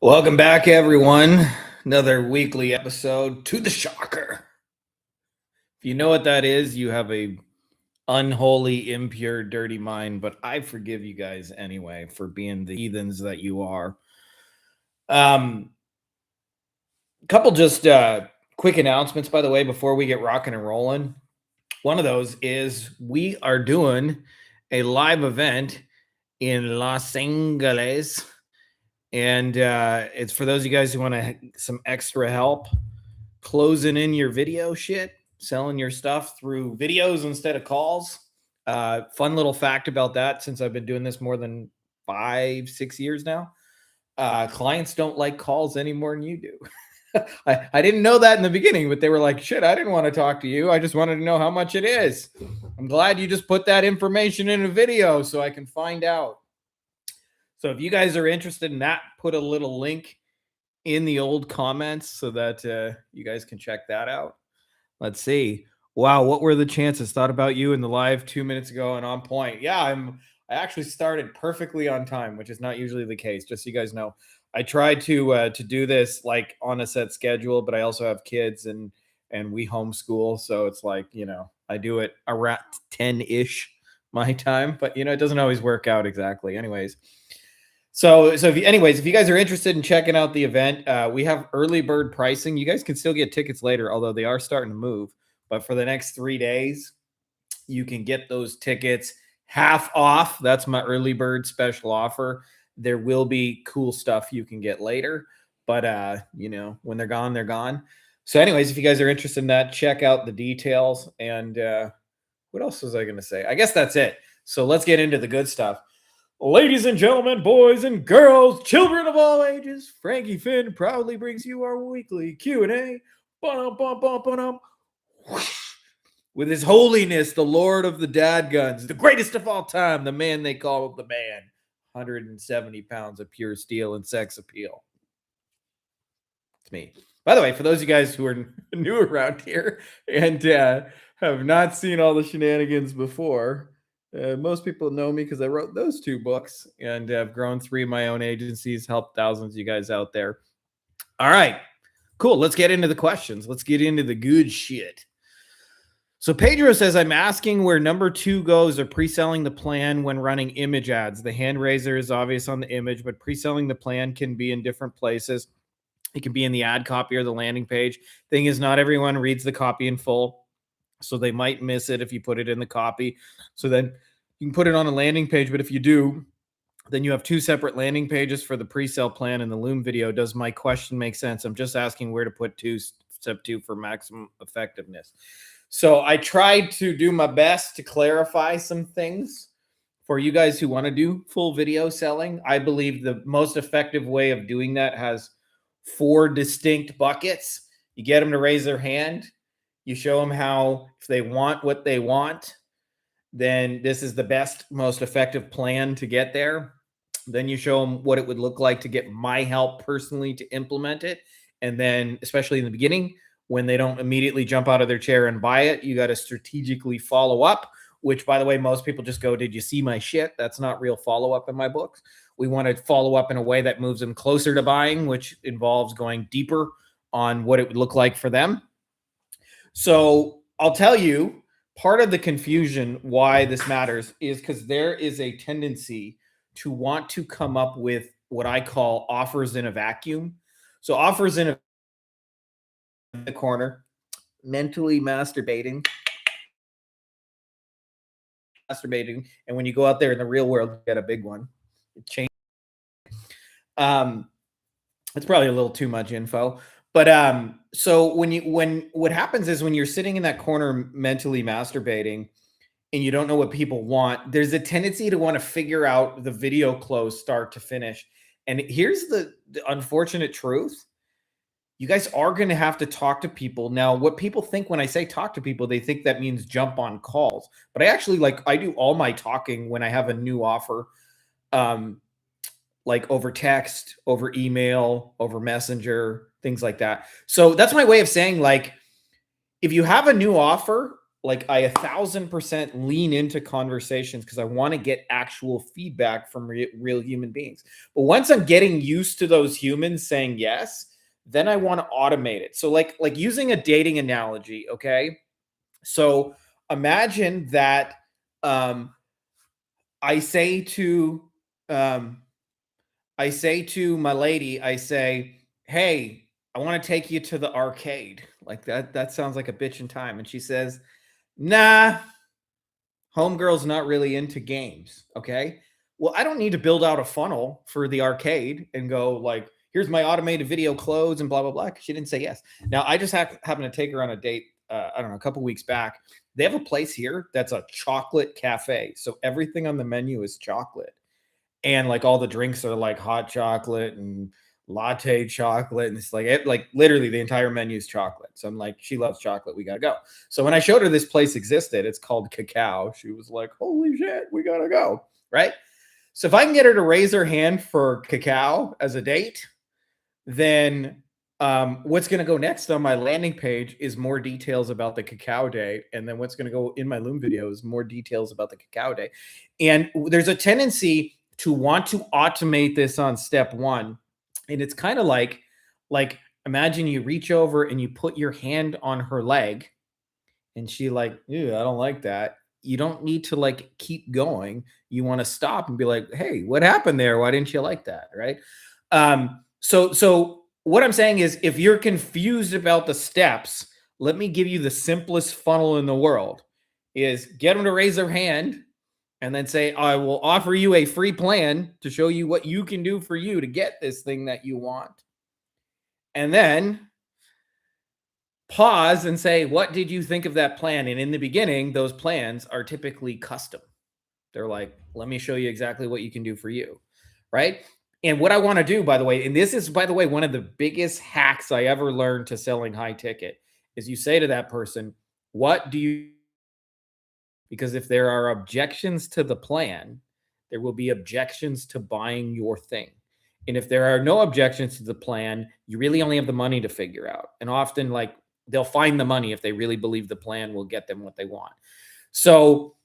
Welcome back, everyone. Another weekly episode to the shocker. If you know what that is, you have a unholy, impure, dirty mind, but I forgive you guys anyway for being the heathens that you are. Um, couple just quick announcements, by the way, before we get rocking and rolling. One of those is we are doing a live event in Los Angeles. And it's for those of you guys who want some extra help closing in your video shit, selling your stuff through videos instead of calls. Fun little fact about that, since I've been doing this more than 5-6 years now, clients don't like calls any more than you do. I didn't know that in the beginning, but they were like, shit, I didn't want to talk to you. I just wanted to know how much it is. I'm glad you just put that information in a video so I can find out. So if you guys are interested in that, put a little link in the old comments so that you guys can check that out. Let's see. Wow, what were the chances? Thought about you in the live 2 minutes ago and on point. Yeah, I actually started perfectly on time, which is not usually the case. Just so you guys know, I tried to do this like on a set schedule, but I also have kids and we homeschool, so it's like, I do it around 10-ish my time, but it doesn't always work out exactly. Anyways, so if you guys are interested in checking out the event, we have early bird pricing. You guys can still get tickets later, although they are starting to move. But for the next 3 days, you can get those tickets half off. That's my early bird special offer. There will be cool stuff you can get later, but when they're gone, they're gone. So anyways, if you guys are interested in that, check out the details. And what else was I going to say? I guess that's it. So let's get into the good stuff. Ladies and gentlemen, boys and girls, children of all ages, Frankie Finn proudly brings you our weekly Q&A. With His Holiness, the Lord of the Dad Guns, the greatest of all time, the man they call the man, 170 pounds of pure steel and sex appeal. It's me. By the way, for those of you guys who are new around here and have not seen all the shenanigans before, most people know me because I wrote those 2 books and have grown 3 of my own agencies, helped thousands of you guys out there. All right, cool. Let's get into the questions. Let's get into the good shit. So Pedro says, I'm asking where number 2 goes or pre-selling the plan when running image ads. The hand raiser is obvious on the image, but pre-selling the plan can be in different places. It can be in the ad copy or the landing page. Thing is, not everyone reads the copy in full, so they might miss it if you put it in the copy. So then you can put it on a landing page, but if you do, then you have 2 separate landing pages for the pre-sale plan and the Loom video. Does my question make sense? I'm just asking where to put step 2 for maximum effectiveness. So I tried to do my best to clarify some things for you guys who want to do full video selling. I believe the most effective way of doing that has 4 distinct buckets. You get them to raise their hand. You show them how, if they want what they want, then this is the best, most effective plan to get there. Then you show them what it would look like to get my help personally to implement it. And then, especially in the beginning, when they don't immediately jump out of their chair and buy it, you got to strategically follow up, which, by the way, most people just go, did you see my shit? That's not real follow-up in my books. We want to follow up in a way that moves them closer to buying, which involves going deeper on what it would look like for them. So I'll tell you, part of the confusion why this matters is because there is a tendency to want to come up with what I call offers in a vacuum. So offers in the corner, mentally masturbating. And when you go out there in the real world, you get a big one. It changes. It's probably a little too much info. But so what happens is when you're sitting in that corner mentally masturbating and you don't know what people want, there's a tendency to want to figure out the video close start to finish. And here's the unfortunate truth. You guys are going to have to talk to people. Now, what people think when I say talk to people, they think that means jump on calls. But I do all my talking when I have a new offer, like over text, over email, over Messenger, things like that. So that's my way of saying, like, if you have a new offer, like I 1,000% lean into conversations because I want to get actual feedback from real human beings. But once I'm getting used to those humans saying yes, then I want to automate it. So like using a dating analogy, okay? So imagine that um I say to um I say to my lady, I say, "Hey, I want to take you to the arcade." Like that sounds like a bitch in time. And she says, "Nah, homegirl's not really into games." Okay. Well, I don't need to build out a funnel for the arcade and go like, here's my automated video close and blah, blah, blah. She didn't say yes. Now, I just happen to take her on a date, I don't know, a couple weeks back. They have a place here that's a chocolate cafe. So everything on the menu is chocolate. And like all the drinks are like hot chocolate and latte chocolate, and it's like like literally the entire menu is chocolate. So I'm like, she loves chocolate, we gotta go. So when I showed her this place existed, it's called Cacao, she was like, holy shit, we gotta go, right? So if I can get her to raise her hand for Cacao as a date, then what's going to go next on my landing page is more details about the Cacao Day. And then what's going to go in my Loom video is more details about the Cacao Day. And there's a tendency to want to automate this on step one. And it's kind of like imagine you reach over and you put your hand on her leg and she like, ew, I don't like that. You don't need to like keep going. You want to stop and be like, hey, what happened there? Why didn't you like that? Right. So what I'm saying is if you're confused about the steps, let me give you the simplest funnel in the world is get them to raise their hand and then say, I will offer you a free plan to show you what you can do for you to get this thing that you want. And then pause and say, what did you think of that plan? And in the beginning, those plans are typically custom. They're like, let me show you exactly what you can do for you. Right. And what I want to do, by the way, and this is, by the way, one of the biggest hacks I ever learned to selling high ticket is you say to that person, what do you, because if there are objections to the plan, there will be objections to buying your thing. And if there are no objections to the plan, you really only have the money to figure out. And often, like, they'll find the money if they really believe the plan will get them what they want. So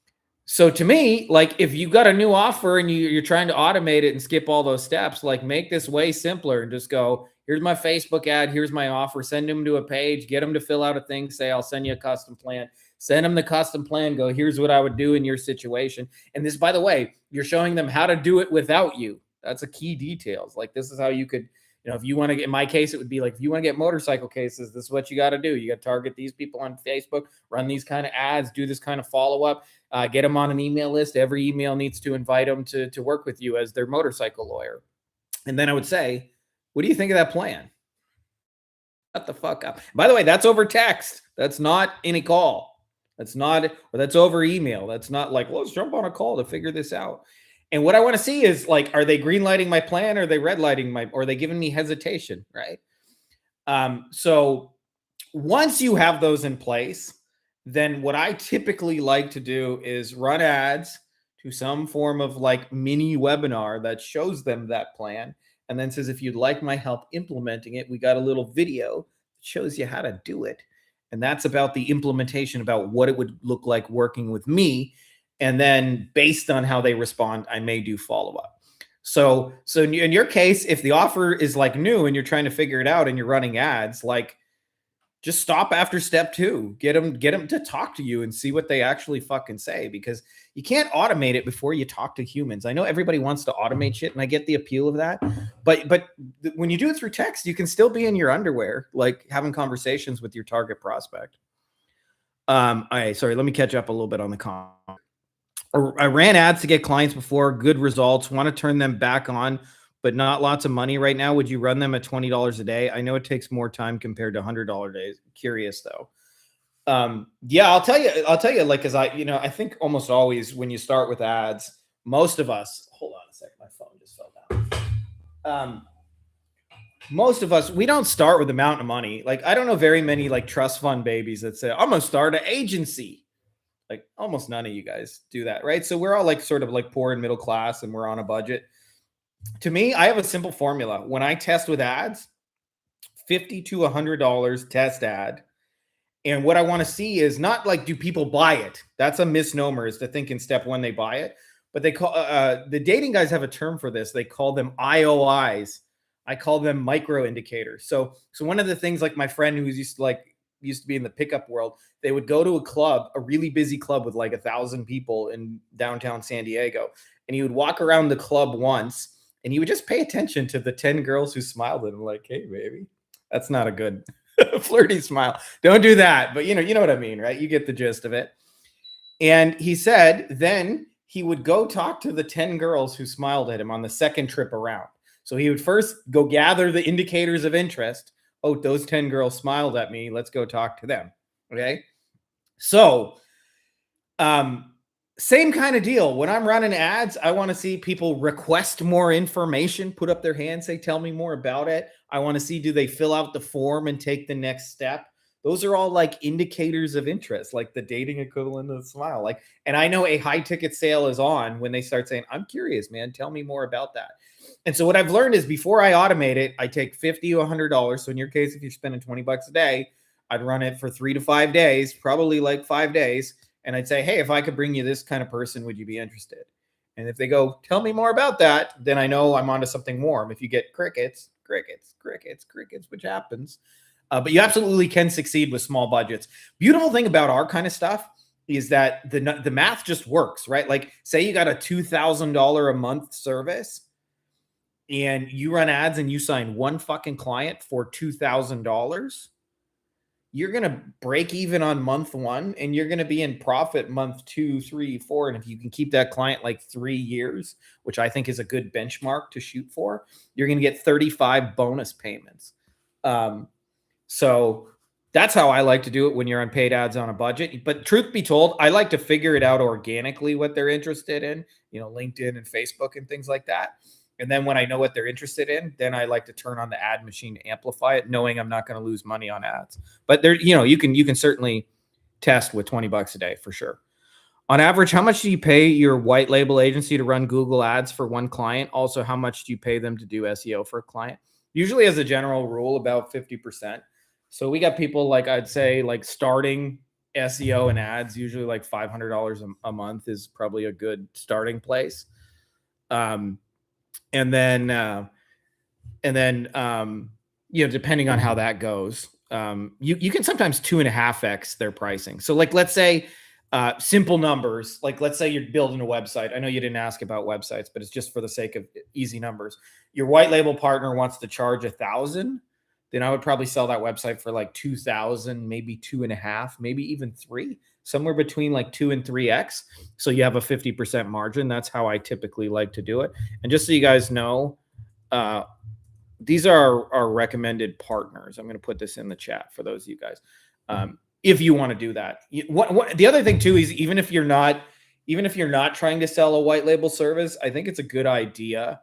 to me, like if you got a new offer and you're trying to automate it and skip all those steps, like make this way simpler and just go, here's my Facebook ad, here's my offer, send them to a page, get them to fill out a thing, say, I'll send you a custom plan, send them the custom plan, go, here's what I would do in your situation. And this, by the way, you're showing them how to do it without you. That's a key details. Like this is how you could, if you want to get, in my case, it would be like, if you want to get motorcycle cases, this is what you got to do. You got to target these people on Facebook, run these kind of ads, do this kind of follow-up, get them on an email list. Every email needs to invite them to work with you as their motorcycle lawyer. And then I would say, what do you think of that plan? Shut the fuck up. By the way, that's over text. That's not any call. That's not, or that's over email. That's not like, let's jump on a call to figure this out. And what I want to see is like, are they green lighting my plan? Or are they red lighting or are they giving me hesitation? Right. So once you have those in place, then what I typically like to do is run ads to some form of like mini webinar that shows them that plan. And then says, if you'd like my help implementing it, we got a little video that shows you how to do it. And that's about the implementation, about what it would look like working with me. And then based on how they respond, I may do follow-up. So in your case, if the offer is like new and you're trying to figure it out and you're running ads, like just stop after step 2, get them to talk to you and see what they actually fucking say, because you can't automate it before you talk to humans. I know everybody wants to automate shit and I get the appeal of that, but when you do it through text, you can still be in your underwear, like having conversations with your target prospect. All right, sorry, let me catch up a little bit on the comment. I ran ads to get clients before, good results, want to turn them back on, but not lots of money right now. Would you run them at $20 a day? I know it takes more time compared to $100 days. Curious though. Yeah, I'll tell you, like, cause I think almost always when you start with ads, most of us, hold on a second, my phone just fell down. Most of us, we don't start with a mountain of money. Like, I don't know very many like trust fund babies that say, I'm going to start an agency. Like almost none of you guys do that, right? So we're all like sort of like poor and middle class and we're on a budget. To me, I have a simple formula. When I test with ads, $50 to $100 test ad. And what I want to see is not like, do people buy it? That's a misnomer, is to think in step one they buy it. But they call the dating guys have a term for this. They call them IOIs. I call them micro indicators. So one of the things, like my friend who used to be in the pickup world, they would go to a club, a really busy club with like 1,000 people in downtown San Diego, and he would walk around the club once, and he would just pay attention to the 10 girls who smiled at him, like, "Hey, baby." That's not a good flirty smile. Don't do that. But you know what I mean, right? You get the gist of it. And he said then he would go talk to the 10 girls who smiled at him on the second trip around. So he would first go gather the indicators of interest. Oh, those 10 girls smiled at me. Let's go talk to them. Okay. So, same kind of deal. When I'm running ads, I want to see people request more information, put up their hand, say, tell me more about it. I want to see, do they fill out the form and take the next step? Those are all like indicators of interest, like the dating equivalent of the smile. Like, and I know a high ticket sale is on when they start saying, I'm curious, man, tell me more about that. And so what I've learned is, before I automate it, I take $50 to $100. So in your case, if you're spending $20 a day, I'd run it for 3 to 5 days, probably like 5 days. And I'd say, hey, if I could bring you this kind of person, would you be interested? And if they go, tell me more about that, then I know I'm onto something warm. If you get crickets, which happens. But you absolutely can succeed with small budgets. Beautiful thing about our kind of stuff is that the math just works, right? Like, say you got a $2,000 a month service, and you run ads and you sign one fucking client for $2,000. You're going to break even on month one, and you're going to be in profit month 2, 3, 4. And if you can keep that client like 3 years, which I think is a good benchmark to shoot for, you're going to get 35 bonus payments. So that's how I like to do it when you're on paid ads on a budget. But truth be told, I like to figure it out organically, what they're interested in, LinkedIn and Facebook and things like that. And then when I know what they're interested in, then I like to turn on the ad machine to amplify it, knowing I'm not going to lose money on ads. But there, you can certainly test with $20 a day for sure. On average, how much do you pay your white label agency to run Google ads for one client? Also, how much do you pay them to do SEO for a client? Usually, as a general rule, about 50%. So we got people, like, I'd say, like, starting SEO and ads, usually like $500 a month is probably a good starting place. And then depending on how that goes, you can sometimes 2.5x their pricing. So, like, let's say, simple numbers, like, let's say you're building a website. I know you didn't ask about websites, but it's just for the sake of easy numbers. Your white label partner wants to charge $1,000. Then I would probably sell that website for like 2,000, maybe 2.5, maybe even 3, somewhere between like 2 and 3x. So you have a 50% margin. That's how I typically like to do it. And just so you guys know, these are our recommended partners. I'm going to put this in the chat for those of you guys. If you want to do that. The other thing too is, even if you're not trying to sell a white label service, I think it's a good idea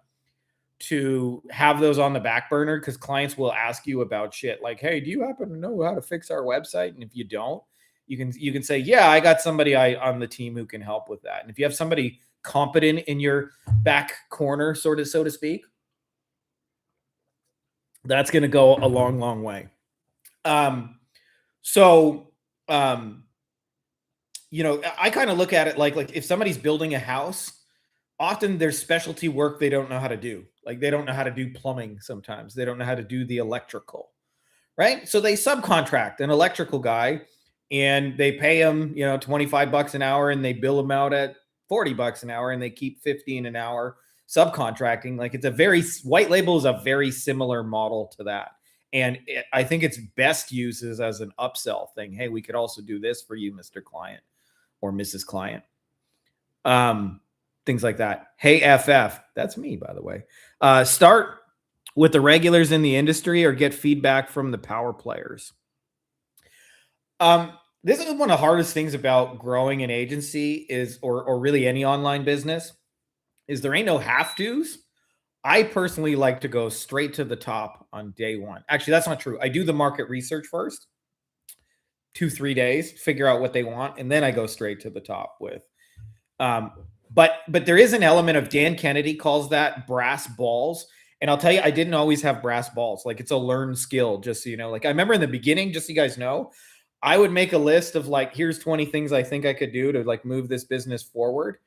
to have those on the back burner, because clients will ask you about shit like, hey, do you happen to know how to fix our website? And if you don't, you can say, yeah, I got somebody on the team who can help with that. And if you have somebody competent in your back corner, so to speak, that's going to go a long, long way. I kind of look at it like if somebody's building a house, often there's specialty work they don't know how to do. Like, they don't know how to do plumbing sometimes. They don't know how to do the electrical, right? So they subcontract an electrical guy, and they pay him, $25 an hour, and they bill him out at $40 an hour, and they keep $15 an hour subcontracting. Like, white label is a very similar model to that. And I think it's best used as an upsell thing. Hey, we could also do this for you, Mr. Client or Mrs. Client. Things like that. Hey, FF, that's me, by the way. Start with the regulars in the industry, or get feedback from the power players. This is one of the hardest things about growing an agency or really any online business, is there ain't no have-tos. I personally like to go straight to the top on day one. Actually, that's not true. I do the market research first, 2-3 days, figure out what they want, and then I go straight to the top with. But there is an element of, Dan Kennedy calls that brass balls. And I'll tell you, I didn't always have brass balls. Like, it's a learned skill, just so you know. Like, I remember in the beginning, just so you guys know, I would make a list of like, here's 20 things I think I could do to like move this business forward.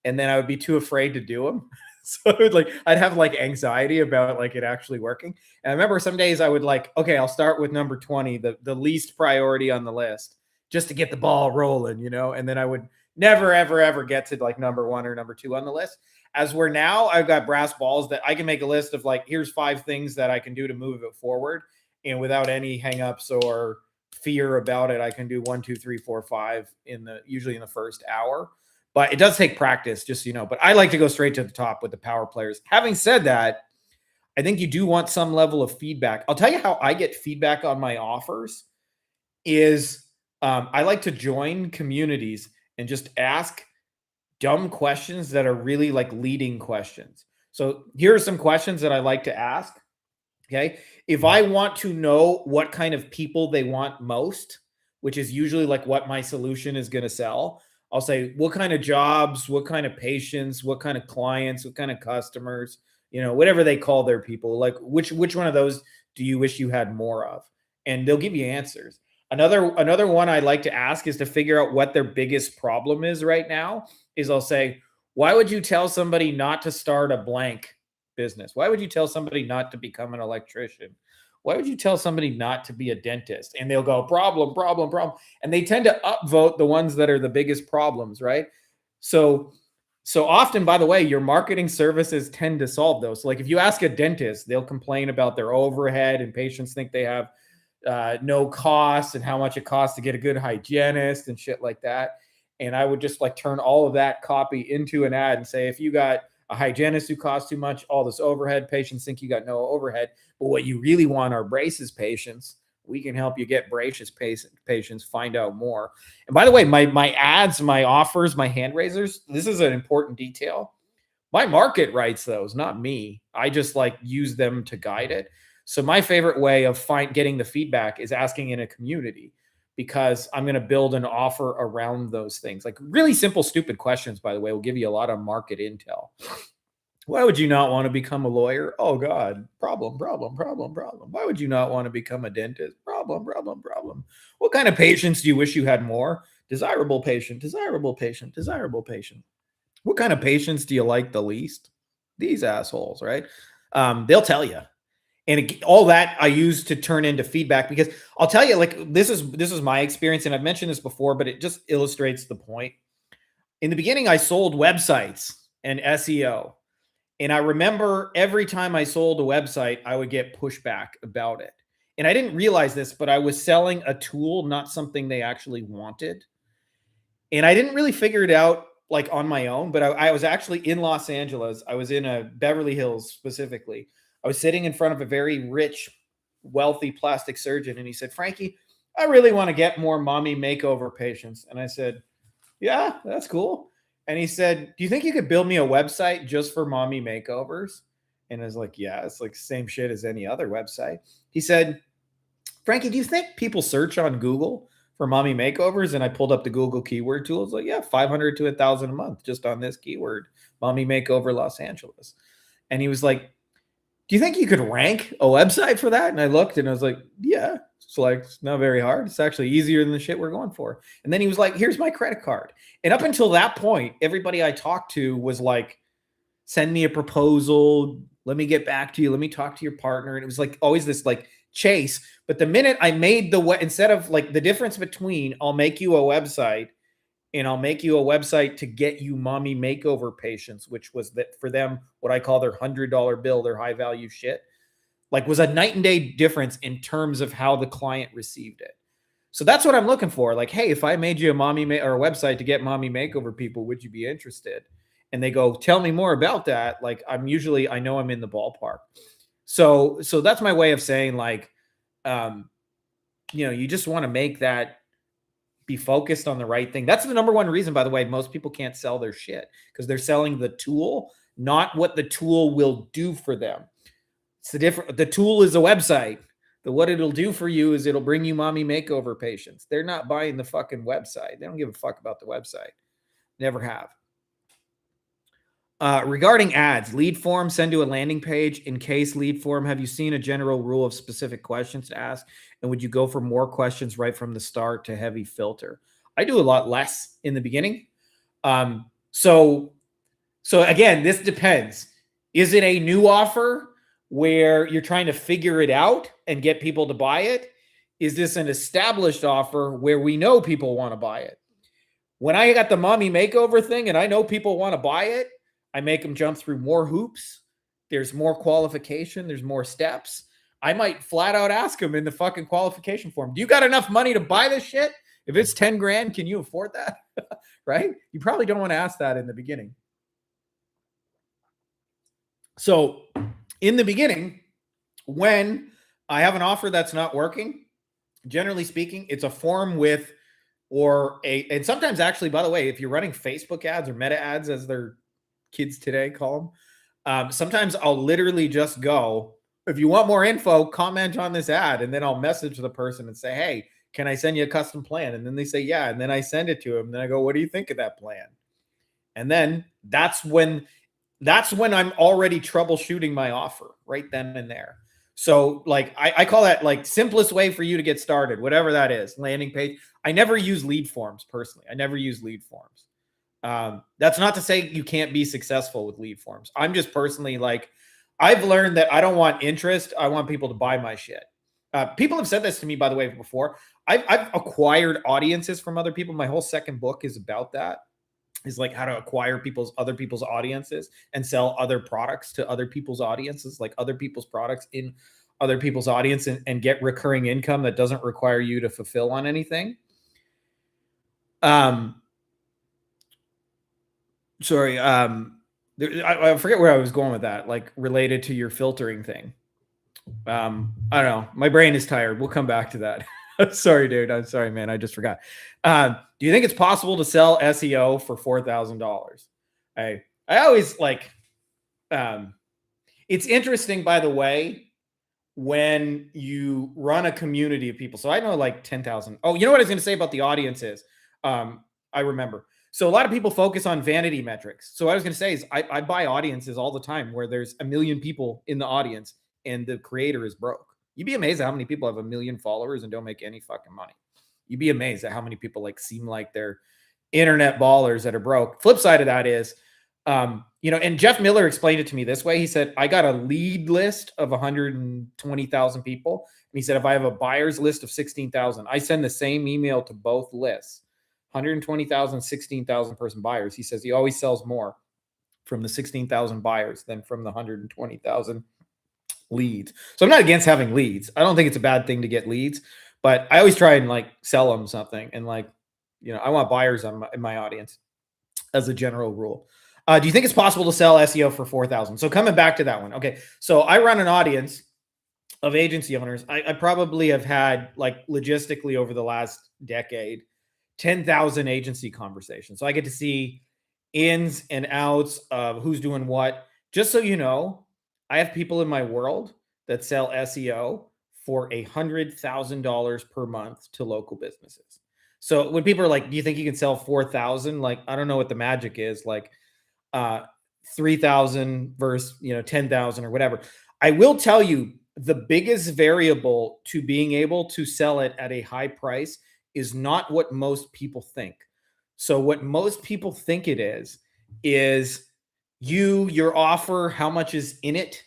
And then I would be too afraid to do them. So I'd have like anxiety about like it actually working. And I remember some days I would like, okay, I'll start with number 20, the least priority on the list, just to get the ball rolling, and then I would never, ever, ever get to like number 1 or number 2 on the list. As we're now, I've got brass balls that I can make a list of like, here's 5 things that I can do to move it forward. And without any hangups or fear about it, I can do 1, 2, 3, 4, 5 usually in the first hour. But it does take practice, just so you know. But I like to go straight to the top with the power players. Having said that, I think you do want some level of feedback. I'll tell you how I get feedback on my offers is I like to join communities and just ask dumb questions that are really like leading questions. So here are some questions that I like to ask. Okay. If I want to know what kind of people they want most, which is usually like what my solution is going to sell, I'll say, what kind of jobs, what kind of patients, what kind of clients, what kind of customers, whatever they call their people, like which one of those do you wish you had more of? And they'll give you answers. Another one I like to ask is to figure out what their biggest problem is right now. Is I'll say, why would you tell somebody not to start a blank business? Why would you tell somebody not to become an electrician? Why would you tell somebody not to be a dentist? And they'll go, problem, problem, problem. And they tend to upvote the ones that are the biggest problems, right? So often, by the way, your marketing services tend to solve those. So like if you ask a dentist, they'll complain about their overhead and patients think they have no cost and how much it costs to get a good hygienist and shit like that. And I would just like turn all of that copy into an ad and say, if you got a hygienist who costs too much, all this overhead, patients think you got no overhead. But what you really want are braces patients. We can help you get braces patients, find out more. And by the way, my ads, my offers, my hand raisers, this is an important detail. My market writes those, not me. I just like use them to guide it. So my favorite way of getting the feedback is asking in a community, because I'm going to build an offer around those things. Like really simple, stupid questions, by the way, will give you a lot of market intel. Why would you not want to become a lawyer? Oh God, problem, problem, problem, problem. Why would you not want to become a dentist? Problem, problem, problem. What kind of patients do you wish you had more? Desirable patient, desirable patient, desirable patient. What kind of patients do you like the least? These assholes, right? They'll tell you. And all that I use to turn into feedback, because I'll tell you, like, this is my experience, and I've mentioned this before, but it just illustrates the point. In the beginning, I sold websites and SEO. And I remember every time I sold a website, I would get pushback about it. And I didn't realize this, but I was selling a tool, not something they actually wanted. And I didn't really figure it out like on my own, but I was actually in Los Angeles. I was in a Beverly Hills specifically. I was sitting in front of a very rich, wealthy plastic surgeon, and he said, Frankie, I really want to get more mommy makeover patients. And I said, yeah, that's cool. And he said, do you think you could build me a website just for mommy makeovers? And I was like, yeah, it's like the same shit as any other website. He said, Frankie, do you think people search on Google for mommy makeovers? And I pulled up the Google keyword tools. Like, yeah, 500 to 1,000 a month just on this keyword, mommy makeover Los Angeles. And he was like, do you think you could rank a website for that? And I looked and I was like, yeah, it's not very hard. It's actually easier than the shit we're going for. And then he was like, here's my credit card. And up until that point, everybody I talked to was like, send me a proposal. Let me get back to you. Let me talk to your partner. And it was like always this like chase. But the minute I made instead of like the difference between I'll make you a website and I'll make you a website to get you mommy makeover patients, which was that for them, what I call their $100 bill, their high value shit, like was a night and day difference in terms of how the client received it. So that's what I'm looking for. Like, hey, if I made you a or a website to get mommy makeover people, would you be interested? And they go, tell me more about that. Like I know I'm in the ballpark. So that's my way of saying like, you just want to make that be focused on the right thing. That's the number one reason, by the way, most people can't sell their shit, because they're selling the tool, not what the tool will do for them. It's the tool is a website. What it'll do for you is it'll bring you mommy makeover patients. They're not buying the fucking website. They don't give a fuck about the website. Never have. Regarding ads, lead form, send to a landing page. In case lead form, have you seen a general rule of specific questions to ask? And would you go for more questions right from the start to heavy filter? I do a lot less in the beginning. Um, so, so again, this depends. Is it a new offer where you're trying to figure it out and get people to buy it? Is this an established offer where we know people want to buy it? When I got the mommy makeover thing and I know people want to buy it, I make them jump through more hoops. There's more qualification, there's more steps. I might flat out ask them in the fucking qualification form, do you got enough money to buy this shit? If it's 10 grand, can you afford that? Right? You probably don't want to ask that in the beginning. So, in the beginning, when I have an offer that's not working, generally speaking, it's a form with and sometimes actually, by the way, if you're running Facebook ads or meta ads, as their kids today call them, sometimes I'll literally just go, if you want more info, comment on this ad, and then I'll message the person and say, hey, can I send you a custom plan? And then they say, yeah, and then I send it to them. And then I go, what do you think of that plan? And then that's when I'm already troubleshooting my offer right then and there. So like I call that like simplest way for you to get started, whatever that is, landing page. I never use lead forms personally. I never use lead forms. That's not to say you can't be successful with lead forms. I'm just personally like, I've learned that I don't want interest. I want people to buy my shit. People have said this to me, by the way, before. I've acquired audiences from other people. My whole second book is about that. Is like how to acquire other people's audiences and sell other products to other people's audiences, like other people's products in other people's audience, and get recurring income that doesn't require you to fulfill on anything. Sorry. I forget where I was going with that, like related to your filtering thing. I don't know. My brain is tired. We'll come back to that. Sorry, dude. I'm sorry, man. I just forgot. Do you think it's possible to sell SEO for $4,000? I always like. It's interesting, by the way, when you run a community of people. So I know like 10,000. Oh, you know what I was going to say about the audiences? I remember. So a lot of people focus on vanity metrics. So what I was going to say is I buy audiences all the time where there's a million people in the audience and the creator is broke. You'd be amazed at how many people have a million followers and don't make any fucking money. You'd be amazed at how many people like seem like they're internet ballers that are broke. Flip side of that is, and Jeff Miller explained it to me this way. He said, I got a lead list of 120,000 people. And he said, if I have a buyer's list of 16,000, I send the same email to both lists, 120,000, 16,000 person buyers. He says he always sells more from the 16,000 buyers than from the 120,000 leads. So I'm not against having leads. I don't think it's a bad thing to get leads, but I always try and like sell them something. And like, I want buyers in my audience as a general rule. Do you think it's possible to sell SEO for 4,000? So coming back to that one. Okay. So I run an audience of agency owners. I probably have had, like, logistically over the last decade, 10,000 agency conversations. So I get to see ins and outs of who's doing what. Just so you know, I have people in my world that sell SEO for $100,000 per month to local businesses. So when people are like, do you think you can sell 4,000? Like, I don't know what the magic is. Like, 3,000 versus 10,000 or whatever. I will tell you, the biggest variable to being able to sell it at a high price is not what most people think. So what most people think it is your offer, how much is in it.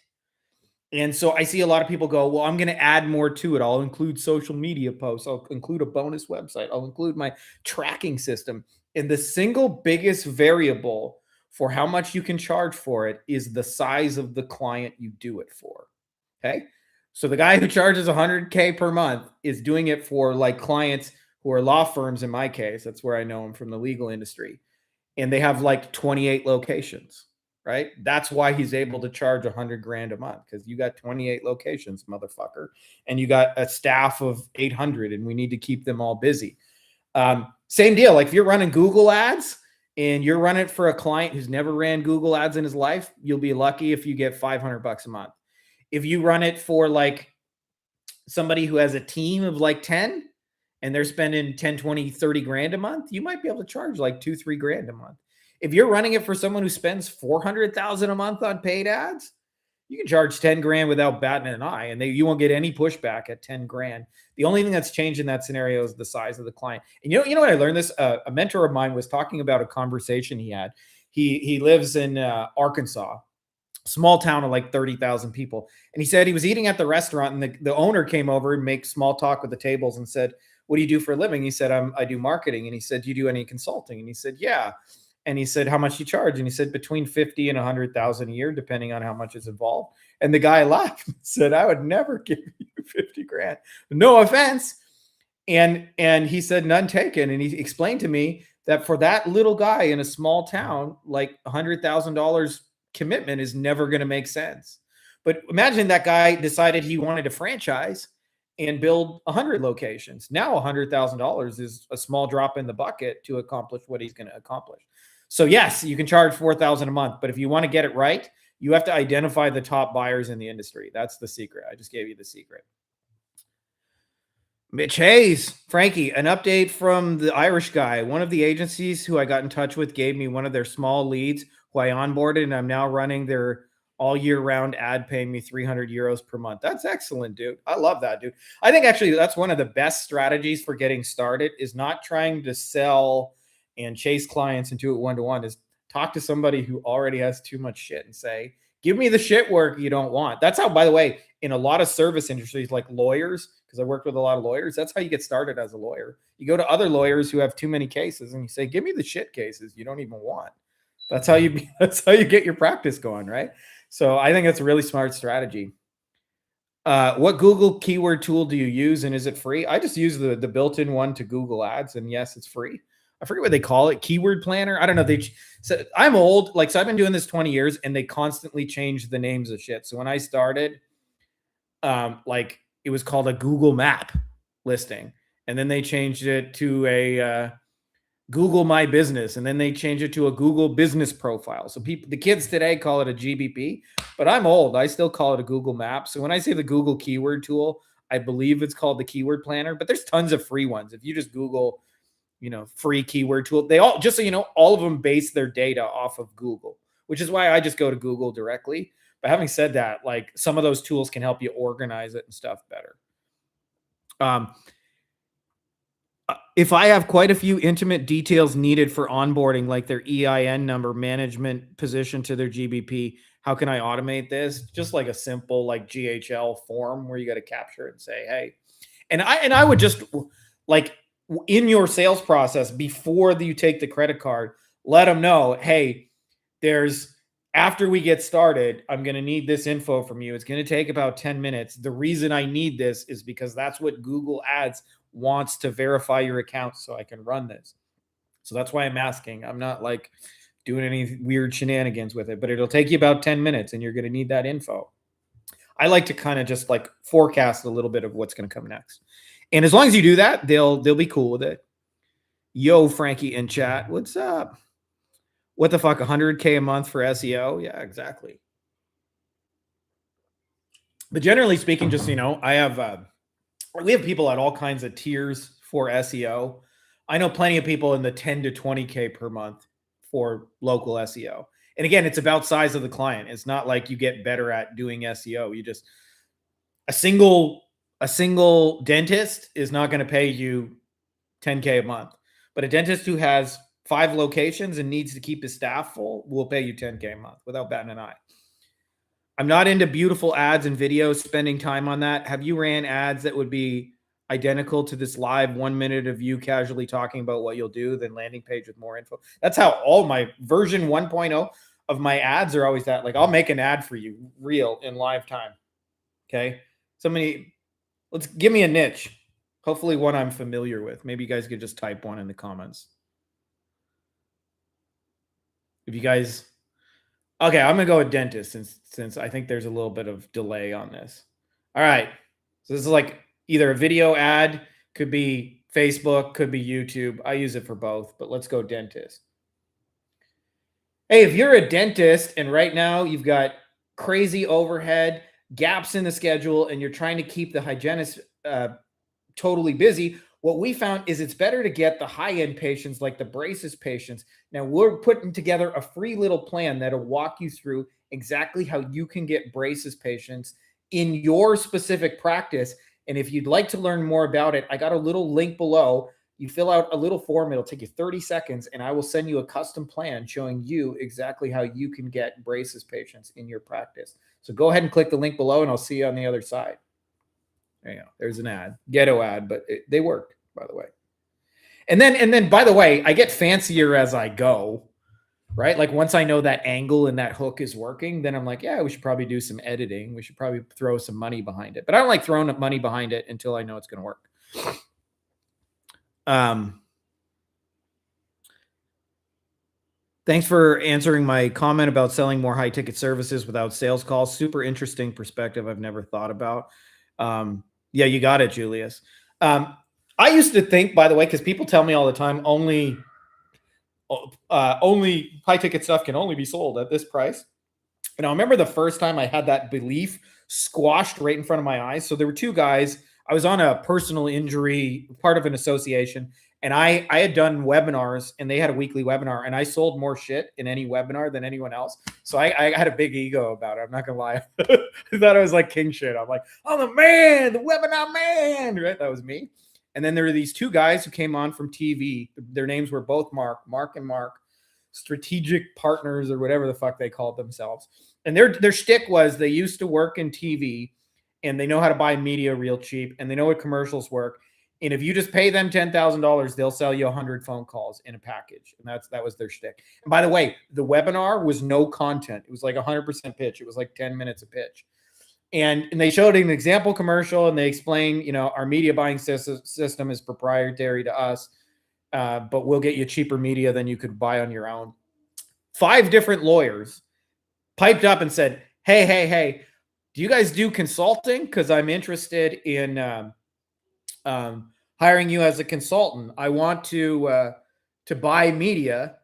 And so I see a lot of people go, well, I'm going to add more to it. I'll include social media posts. I'll include a bonus website. I'll include my tracking system. And the single biggest variable for how much you can charge for it is the size of the client you do it for. Okay. So the guy who charges $100K per month is doing it for like clients who are law firms. In my case, that's where I know him from the legal industry. And they have like 28 locations, right? That's why he's able to charge $100,000 a month, because you got 28 locations, motherfucker. And you got a staff of 800 and we need to keep them all busy. Same deal. Like if you're running Google ads and you're running it for a client who's never ran Google ads in his life, you'll be lucky if you get $500 a month. If you run it for like somebody who has a team of like 10 and they're spending 10, 20, 30 grand a month, you might be able to charge like $2-3 grand a month. If you're running it for someone who spends 400,000 a month on paid ads, you can charge 10 grand without batting an eye, and you won't get any pushback at 10 grand. The only thing that's changed in that scenario is the size of the client. And you know what I learned this? A mentor of mine was talking about a conversation he had. He lives in Arkansas, small town of like 30,000 people. And he said he was eating at the restaurant, and the owner came over and make small talk with the tables and said, "What do you do for a living?" He said, I do marketing. And he said, "Do you do any consulting?" And he said, "Yeah." And he said, "How much do you charge?" And he said, "Between 50 and 100,000 a year, depending on how much is involved." And the guy laughed and said, "I would never give you 50 grand. No offense." And he said, "None taken." And he explained to me that for that little guy in a small town, like $100,000 commitment is never going to make sense. But imagine that guy decided he wanted to franchise and build 100 locations. Now $100,000 is a small drop in the bucket to accomplish what he's going to accomplish. So yes, you can charge 4,000 a month, but if you want to get it right, you have to identify the top buyers in the industry. That's the secret. I just gave you the secret. Mitch Hayes, Frankie, an update from the Irish guy. One of the agencies who I got in touch with gave me one of their small leads who I onboarded, and I'm now running their all year round ad paying me 300 euros per month. That's excellent, dude. I love that, dude. I think actually that's one of the best strategies for getting started is not trying to sell and chase clients and do it one-to-one, is talk to somebody who already has too much shit and say, "Give me the shit work you don't want." That's how, by the way, in a lot of service industries like lawyers, because I worked with a lot of lawyers, that's how you get started as a lawyer. You go to other lawyers who have too many cases and you say, "Give me the shit cases you don't even want." That's how you get your practice going, right? So I think that's a really smart strategy. What Google keyword tool do you use, and is it free? I just use the built-in one to Google Ads, and yes, it's free. I forget what they call it, keyword planner. I don't know. So I'm old, so I've been doing this 20 years, and they constantly change the names of shit. So when I started, it was called a Google Map listing, and then they changed it to a Google My Business, and then they changed it to a Google Business Profile. So the kids today call it a GBP, but I'm old. I still call it a Google Map. So when I say the Google keyword tool, I believe it's called the keyword planner, but there's tons of free ones. If you just Google, free keyword tool, they all, just so you know, all of them base their data off of Google, which is why I just go to Google directly. But having said that, some of those tools can help you organize it and stuff better. If I have quite a few intimate details needed for onboarding, like their EIN number, management position to their GBP, how can I automate this? Just like a simple GHL form where you got to capture it and say, "Hey," and I would just in your sales process before you take the credit card, let them know, "Hey, after we get started, I'm going to need this info from you. It's going to take about 10 minutes. The reason I need this is because that's what Google Ads wants to verify your account so I can run this. So that's why I'm asking. I'm not doing any weird shenanigans with it, but it'll take you about 10 minutes and you're going to need that info." I like to kind of just forecast a little bit of what's going to come next. And as long as you do that, they'll be cool with it. Yo, Frankie in chat. What's up? What the fuck? 100K a month for SEO? Yeah, exactly. But generally speaking, just, we have people at all kinds of tiers for SEO. I know plenty of people in the 10 to 20K per month for local SEO. And again, it's about size of the client. It's not like you get better at doing SEO. You just, a single dentist is not going to pay you 10K a month. But a dentist who has 5 locations and needs to keep his staff full will pay you 10K a month without batting an eye. I'm not into beautiful ads and videos, spending time on that. Have you ran ads that would be identical to this live 1 minute of you casually talking about what you'll do, then landing page with more info? That's how all my version 1.0 of my ads are always that. I'll make an ad for you real in live time. Okay. Let's give me a niche. Hopefully one I'm familiar with. Maybe you guys could just type one in the comments. If you guys, okay, I'm going to go with dentist since I think there's a little bit of delay on this. All right. So this is either a video ad, could be Facebook, could be YouTube. I use it for both, but let's go dentist. Hey, if you're a dentist and right now you've got crazy overhead, gaps in the schedule, and you're trying to keep the hygienist totally busy, What we found is it's better to get the high-end patients, like the braces patients. Now we're putting together a free little plan that'll walk you through exactly how you can get braces patients in your specific practice. And if you'd like to learn more about it, I got a little link below. You fill out a little form. It'll take you 30 seconds, and I will send you a custom plan showing you exactly how you can get braces patients in your practice. So go ahead and click the link below, and I'll see you on the other side. There you go. There's an ad, ghetto ad, but they work, by the way. And then, by the way, I get fancier as I go, right? Like once I know that angle and that hook is working, then I'm like, yeah, we should probably do some editing. We should probably throw some money behind it. But I don't like throwing money behind it until I know it's going to work. Thanks for answering my comment about selling more high ticket services without sales calls. Super interesting perspective I've never thought about. Yeah, you got it, Julius. I used to think, by the way, because people tell me all the time, only high ticket stuff can only be sold at this price. And I remember the first time I had that belief squashed right in front of my eyes. So there were two guys. I was on a personal injury, part of an association, and I had done webinars, and they had a weekly webinar, and I sold more shit in any webinar than anyone else. So I had a big ego about it. I'm not gonna lie. I thought I was like king shit. I'm like, I'm the man, the webinar man, right? That was me. And then there were these two guys who came on from TV. Their names were both Mark and Mark, strategic partners or whatever the fuck they called themselves. And their shtick was they used to work in TV, and they know how to buy media real cheap, and they know what commercials work. And if you just pay them $10,000, they'll sell you 100 phone calls in a package. And that was their shtick. And by the way, the webinar was no content. It was like 100% pitch. It was like 10 minutes of pitch. And they showed an example commercial, and they explained, our media buying system is proprietary to us, but we'll get you cheaper media than you could buy on your own. 5 different lawyers piped up and said, hey, do you guys do consulting? Because I'm interested in hiring you as a consultant. I want to buy media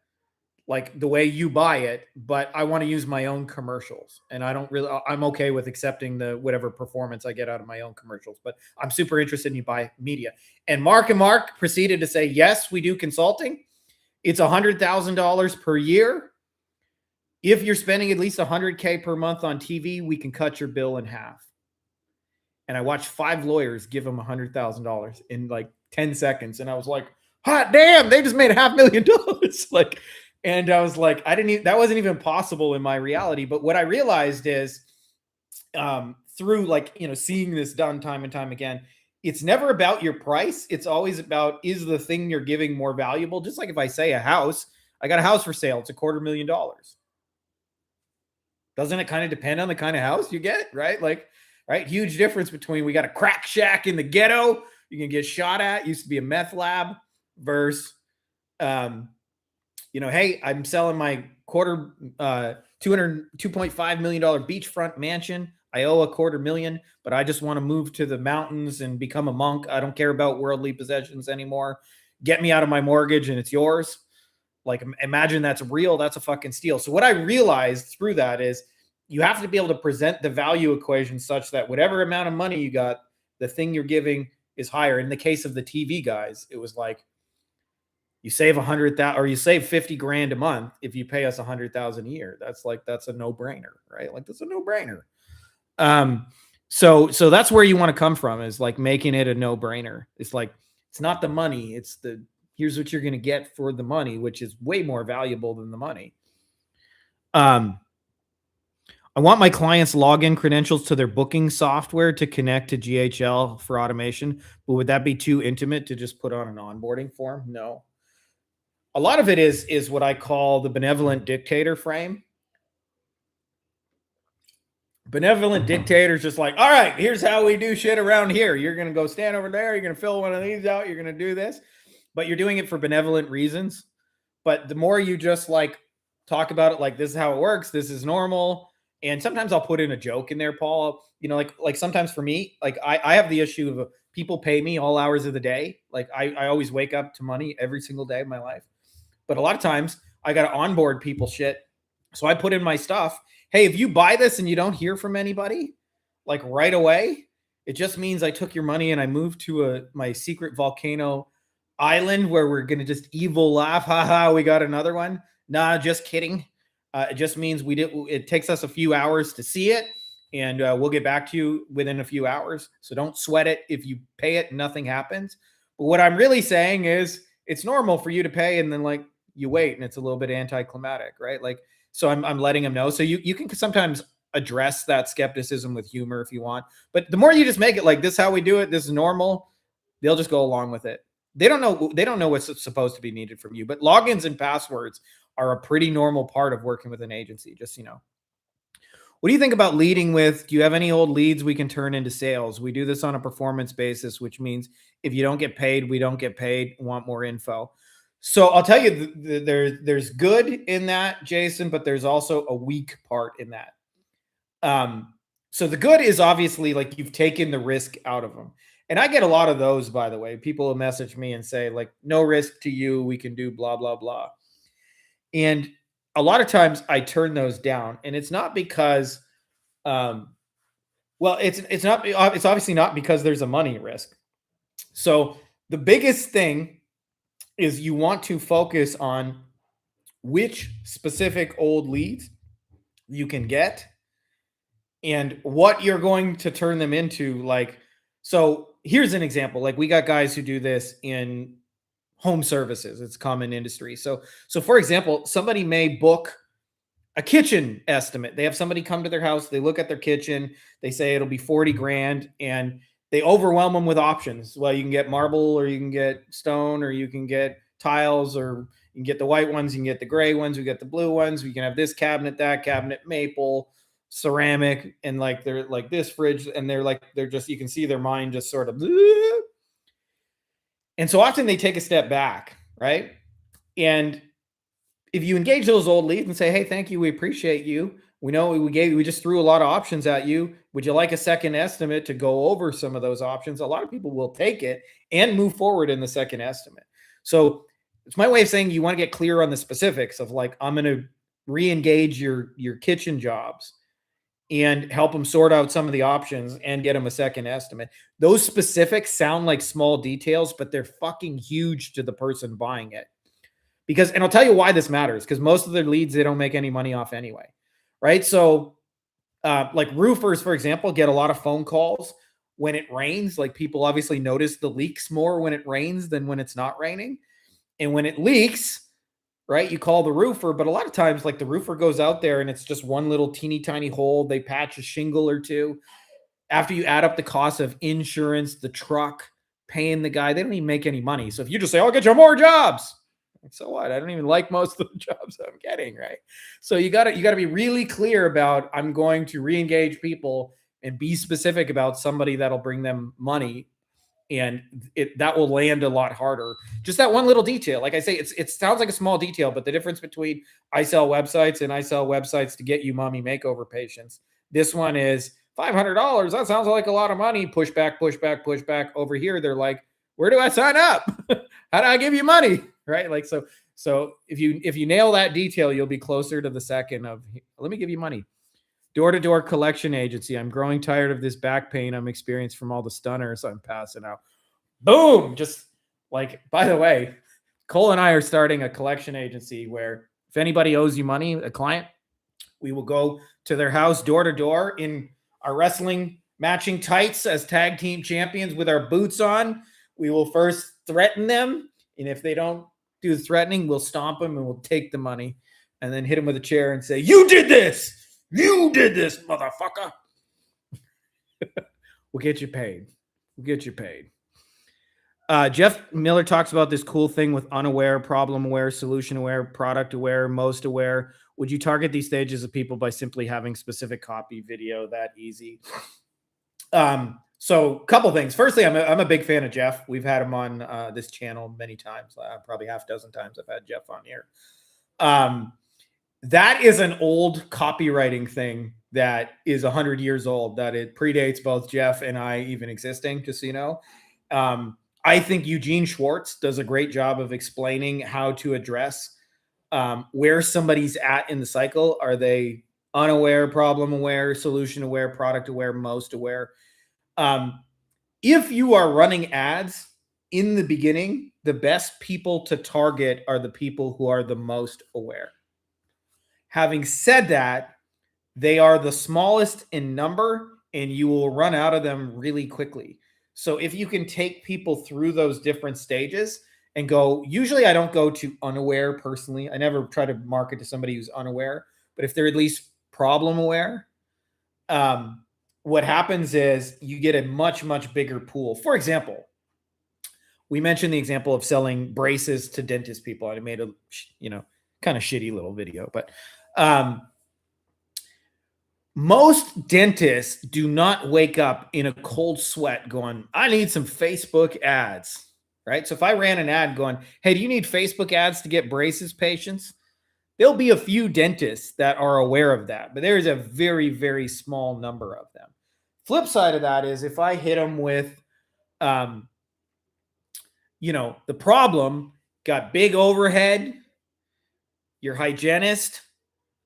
like the way you buy it, but I want to use my own commercials. And I'm okay with accepting the whatever performance I get out of my own commercials, but I'm super interested in you buy media. And Mark proceeded to say, yes, we do consulting. It's $100,000 per year. If you're spending at least $100K per month on TV, we can cut your bill in half. And I watched 5 lawyers give him $100,000 in like 10 seconds. And I was like, hot damn, they just made $500,000. Like, and I was like, that wasn't even possible in my reality. But what I realized is through seeing this done time and time again, it's never about your price. It's always about, is the thing you're giving more valuable? Just like if I say a house, I got a house for sale. It's $250,000. Doesn't it kind of depend on the kind of house you get, right? Right? Huge difference between we got a crack shack in the ghetto you can get shot at, used to be a meth lab, versus, hey, I'm selling my $2.5 million beachfront mansion. I owe $250,000, but I just want to move to the mountains and become a monk. I don't care about worldly possessions anymore. Get me out of my mortgage and it's yours. Like, imagine that's real. That's a fucking steal. So what I realized through that is you have to be able to present the value equation such that whatever amount of money you got, the thing you're giving is higher. In the case of the TV guys, it was like, you save 100,000 or you save 50 grand a month if you pay us 100,000 a year. That's a no-brainer, right? Like, that's a no-brainer. So that's where you want to come from, is like making it a no-brainer. It's like, it's not the money. It's here's what you're going to get for the money, which is way more valuable than the money. I want my clients' login credentials to their booking software to connect to GHL for automation. But would that be too intimate to just put on an onboarding form? No. A lot of it is what I call the benevolent dictator frame. Benevolent dictator's just like, all right, here's how we do shit around here. You're going to go stand over there. You're going to fill one of these out. You're going to do this. But you're doing it for benevolent reasons. But the more you just like talk about it, like, this is how it works, this is normal. And sometimes I'll put in a joke in there, Paul. Like sometimes for me, like I have the issue of people pay me all hours of the day. Like I always wake up to money every single day of my life. But a lot of times I got to onboard people shit. So I put in my stuff. Hey, if you buy this and you don't hear from anybody, like right away, It just means I took your money and I moved to my secret volcano island where we're gonna just evil laugh. Ha ha, we got another one. Nah, just kidding. It just means we did. It takes us a few hours to see it, and we'll get back to you within a few hours. So don't sweat it. If you pay it, nothing happens. But what I'm really saying is, it's normal for you to pay, and then like you wait, and it's a little bit anticlimactic, right? Like, so I'm letting them know. So you can sometimes address that skepticism with humor if you want. But the more you just make it like this, is how we do it. This is normal. They'll just go along with it. They don't know. They don't know what's supposed to be needed from you. But logins and passwords are a pretty normal part of working with an agency. Just What do you think about leading with? Do you have any old leads we can turn into sales? We do this on a performance basis, which means if you don't get paid, we don't get paid. Want more info? So I'll tell you, there's good in that, Jason, but there's also a weak part in that. So the good is obviously like you've taken the risk out of them. And I get a lot of those, by the way. People will message me and say, like, no risk to you. We can do blah, blah, blah. And a lot of times I turn those down. And it's not because, it's obviously not because there's a money risk. So the biggest thing is you want to focus on which specific old leads you can get and what you're going to turn them into. Like, so here's an example. Like, we got guys who do this in home services. It's common industry. So for example, somebody may book a kitchen estimate. They have somebody come to their house, they look at their kitchen, they say it'll be 40 grand, and they overwhelm them with options. Well, you can get marble, or you can get stone, or you can get tiles, or you can get the white ones, you can get the gray ones, we get the blue ones, we can have this cabinet, that cabinet, maple, ceramic, and like they're like this fridge, and they're just, you can see their mind just sort of, and so often they take a step back, right? And if you engage those old leads and say, hey, thank you, we appreciate you. We know we just threw a lot of options at you. Would you like a second estimate to go over some of those options? A lot of people will take it and move forward in the second estimate. So it's my way of saying you want to get clear on the specifics of like, I'm going to re-engage your kitchen jobs and help them sort out some of the options and get them a second estimate. Those specifics sound like small details, but they're fucking huge to the person buying it. Because, and I'll tell you why this matters, because most of their leads, they don't make any money off anyway, right? So like roofers, for example, get a lot of phone calls when it rains. Like, people obviously notice the leaks more when it rains than when it's not raining. And when it leaks, right, you call the roofer, but a lot of times like the roofer goes out there and it's just one little teeny tiny hole. They patch a shingle or two. After you add up the cost of insurance, the truck, paying the guy, they don't even make any money. So if you just say, I'll get you more jobs, so what? I don't even like most of the jobs I'm getting, right? So you got to be really clear about, I'm going to re-engage people, and be specific about somebody that'll bring them money, and that will land a lot harder. Just that one little detail. Like I say, it sounds like a small detail, but the difference between I sell websites and I sell websites to get you mommy makeover patients. This one is $500. That sounds like a lot of money. Push back, push back, push back. Over here, they're like, where do I sign up? How do I give you money? Right? Like, so if you nail that detail, you'll be closer to the second of, let me give you money. Door-to-door collection agency. I'm growing tired of this back pain I'm experiencing from all the stunners I'm passing out. Boom. Just like, by the way, Cole and I are starting a collection agency where if anybody owes you money, a client, we will go to their house door to door in our wrestling matching tights as tag team champions with our boots on. We will first threaten them. And if they don't do the threatening, we'll stomp them and we'll take the money and then hit them with a chair and say, you did this. You did this, motherfucker. We'll get you paid. We'll get you paid. Jeff Miller talks about this cool thing with unaware, problem aware, solution aware, product aware, most aware. Would you target these stages of people by simply having specific copy, video, that easy? So a couple things. Firstly, I'm a big fan of Jeff. We've had him on this channel many times, probably half dozen times I've had Jeff on here. That is an old copywriting thing that is 100 years old, that it predates both Jeff and I even existing, just so you know. I think Eugene Schwartz does a great job of explaining how to address where somebody's at in the cycle. Are they unaware, problem aware, solution aware, product aware, most aware? If you are running ads in the beginning, the best people to target are the people who are the most aware. Having said that, they are the smallest in number and you will run out of them really quickly. So if you can take people through those different stages and go, usually I don't go to unaware personally. I never try to market to somebody who's unaware, but if they're at least problem aware, what happens is you get a much, much bigger pool. For example, we mentioned the example of selling braces to dentist people. I made a, kind of shitty little video, but most dentists do not wake up in a cold sweat going, I need some Facebook ads, right? So if I ran an ad going, hey, do you need Facebook ads to get braces patients? There'll be a few dentists that are aware of that, but there's a very, very small number of them. Flip side of that is if I hit them with, the problem, got big overhead, your hygienist,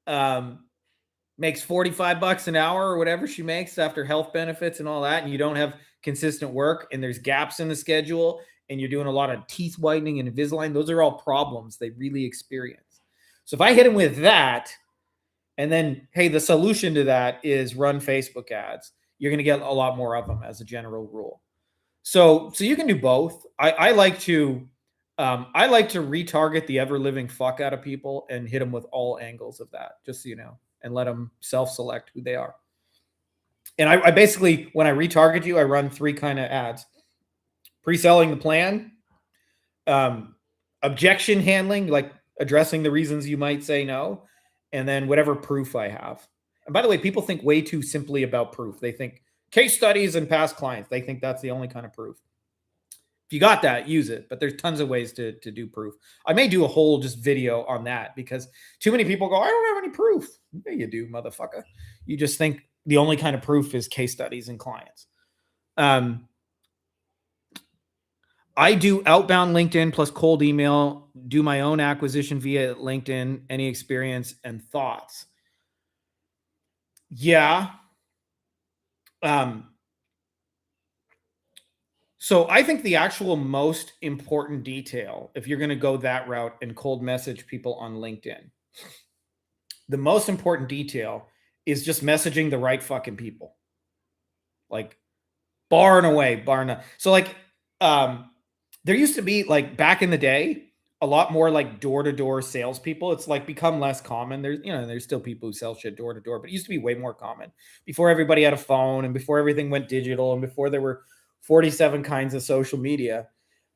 makes $45 an hour or whatever she makes after health benefits and all that, and you don't have consistent work and there's gaps in the schedule and you're doing a lot of teeth whitening and Invisalign, those are all problems they really experience. So if I hit them with that, and then, hey, the solution to that is run Facebook ads, you're going to get a lot more of them as a general rule. So you can do both. I like to retarget the ever living fuck out of people and hit them with all angles of that, just so you know, and let them self-select who they are. And I basically, when I retarget you, I run 3 kind of ads: pre-selling the plan, objection handling, like addressing the reasons you might say no, and then whatever proof I have. And by the way, people think way too simply about proof. They think case studies and past clients. They think that's the only kind of proof. If you got that, use it. But there's tons of ways to do proof. I may do a whole just video on that because too many people go, I don't have any proof. Yeah, you do, motherfucker. You just think the only kind of proof is case studies and clients. I do outbound LinkedIn plus cold email, do my own acquisition via LinkedIn, any experience and thoughts. Yeah. So I think the actual most important detail, if you're going to go that route and cold message people on LinkedIn, the most important detail is just messaging the right fucking people. Like bar and away, bar none. So like, there used to be, like, back in the day, a lot more like door-to-door salespeople. It's like become less common. There's still people who sell shit door to door, but it used to be way more common before everybody had a phone and before everything went digital and before there were 47 kinds of social media.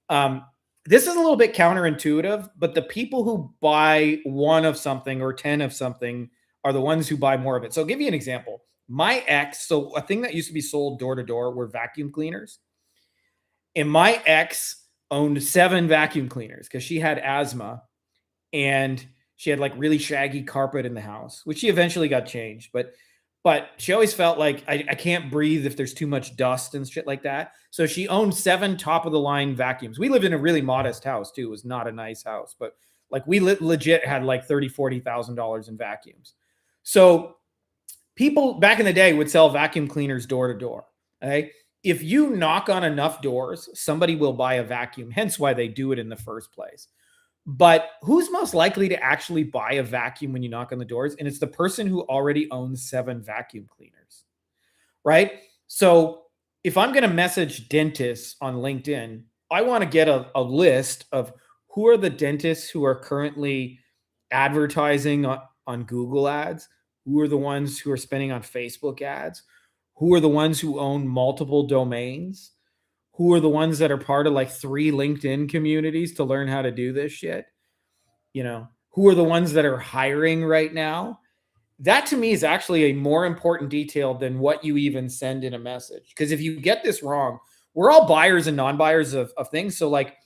This is a little bit counterintuitive, but the people who buy one of something or 10 of something are the ones who buy more of it. So I'll give you an example. My ex, so a thing that used to be sold door to door were vacuum cleaners. And my ex owned 7 vacuum cleaners because she had asthma and she had like really shaggy carpet in the house, which she eventually got changed. But she always felt like I can't breathe if there's too much dust and shit like that. So she owned 7 top of the line vacuums. We lived in a really modest house too. It was not a nice house, but like we legit had like $30,000-$40,000 in vacuums. So people back in the day would sell vacuum cleaners door to door. Okay. If you knock on enough doors, somebody will buy a vacuum, hence why they do it in the first place. But who's most likely to actually buy a vacuum when you knock on the doors? And it's the person who already owns 7 vacuum cleaners, right? So if I'm going to message dentists on LinkedIn, I want to get a list of who are the dentists who are currently advertising on Google ads, who are the ones who are spending on Facebook ads, who are the ones who own multiple domains, who are the ones that are part of like 3 LinkedIn communities to learn how to do this shit, who are the ones that are hiring right now. That to me is actually a more important detail than what you even send in a message. Because if you get this wrong, we're all buyers and non-buyers of things. So like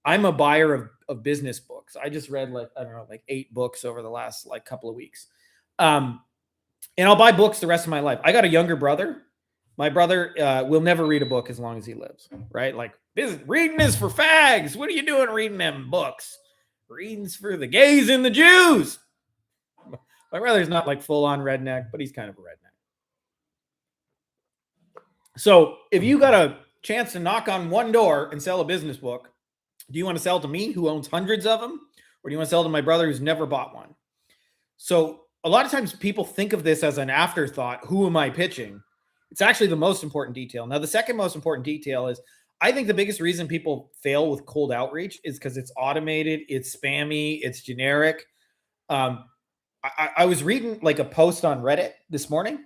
I'm a buyer of business books. I just read like 8 books over the last like couple of weeks. And I'll buy books the rest of my life. I got a younger brother. My brother will never read a book as long as he lives, right? Like, reading is for fags. What are you doing reading them books? Reading's for the gays and the Jews. My brother's not like full-on redneck, but he's kind of a redneck. So if you got a chance to knock on one door and sell a business book, do you want to sell to me, who owns hundreds of them, or do you want to sell to my brother who's never bought one? So a lot of times people think of this as an afterthought. Who am I pitching? It's actually the most important detail. Now, the second most important detail is I think the biggest reason people fail with cold outreach is because it's automated, it's spammy, it's generic. Um, I was reading like a post on Reddit this morning.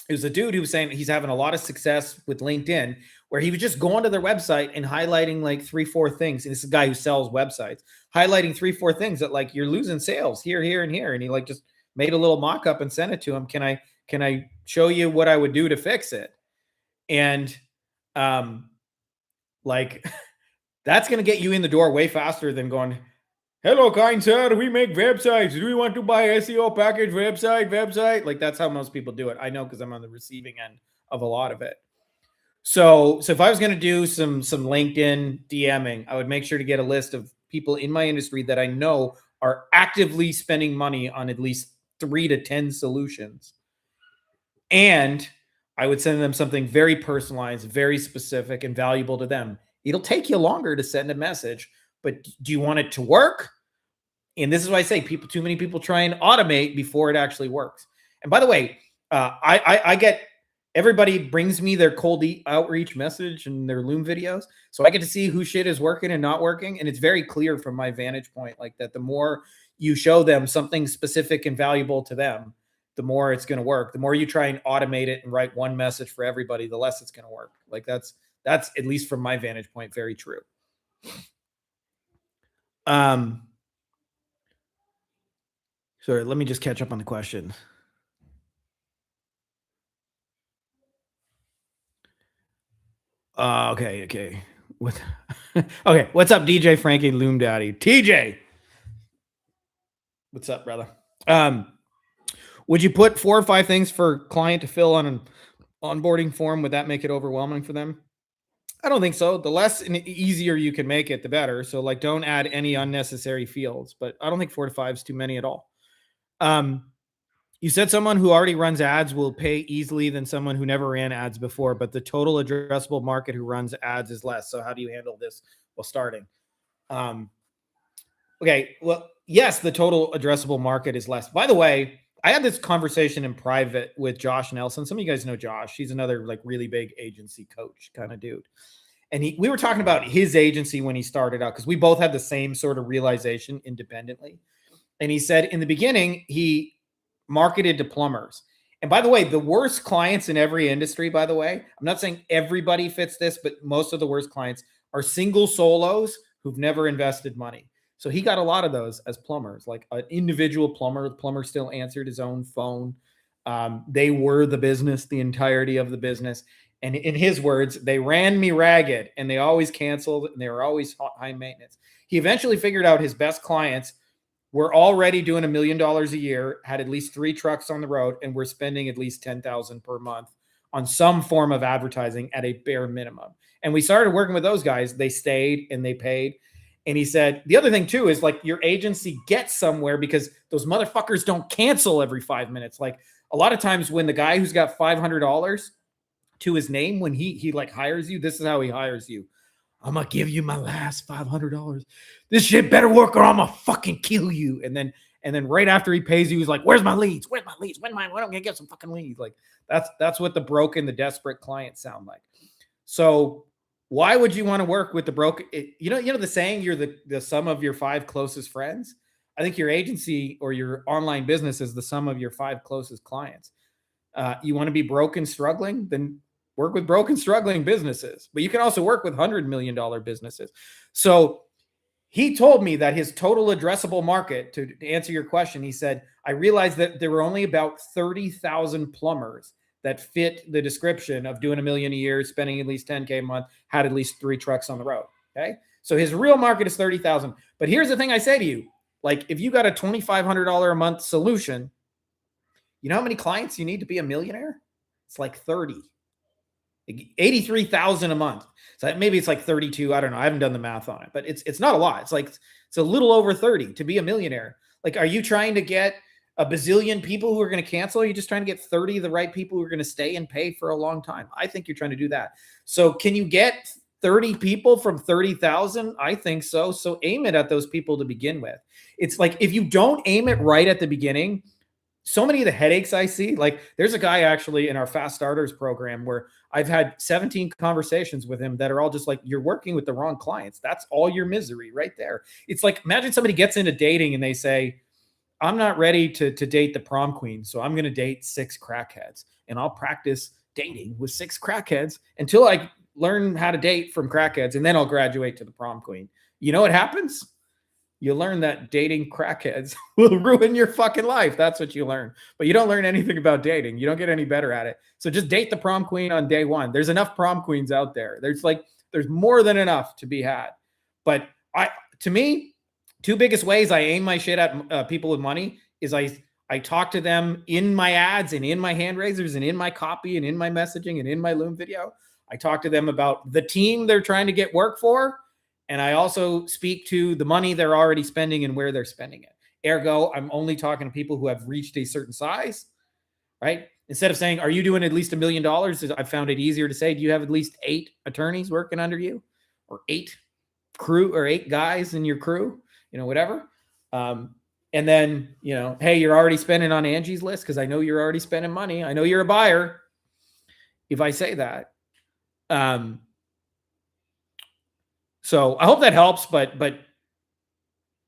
It was a dude who was saying he's having a lot of success with LinkedIn, where he was just going to their website and highlighting like 3-4 things. And this is a guy who sells websites, highlighting 3-4 things that like you're losing sales here, here, and here. And he like just made a little mock-up and sent it to him. Can I show you what I would do to fix it? And like that's going to get you in the door way faster than going, hello, kind sir, we make websites. Do you want to buy SEO package website? Like that's how most people do it. I know because I'm on the receiving end of a lot of it. So if I was going to do some LinkedIn DMing, I would make sure to get a list of people in my industry that I know are actively spending money on at least 3 to 10 solutions. And I would send them something very personalized, very specific, and valuable to them. It'll take you longer to send a message, but do you want it to work? And this is why I say too many people try and automate before it actually works. And by the way, I get everybody brings me their cold outreach message and their Loom videos. So I get to see who shit is working and not working. And it's very clear from my vantage point, like that the more you show them something specific and valuable to them, the more it's going to work. The more you try and automate it and write one message for everybody, the less it's going to work. Like that's at least from my vantage point, very true. Sorry, let me just catch up on the question. Okay. What? Okay, what's up, DJ Frankie Loom Daddy? TJ, what's up, brother? Would you put 4 or 5 things for client to fill on an onboarding form? Would that make it overwhelming for them? I don't think so. The less and easier you can make it, the better. So, like, don't add any unnecessary fields. But I don't think 4 to 5 is too many at all. You said someone who already runs ads will pay easily than someone who never ran ads before, but the total addressable market who runs ads is less. So how do you handle this while starting? Okay, well, yes, the total addressable market is less. By the way, I had this conversation in private with Josh Nelson. Some of you guys know Josh. He's another like really big agency coach kind of dude. And we were talking about his agency when he started out because we both had the same sort of realization independently. And he said in the beginning, he marketed to plumbers. And by the way, the worst clients in every industry, by the way, I'm not saying everybody fits this, but most of the worst clients are single solos who've never invested money. So he got a lot of those as plumbers, like an individual plumber. The plumber still answered his own phone. They were the business, the entirety of the business. And in his words, they ran me ragged and they always canceled and they were always high maintenance. He eventually figured out his best clients were already doing $1 million a year, had at least 3 trucks on the road, and we're spending at least $10,000 per month on some form of advertising at a bare minimum. And we started working with those guys. They stayed and they paid. And he said, the other thing too is like your agency gets somewhere because those motherfuckers don't cancel every 5 minutes. Like a lot of times when the guy who's got $500 to his name, when he like hires you, this is how he hires you. I'm going to give you my last $500. This shit better work or I'm going to fucking kill you. And then right after he pays you, he's like, where's my leads? When am I going to get some fucking leads? Like that's what the broken, the desperate clients sound like. So why would you want to work with the broken? You know the saying, you're the sum of your 5 closest friends. I think your agency or your online business is the sum of your 5 closest clients. You want to be broken, struggling, then work with broken, struggling businesses. But you can also work with $100 million businesses. So he told me that his total addressable market, to answer your question, he said, I realized that there were only about 30,000 plumbers that fit the description of doing $1 million a year, spending at least $10K a month, had at least 3 trucks on the road. Okay. So his real market is 30,000. But here's the thing I say to you, like if you got a $2,500 a month solution, you know how many clients you need to be a millionaire? It's like 30. 83,000 a month. So maybe it's like 32. I don't know. I haven't done the math on it, but it's not a lot. It's a little over 30 to be a millionaire. Like, are you trying to get a bazillion people who are going to cancel? Or are you just trying to get 30 of the right people who are going to stay and pay for a long time? I think you're trying to do that. So can you get 30 people from 30,000? I think so. So aim it at those people to begin with. It's like if you don't aim it right at the beginning, so many of the headaches I see, like there's a guy actually in our fast starters program where I've had 17 conversations with him that are all just like, you're working with the wrong clients. That's all your misery right there. It's like, imagine somebody gets into dating and they say, I'm not ready to date the prom queen. So I'm going to date 6 crackheads and I'll practice dating with 6 crackheads until I learn how to date from crackheads. And then I'll graduate to the prom queen. You know what happens? You learn that dating crackheads will ruin your fucking life. That's what you learn. But you don't learn anything about dating. You don't get any better at it. So just date the prom queen on day one. There's enough prom queens out there. There's more than enough to be had. But to me, 2 biggest ways I aim my shit at people with money is I talk to them in my ads and in my hand raisers and in my copy and in my messaging and in my Loom video. I talk to them about the team they're trying to get work for. And I also speak to the money they're already spending and where they're spending it. Ergo, I'm only talking to people who have reached a certain size, right? Instead of saying, are you doing at least $1 million? I've found it easier to say, do you have at least 8 attorneys working under you or 8 crew or 8 guys in your crew, whatever. And then, hey, you're already spending on Angie's list because I know you're already spending money. I know you're a buyer. If I say that, so I hope that helps, but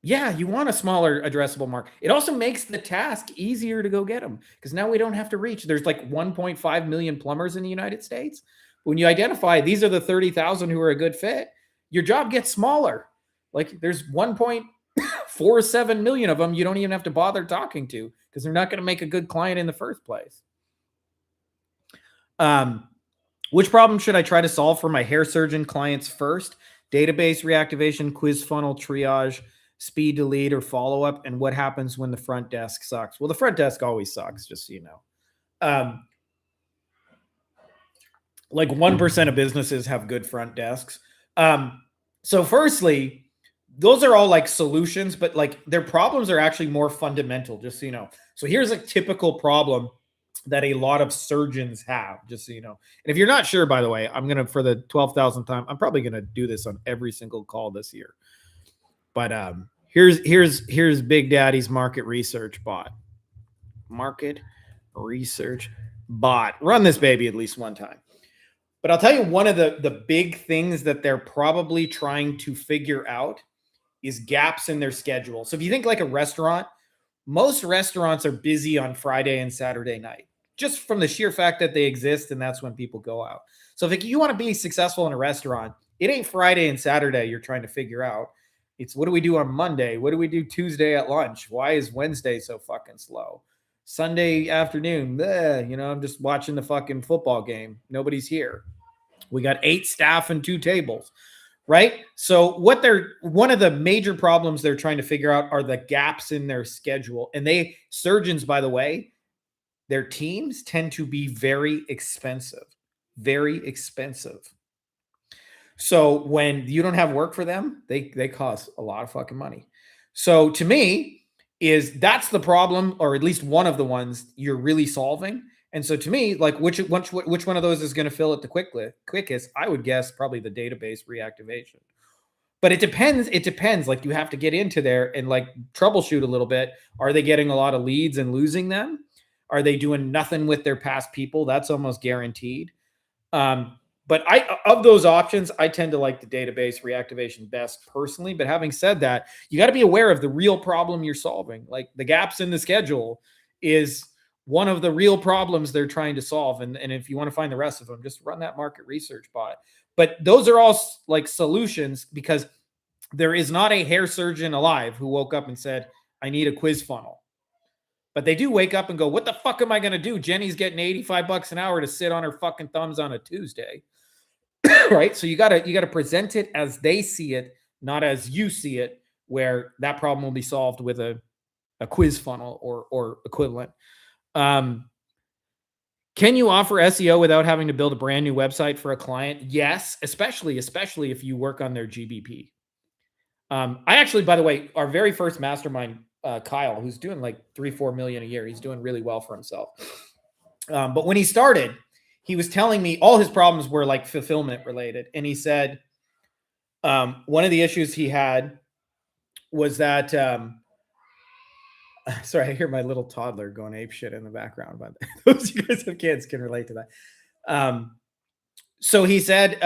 yeah, you want a smaller addressable market. It also makes the task easier to go get them because now we don't have to reach. There's like 1.5 million plumbers in the United States. When you identify these are the 30,000 who are a good fit, your job gets smaller. Like there's 1.47 million of them you don't even have to bother talking to because they're not going to make a good client in the first place. Which problem should I try to solve for my hair surgeon clients first? Database reactivation, quiz funnel, triage, speed delete, or follow-up, and what happens when the front desk sucks? Well, the front desk always sucks, just so you know. Like 1% of businesses have good front desks. So firstly, those are all like solutions, but like their problems are actually more fundamental, just so you know. So here's a typical problem that a lot of surgeons have, just so you know. And if you're not sure, by the way, I'm going to, for the 12,000th time, I'm probably going to do this on every single call this year. But here's Big Daddy's market research bot. Market research bot. Run this baby at least one time. But I'll tell you, one of the big things that they're probably trying to figure out is gaps in their schedule. So if you think like a restaurant, most restaurants are busy on Friday and Saturday night, just from the sheer fact that they exist, and that's when people go out. So if you want to be successful in a restaurant, it ain't Friday and Saturday you're trying to figure out. It's what do we do on Monday? What do we do Tuesday at lunch? Why is Wednesday so fucking slow? Sunday afternoon, I'm just watching the fucking football game. Nobody's here. We got 8 staff and 2 tables. Right? So one of the major problems they're trying to figure out are the gaps in their schedule. And surgeons, by the way, their teams tend to be very expensive. So when you don't have work for them, they cost a lot of fucking money. So to me, that's the problem, or at least one of the ones you're really solving. And so to me, like which one of those is going to fill it the quickest? I would guess probably the database reactivation. But it depends. It depends. Like you have to get into there and like troubleshoot a little bit. Are they getting a lot of leads and losing them? Are they doing nothing with their past people? That's almost guaranteed. But of those options, I tend to like the database reactivation best personally. But having said that, you got to be aware of the real problem you're solving. Like the gaps in the schedule is one of the real problems they're trying to solve. And if you want to find the rest of them, just run that market research bot. But those are all like solutions because there is not a hair surgeon alive who woke up and said, I need a quiz funnel. But they do wake up and go, what the fuck am I going to do? Jenny's getting $85 an hour to sit on her fucking thumbs on a Tuesday. Right? So you got to present it as they see it, not as you see it, where that problem will be solved with a quiz funnel or equivalent. Can you offer SEO without having to build a brand new website for a client? Yes, especially if you work on their GBP. I actually, by the way, our very first mastermind Kyle, who's doing like 3-4 million a year. He's doing really well for himself. But when he started, he was telling me all his problems were like fulfillment related. And he said one of the issues he had was that sorry, I hear my little toddler going ape shit in the background, but those of you guys have kids can relate to that. So he said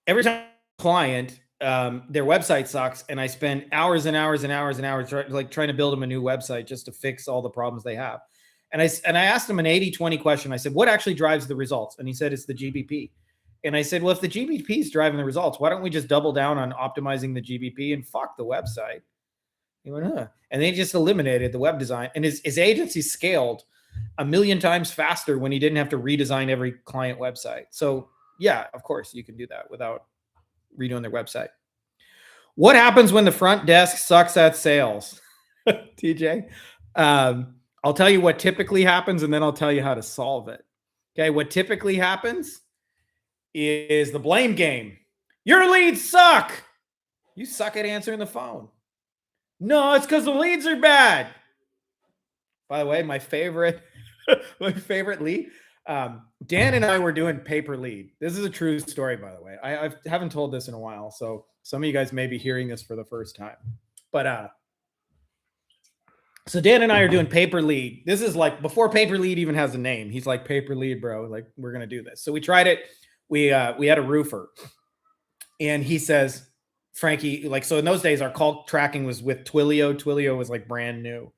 every time a client, their website sucks, and I spend hours and hours and hours and hours trying to build them a new website just to fix all the problems they have. And I asked him an 80-20 question. I said, what actually drives the results? And he said, it's the GBP. And I said, well, if the GBP is driving the results, why don't we just double down on optimizing the GBP and fuck the website? He went, huh. And they just eliminated the web design. And his agency scaled 1 million times faster when he didn't have to redesign every client website. So yeah, of course you can do that without redoing their website. What happens when the front desk sucks at sales? TJ? I'll tell you what typically happens, and then I'll tell you how to solve it. Okay, what typically happens is the blame game. Your leads suck. You suck at answering the phone. No, it's because the leads are bad. By the way, my favorite lead. Dan and I were doing pay per lead. This is a true story, by the way. I haven't told this in a while, so some of you guys may be hearing this for the first time. But so Dan and I are doing pay per lead. This is like before pay per lead even has a name. He's like, pay per lead, bro. Like, we're gonna do this. So we tried it. We had a roofer, and he says, Frankie, like, so in those days, our call tracking was with Twilio. Twilio was like brand new,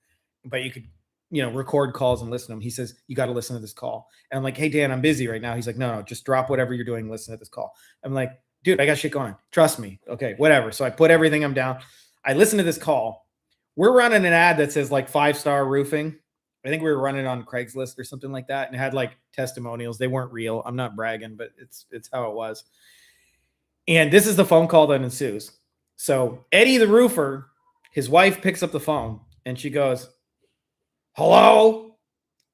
but you could, record calls and listen to them. He says, you got to listen to this call. And I'm like, hey, Dan, I'm busy right now. He's like, no, just drop whatever you're doing. Listen to this call. I'm like, dude, I got shit going on. Trust me. Okay, whatever. So I put everything I'm down. I listen to this call. We're running an ad that says like 5-star roofing. I think we were running on Craigslist or something like that. And it had like testimonials. They weren't real. I'm not bragging, but it's how it was. And this is the phone call that ensues. So Eddie, the roofer, his wife picks up the phone and she goes, hello?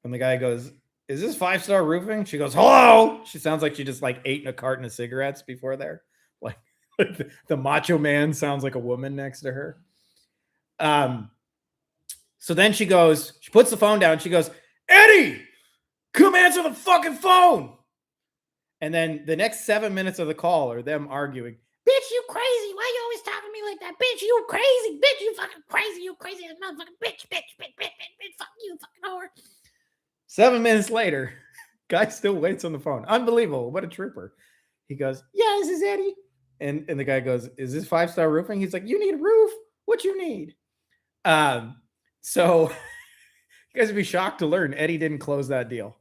And the guy goes, is this 5-star roofing? She goes, hello? She sounds like she just like ate a carton of cigarettes before there. Like the macho man sounds like a woman next to her. So then she puts the phone down. She goes, Eddie, come answer the fucking phone. And then the next 7 minutes of the call are them arguing. Bitch, you crazy. Why you always talking to me like that? Bitch, you crazy. Bitch, you fucking crazy. You crazy as motherfucking bitch. Fuck you, fucking whore. 7 minutes later, guy still waits on the phone. Unbelievable. What a trooper. He goes, yeah, this is Eddie. And the guy goes, is this 5-star roofing? He's like, you need a roof? What you need? So you guys would be shocked to learn Eddie didn't close that deal.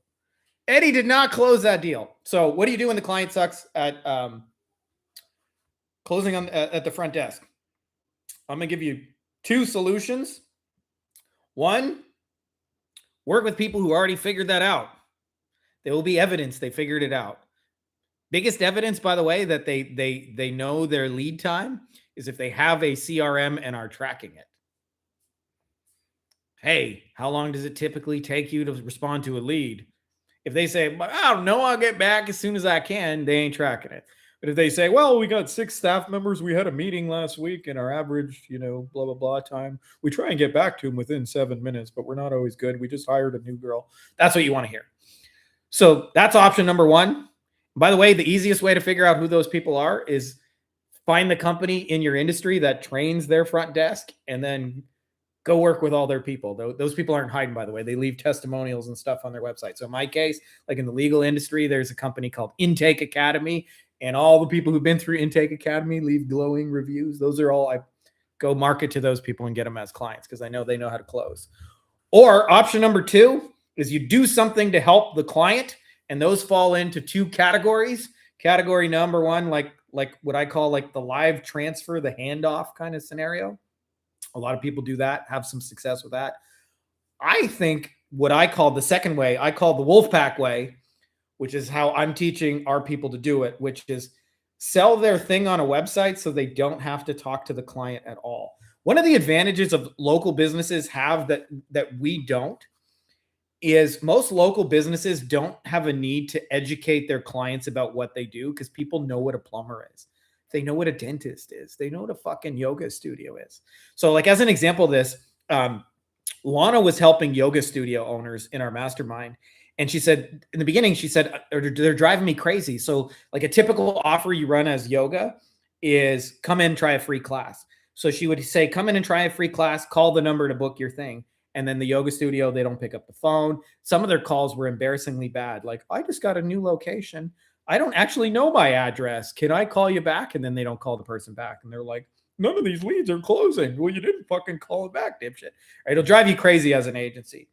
Eddie did not close that deal. So what do you do when the client sucks at closing at the front desk? I'm going to give you 2 solutions. 1, work with people who already figured that out. There will be evidence they figured it out. Biggest evidence, by the way, that they know their lead time is if they have a CRM and are tracking it. Hey, how long does it typically take you to respond to a lead? If they say, I don't know, I'll get back as soon as I can, they ain't tracking it. But if they say, well, we got 6 staff members, we had a meeting last week and our average, blah, blah, blah time, we try and get back to them within 7 minutes, but we're not always good. We just hired a new girl. That's what you want to hear. So that's option number 1. By the way, the easiest way to figure out who those people are is find the company in your industry that trains their front desk and then go work with all their people. Those people aren't hiding, by the way. They leave testimonials and stuff on their website. So in my case, like in the legal industry, there's a company called Intake Academy, and all the people who've been through Intake Academy leave glowing reviews. Those are all I go market to those people and get them as clients because I know they know how to close. Or option number 2 is you do something to help the client, and those fall into 2 categories. Category number 1, like what I call like the live transfer, the handoff kind of scenario. A lot of people do that, have some success with that. I think what I call the second way, I call the Wolfpack way, which is how I'm teaching our people to do it, which is sell their thing on a website so they don't have to talk to the client at all. One of the advantages of local businesses have that we don't is most local businesses don't have a need to educate their clients about what they do because people know what a plumber is. They know what a dentist is. They know what a fucking yoga studio is. So like as an example of this, Lana was helping yoga studio owners in our mastermind. And she said, in the beginning, she said, they're driving me crazy. So, like a typical offer you run as yoga is come in, try a free class. So she would say, come in and try a free class, call the number to book your thing. And then the yoga studio, they don't pick up the phone. Some of their calls were embarrassingly bad. Like, I just got a new location. I don't actually know my address. Can I call you back? And then they don't call the person back. And they're like, none of these leads are closing. Well, you didn't fucking call it back, dipshit. Right? It'll drive you crazy as an agency.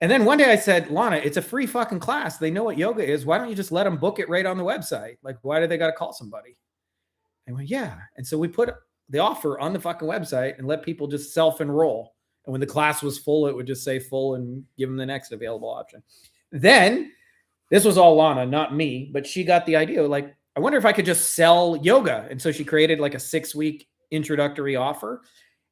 And then one day I said, Lana, it's a free fucking class. They know what yoga is. Why don't you just let them book it right on the website? Like, why do they got to call somebody? And went, yeah. And so we put the offer on the fucking website and let people just self-enroll. And when the class was full, it would just say full and give them the next available option. Then this was all Lana, not me, but she got the idea. Like, I wonder if I could just sell yoga. And so she created like a 6-week introductory offer.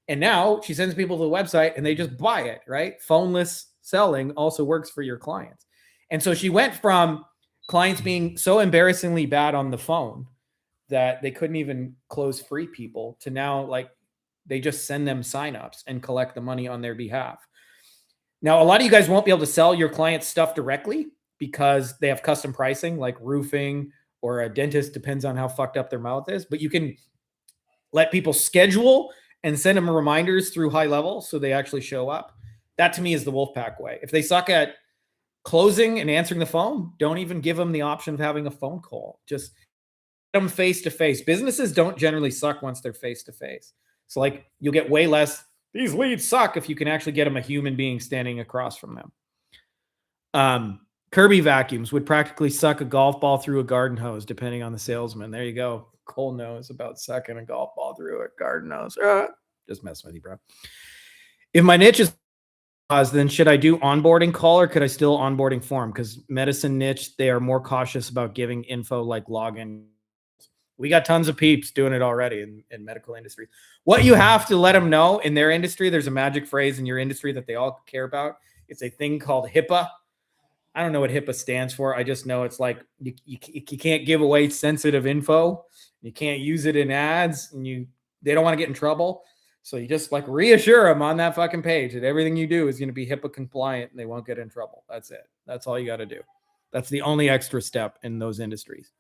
And now she sends people to the website and they just buy it, right? Phoneless selling also works for your clients. And so she went from clients being so embarrassingly bad on the phone that they couldn't even close free people to now, like, they just send them signups and collect the money on their behalf. Now, a lot of you guys won't be able to sell your clients stuff directly because they have custom pricing like roofing or a dentist, depends on how fucked up their mouth is. But you can let people schedule and send them reminders through high level so they actually show up. That to me is the Wolfpack way. If they suck at closing and answering the phone, don't even give them the option of having a phone call. Just get them face to face. Businesses don't generally suck once they're face to face. So like you'll get way less, these leads suck if you can actually get them a human being standing across from them. Kirby vacuums would practically suck a golf ball through a garden hose, depending on the salesman. There you go. Cole knows about sucking a golf ball through a garden hose. Just messing with you, bro. If my niche is then should I do onboarding call or could I still onboarding form? Because medicine niche, they are more cautious about giving info like login. We got tons of peeps doing it already in medical industry. What you have to let them know in their industry, there's a magic phrase in your industry that they all care about. It's a thing called HIPAA. I don't know what HIPAA stands for. I just know it's like you can't give away sensitive info. You can't use it in ads, and they don't want to get in trouble. So you just like reassure them on that fucking page that everything you do is going to be HIPAA compliant and they won't get in trouble. That's it. That's all you got to do. That's the only extra step in those industries.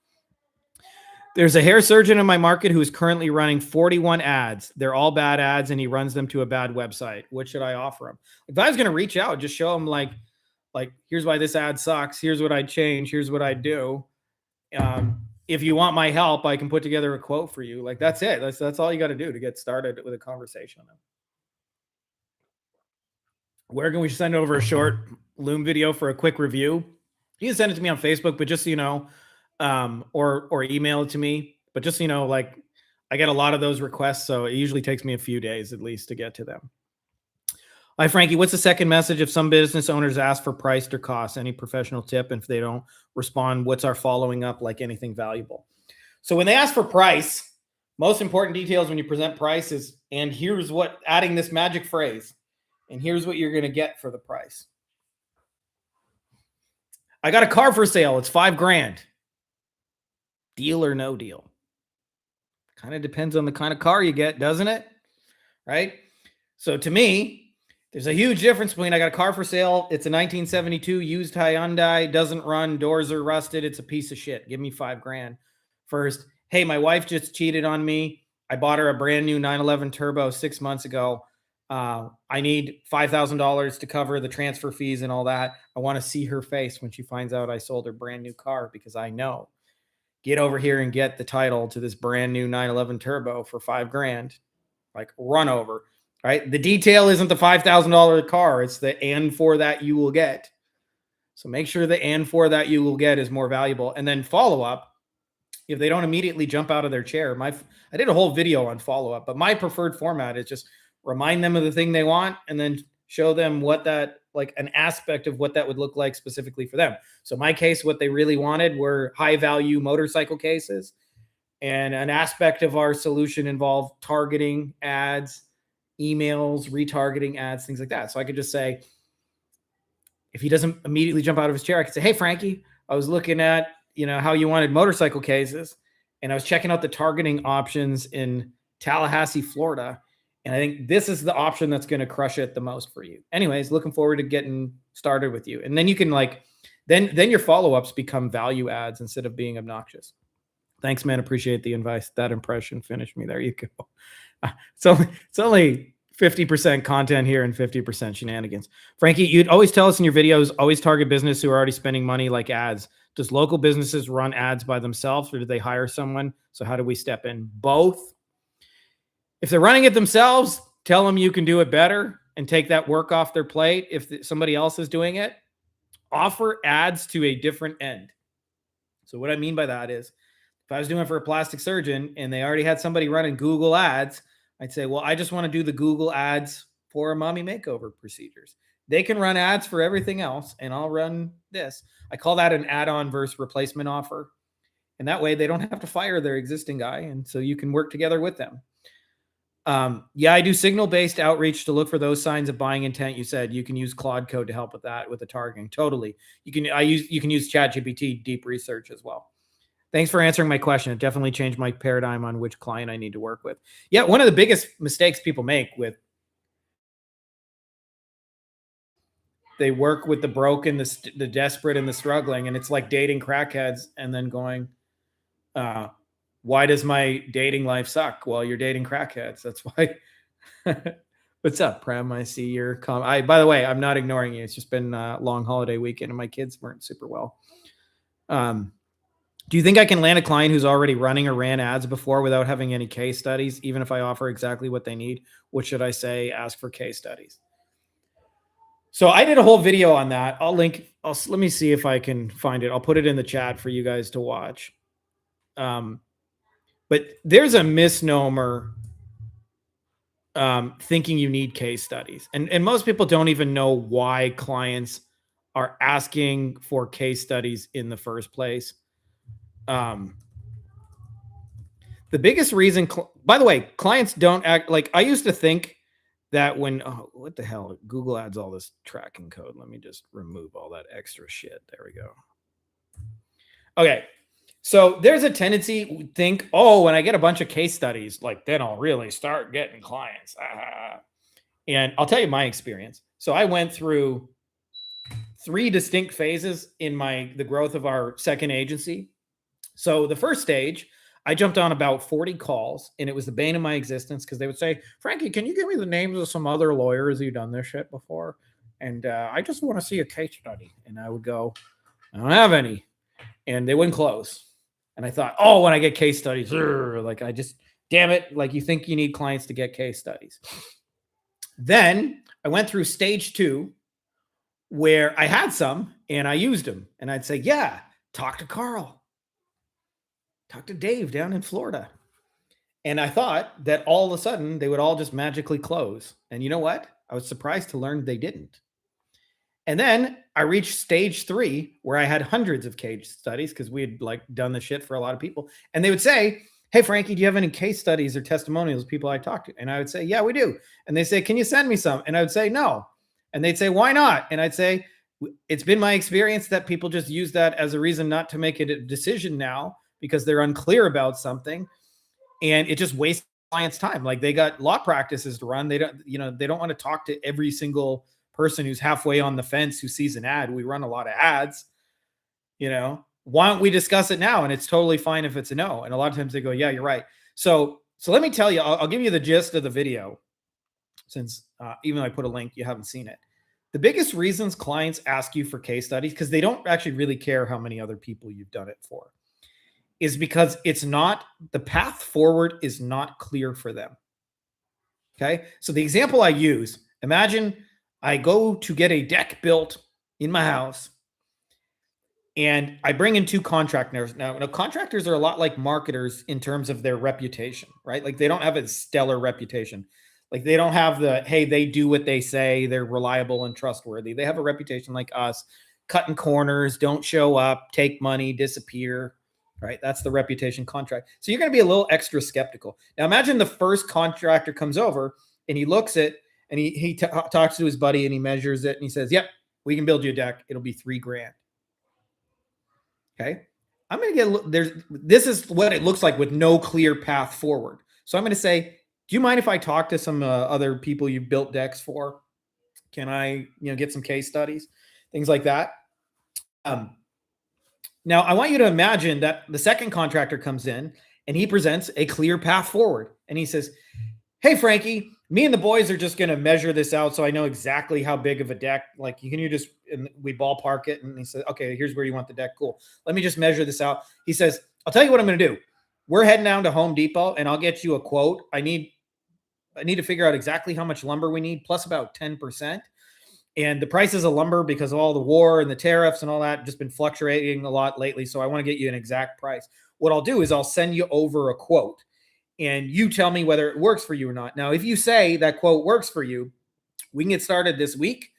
There's a hair surgeon in my market who is currently running 41 ads. They're all bad ads and he runs them to a bad website. What should I offer him? If I was going to reach out, just show him like, here's why this ad sucks. Here's what I'd change. Here's what I'd do. If you want my help, I can put together a quote for you. Like, that's it. That's all you got to do to get started with a conversation on them. Where can we send over a short Loom video for a quick review? You can send it to me on Facebook, but just so you know, or email it to me. But just so you know, like, I get a lot of those requests, so it usually takes me a few days at least to get to them. Hi, Frankie. What's the second message if some business owners ask for price or cost? Any professional tip? And if they don't respond, what's our following up like anything valuable? So when they ask for price, most important details when you present price is, and here's what, adding this magic phrase, and here's what you're going to get for the price. I got a car for sale. It's $5,000. Deal or no deal? Kind of depends on the kind of car you get, doesn't it? Right? So to me, there's a huge difference between I got a car for sale. It's a 1972 used Hyundai, doesn't run, doors are rusted. It's a piece of shit. Give me $5,000 first. Hey, my wife just cheated on me. I bought her a brand new 911 Turbo 6 months ago. I need $5,000 to cover the transfer fees and all that. I want to see her face when she finds out I sold her brand new car because I know. Get over here and get the title to this brand new 911 Turbo for $5,000. Like, run over. Right? The detail isn't the $5,000 car. It's the and for that you will get. So make sure the and for that you will get is more valuable. And then follow up. If they don't immediately jump out of their chair, I did a whole video on follow up, but my preferred format is just remind them of the thing they want and then show them what that, like an aspect of what that would look like specifically for them. So my case, what they really wanted were high value motorcycle cases, and an aspect of our solution involved targeting ads, emails, retargeting ads, things like that. So I could just say, if he doesn't immediately jump out of his chair, I could say, hey, Frankie, I was looking at, how you wanted motorcycle cases, and I was checking out the targeting options in Tallahassee, Florida. And I think this is the option that's going to crush it the most for you. Anyways, looking forward to getting started with you. And then you can then your follow-ups become value adds instead of being obnoxious. Thanks, man. Appreciate the advice. That impression finished me. There you go. It's only 50% content here and 50% shenanigans. Frankie, you'd always tell us in your videos, always target business who are already spending money like ads. Does local businesses run ads by themselves or do they hire someone? So how do we step in? Both. If they're running it themselves, tell them you can do it better and take that work off their plate. If somebody else is doing it, offer ads to a different end. So what I mean by that is, if I was doing it for a plastic surgeon and they already had somebody running Google ads, I'd say, well, I just want to do the Google ads for mommy makeover procedures. They can run ads for everything else, and I'll run this. I call that an add-on versus replacement offer. And that way they don't have to fire their existing guy. And so you can work together with them. Yeah, I do signal-based outreach to look for those signs of buying intent. You said you can use Claude Code to help with that, with the targeting. Totally. You can use ChatGPT deep research as well. Thanks for answering my question. It definitely changed my paradigm on which client I need to work with. Yeah, one of the biggest mistakes people make they work with the broken, the desperate, and the struggling, and it's like dating crackheads and then going, why does my dating life suck? Well, you're dating crackheads. That's why. What's up, Prem? I see your comment. By the way, I'm not ignoring you. It's just been a long holiday weekend and my kids weren't super well. Do you think I can land a client who's already running or ran ads before without having any case studies, even if I offer exactly what they need? What should I say? Ask for case studies. So I did a whole video on that. Let me see if I can find it. I'll put it in the chat for you guys to watch. But there's a misnomer thinking you need case studies. And most people don't even know why clients are asking for case studies in the first place. The biggest reason, by the way, clients don't act like, I used to think that when, what the hell, Google adds all this tracking code. Let me just remove all that extra shit. There we go. Okay. So there's a tendency to think, when I get a bunch of case studies, like then I'll really start getting clients. And I'll tell you my experience. So I went through 3 distinct phases in the growth of our second agency. So the first stage, I jumped on about 40 calls, and it was the bane of my existence because they would say, Frankie, can you give me the names of some other lawyers who've done this shit before? And I just want to see a case study. And I would go, I don't have any. And they wouldn't close. And I thought, when I get case studies, damn it. Like, you think you need clients to get case studies. Then I went through stage 2 where I had some and I used them. And I'd say, yeah, talk to Carl. Talk to Dave down in Florida. And I thought that all of a sudden they would all just magically close. And you know what? I was surprised to learn they didn't. And then I reached stage 3 where I had hundreds of case studies because we had done the shit for a lot of people. And they would say, hey, Frankie, do you have any case studies or testimonials of people I talked to? And I would say, yeah, we do. And they say, can you send me some? And I would say, no. And they'd say, why not? And I'd say, it's been my experience that people just use that as a reason not to make a decision now because they're unclear about something. And it just wastes clients' time. Like, they got law practices to run. They don't want to talk to every single person who's halfway on the fence who sees an ad. We run a lot of ads. Why don't we discuss it now? And it's totally fine if it's a no. And a lot of times they go, yeah, you're right. So let me tell you, I'll give you the gist of the video, since even though I put a link, you haven't seen it. The biggest reasons clients ask you for case studies, because they don't actually really care how many other people you've done it for, is because the path forward is not clear for them. Okay. So the example I use, imagine I go to get a deck built in my house and I bring in 2 contractors. Now, contractors are a lot like marketers in terms of their reputation, right? Like, they don't have a stellar reputation. Like, they don't have hey, they do what they say, they're reliable and trustworthy. They have a reputation like us, cutting corners, don't show up, take money, disappear, right? That's the reputation contract. So you're going to be a little extra skeptical. Now, imagine the first contractor comes over and he looks at, and he talks to his buddy and he measures it and he says, yep, we can build you a deck. It'll be $3,000. Okay. I'm going to this is what it looks like with no clear path forward. So I'm going to say, Do you mind if I talk to some other people you built decks for? Can I, get some case studies, things like that? Um, Now, I want you to imagine that the second contractor comes in and he presents a clear path forward. And he says, "Hey, Frankie, me and the boys are just going to measure this out so I know exactly how big of a deck. Like, you just, and we ballpark it." And he says, "Okay, here's where you want the deck. Cool. Let me just measure this out." He says, "I'll tell you what I'm going to do. We're heading down to Home Depot and I'll get you a quote. I need to figure out exactly how much lumber we need, plus about 10%. And the prices of lumber, because of all the war and the tariffs and all that, just been fluctuating a lot lately. So I want to get you an exact price. What I'll do is I'll send you over a quote and you tell me whether it works for you or not. Now, if you say that quote works for you, we can get started this week.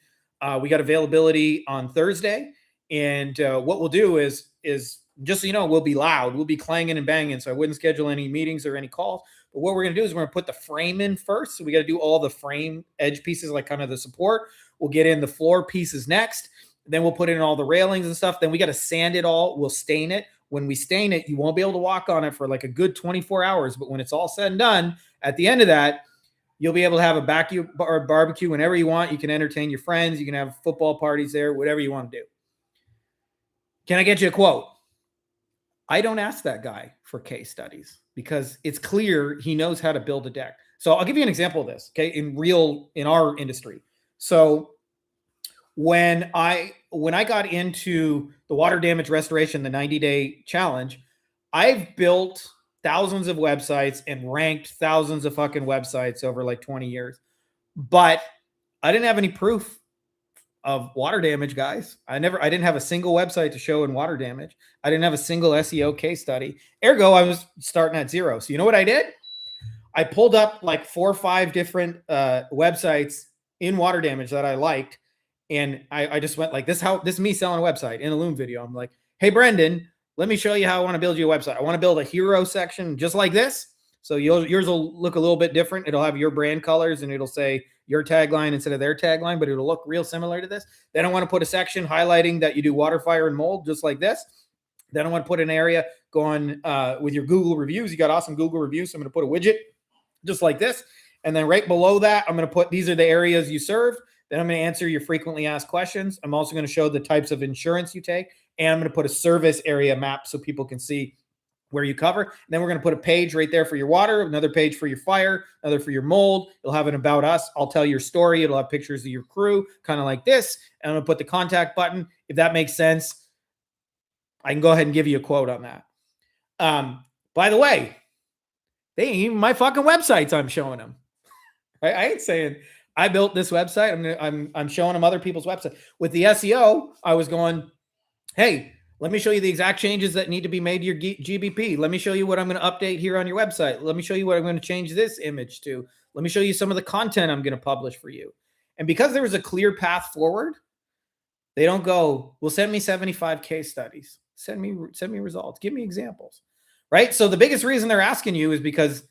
We got availability on Thursday. And what we'll do is just so you know, we'll be loud. We'll be clanging and banging. So I wouldn't schedule any meetings or any calls. But what we're going to do is we're going to put the frame in first. So we got to do all the frame edge pieces, like kind of the support. We'll get in the floor pieces next. Then we'll put in all the railings and stuff. Then we got to sand it all. We'll stain it. When we stain it, you won't be able to walk on it for like a good 24 hours. But when it's all said and done, at the end of that, you'll be able to have a barbecue whenever you want. You can entertain your friends. You can have football parties there, whatever you want to do. Can I get you a quote? I don't ask that guy for case studies because it's clear he knows how to build a deck. So I'll give you an example of this, okay, in our industry. So when I got into the water damage restoration, the 90-day challenge, I've built thousands of websites and ranked thousands of fucking websites over like 20 years. But I didn't have any proof of water damage, guys. I didn't have a single website to show in water damage. I didn't have a single SEO case study. Ergo, I was starting at zero. So you know what I did? I pulled up like 4 or 5 different websites in water damage that I liked. And I just went like this is me selling a website in a Loom video. I'm like, "Hey, Brendan, let me show you how I want to build you a website. I want to build a hero section just like this. So yours will look a little bit different. It'll have your brand colors and it'll say your tagline instead of their tagline, but it'll look real similar to this. Then I want to put a section highlighting that you do water, fire, and mold just like this. Then I want to put an area going with your Google reviews. You got awesome Google reviews. So I'm going to put a widget just like this. And then right below that, I'm going to put, these are the areas you serve. Then I'm going to answer your frequently asked questions. I'm also going to show the types of insurance you take. And I'm going to put a service area map so people can see where you cover. And then we're going to put a page right there for your water, another page for your fire, another for your mold. It'll have an about us. I'll tell your story. It'll have pictures of your crew, kind of like this. And I'm going to put the contact button. If that makes sense, I can go ahead and give you a quote on that. By the way, they ain't even my fucking websites I'm showing them. I ain't saying I built this website. I'm showing them other people's websites. With the SEO, I was going, "Hey, let me show you the exact changes that need to be made to your GBP. Let me show you what I'm going to update here on your website. Let me show you what I'm going to change this image to. Let me show you some of the content I'm going to publish for you." And because there was a clear path forward, they don't go, "Well, send me 75 case studies. Send me results. Give me examples." Right? So the biggest reason they're asking you is because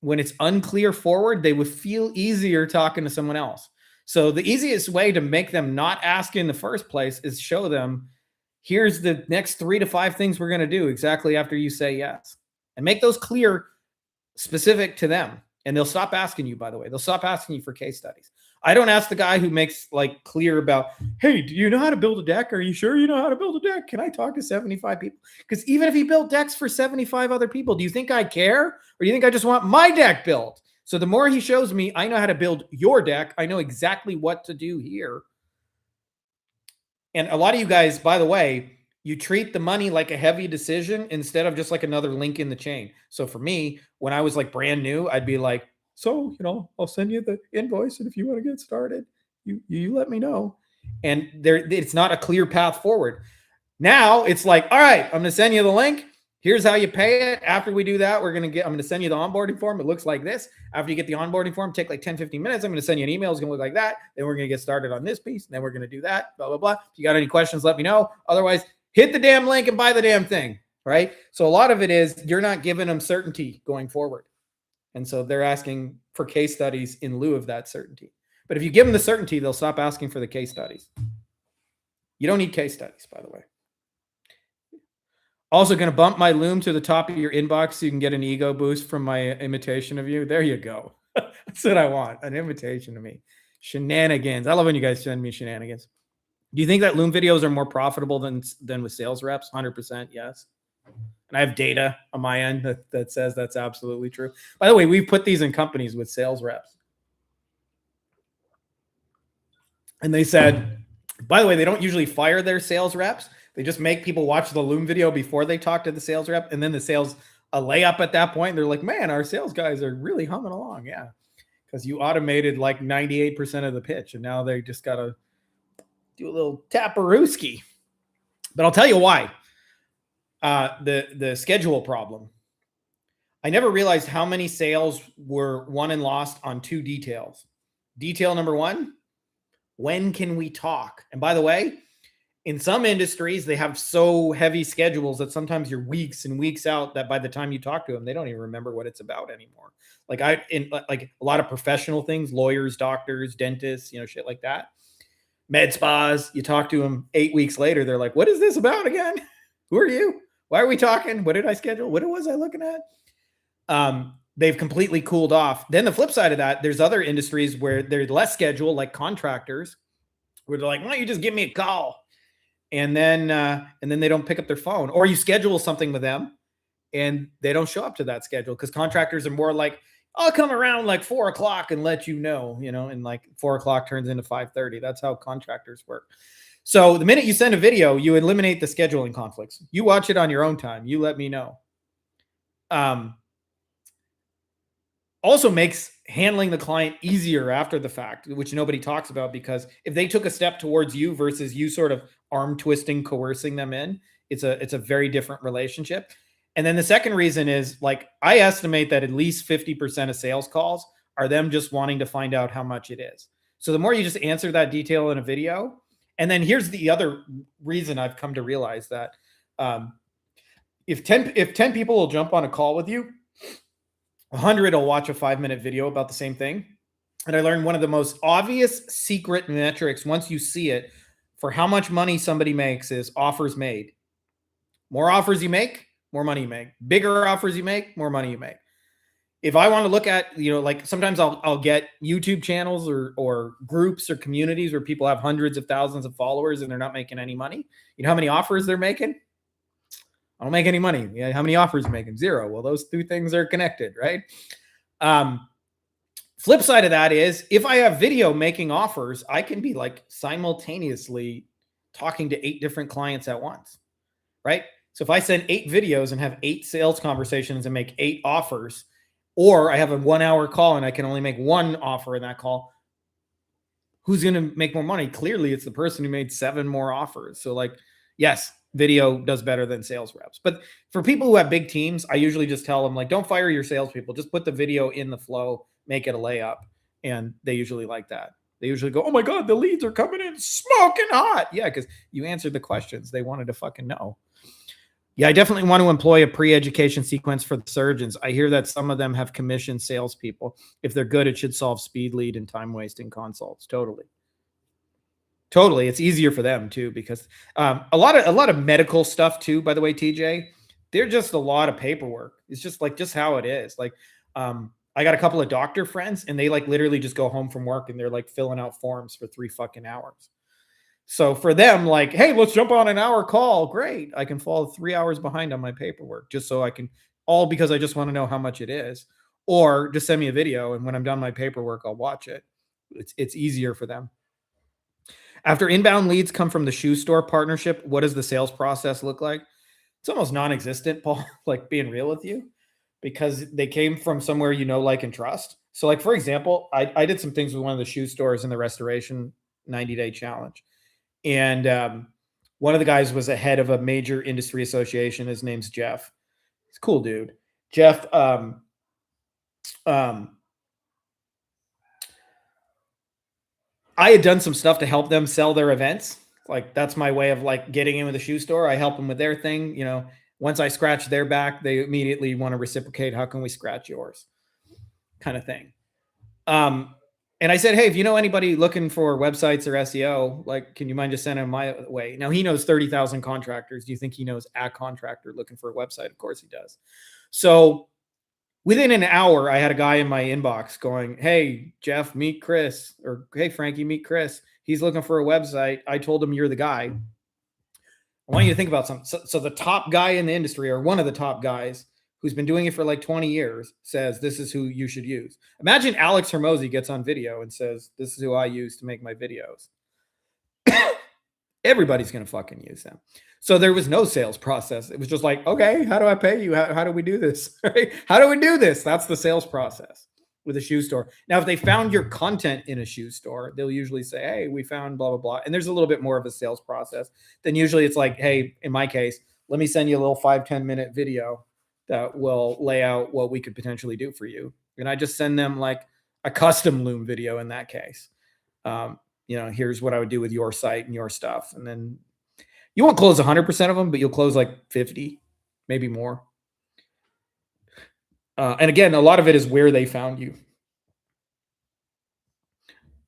when it's unclear forward, they would feel easier talking to someone else. So the easiest way to make them not ask in the first place is show them, here's the next 3 to 5 things we're going to do exactly after you say yes. And make those clear, specific to them. And they'll stop asking you, by the way. They'll stop asking you for case studies. I don't ask the guy who makes like clear about, "Hey, do you know how to build a deck? Are you sure you know how to build a deck? Can I talk to 75 people?" Because even if he built decks for 75 other people, do you think I care? Or do you think I just want my deck built? So the more he shows me, I know how to build your deck. I know exactly what to do here. And a lot of you guys, by the way, you treat the money like a heavy decision instead of just like another link in the chain. So for me, when I was like brand new, I'd be like, "So, I'll send you the invoice. And if you want to get started, you let me know." And it's not a clear path forward. Now it's like, "All right, I'm going to send you the link. Here's how you pay it. After we do that, I'm going to send you the onboarding form. It looks like this. After you get the onboarding form, take like 10, 15 minutes. I'm going to send you an email. It's going to look like that. Then we're going to get started on this piece. And then we're going to do that, blah, blah, blah. If you got any questions, let me know. Otherwise, hit the damn link and buy the damn thing," right? So a lot of it is you're not giving them certainty going forward. And so they're asking for case studies in lieu of that certainty. But if you give them the certainty, they'll stop asking for the case studies. You don't need case studies, by the way. Also going to bump my loom to the top of your inbox so you can get an ego boost from my imitation of you. There you go. That's what I want. An invitation to me. Shenanigans. I love when you guys send me shenanigans. Do you think that loom videos are more profitable than with sales reps? 100% yes. And I have data on my end that says that's absolutely true. By the way, we've put these in companies with sales reps. And they said, by the way, they don't usually fire their sales reps. They just make people watch the loom video before they talk to the sales rep. And then the sales a layup at that point. They're like, man, our sales guys are really humming along. Yeah. Because you automated like 98% of the pitch. And now they just got to do a little taparooski. But I'll tell you why. The schedule problem. I never realized how many sales were won and lost on two details. Detail number one, when can we talk? And by the way, in some industries, they have so heavy schedules that sometimes you're weeks and weeks out that by the time you talk to them, they don't even remember what it's about anymore. Like like a lot of professional things, lawyers, doctors, dentists, shit like that. Med spas, you talk to them 8 weeks later, they're like, what is this about again? Who are you? Why are we talking? What did I schedule? What was I looking at? They've completely cooled off. Then the flip side of that, there's other industries where they're less scheduled, like contractors, where they're like, why don't you just give me a call? And then they don't pick up their phone, or you schedule something with them and they don't show up to that schedule because contractors are more like, I'll come around like 4:00 and let you know, and like 4:00 turns into 5:30. That's how contractors work. So the minute you send a video, you eliminate the scheduling conflicts. You watch it on your own time. You let me know. Also makes handling the client easier after the fact, which nobody talks about, because if they took a step towards you versus you sort of arm twisting, coercing them in, it's a very different relationship. And then the second reason is, like, I estimate that at least 50% of sales calls are them just wanting to find out how much it is. So the more you just answer that detail in a video, and then here's the other reason I've come to realize that if 10 people will jump on a call with you, 100 will watch a 5-minute video about the same thing. And I learned one of the most obvious secret metrics, once you see it, for how much money somebody makes is offers made. More offers you make, more money you make. Bigger offers you make, more money you make. If I want to look at, like sometimes I'll get YouTube channels or groups or communities where people have hundreds of thousands of followers and they're not making any money. You know how many offers they're making? I don't make any money. Yeah, how many offers are making? 0. Well, those two things are connected, right? Flip side of that is, if I have video making offers, I can be like simultaneously talking to 8 different clients at once, right? So if I send 8 videos and have 8 sales conversations and make 8 offers, or I have a 1-hour call and I can only make 1 offer in that call, who's going to make more money? Clearly, it's the person who made 7 more offers. So like, yes, video does better than sales reps. But for people who have big teams, I usually just tell them, like, don't fire your salespeople. Just put the video in the flow, make it a layup. And they usually like that. They usually go, oh my God, the leads are coming in smoking hot. Yeah, because you answered the questions they wanted to fucking know. Yeah, I definitely want to employ a pre-education sequence for the surgeons. I hear that some of them have commissioned salespeople. If they're good, it should solve speed, lead, and time wasting consults. Totally. It's easier for them too, because a lot of medical stuff too, by the way, TJ, they're just a lot of paperwork. It's just how it is. Like, I got a couple of doctor friends and they like literally just go home from work and they're like filling out forms for 3 fucking hours. So for them, like, hey, let's jump on an hour call. Great. I can fall 3 hours behind on my paperwork just so I can, all because I just want to know how much it is, or just send me a video. And when I'm done my paperwork, I'll watch it. It's easier for them. After inbound leads come from the shoe store partnership, what does the sales process look like? It's almost non-existent, Paul, like being real with you, because they came from somewhere like, and trust. So like, for example, I did some things with one of the shoe stores in the restoration 90-day challenge. And one of the guys was a head of a major industry association. His name's Jeff. He's a cool dude. Jeff, I had done some stuff to help them sell their events. Like, that's my way of like getting in with a shoe store. I help them with their thing. Once I scratch their back, they immediately want to reciprocate. How can we scratch yours? Kind of thing. And I said, hey, if you know anybody looking for websites or SEO, like, can you mind just sending them my way? Now he knows 30,000 contractors. Do you think he knows a contractor looking for a website? Of course he does. So within an hour, I had a guy in my inbox going, hey, Jeff, meet Chris. Or hey, Frankie, meet Chris. He's looking for a website. I told him you're the guy. I want you to think about something. So the top guy in the industry, or one of the top guys who's been doing it for like 20 years, says this is who you should use. Imagine Alex Hormozzi gets on video and says, this is who I use to make my videos. Everybody's going to fucking use them. So there was no sales process. It was just like, okay, how do I pay you? How do we do this? How do we do this? That's the sales process with a shoe store. Now, if they found your content in a shoe store, they'll usually say, hey, we found blah, blah, blah. And there's a little bit more of a sales process. Then usually it's like, hey, in my case, let me send you a little 5-10 minute video that will lay out what we could potentially do for you. And I just send them like a custom loom video in that case. Here's what I would do with your site and your stuff. And then you won't close 100% of them, but you'll close like 50, maybe more. And again, a lot of it is where they found you.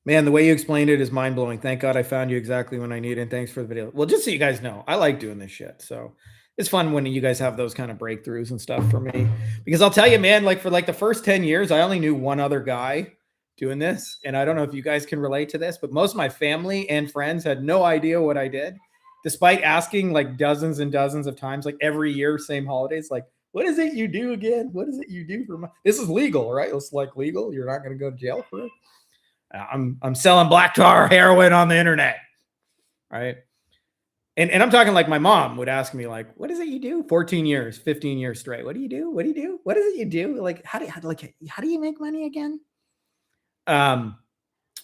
Man, the way you explained it is mind blowing. Thank God I found you exactly when I need it. And thanks for the video. Well, just so you guys know, I like doing this shit. So it's fun when you guys have those kind of breakthroughs and stuff for me. Because I'll tell you, man, like for like the first 10 years, I only knew one other guy doing this. And I don't know if you guys can relate to this, but most of my family and friends had no idea what I did, despite asking like dozens and dozens of times, like every year, same holidays, like, what is it you do again? What is it you do for this is legal, right? It's like legal. You're not going to go to jail for it. I'm selling black tar heroin on the internet, right? And I'm talking like my mom would ask me like, what is it you do? 14 years, 15 years straight. What do you do? What do you do? What is it you do? Like, how do you make money again?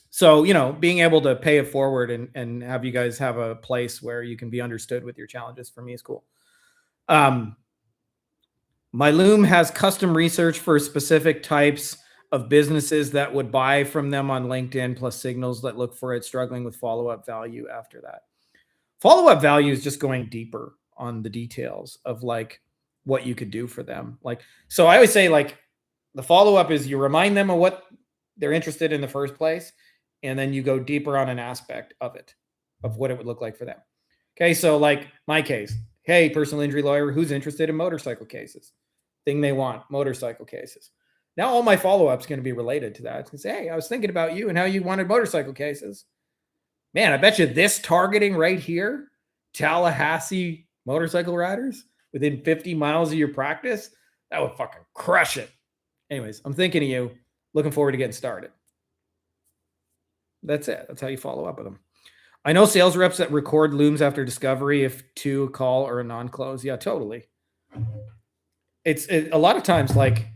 So, being able to pay it forward and have you guys have a place where you can be understood with your challenges for me is cool. My loom has custom research for specific types of businesses that would buy from them on LinkedIn, plus signals that look for it, struggling with follow-up value after that. Follow-up value is just going deeper on the details of like what you could do for them. Like, so I always say like the follow-up is you remind them of what they're interested in the first place. And then you go deeper on an aspect of it, of what it would look like for them. Okay. So like my case, hey, personal injury lawyer, who's interested in motorcycle cases? Thing they want, motorcycle cases. Now all my follow-up's going to be related to that. It's going to say, hey, I was thinking about you and how you wanted motorcycle cases. Man, I bet you this targeting right here, Tallahassee motorcycle riders within 50 miles of your practice, that would fucking crush it. Anyways, I'm thinking of you. Looking forward to getting started. That's it. That's how you follow up with them. I know sales reps that record looms after discovery if to a call or a non-close. Yeah, totally. It's a lot of times like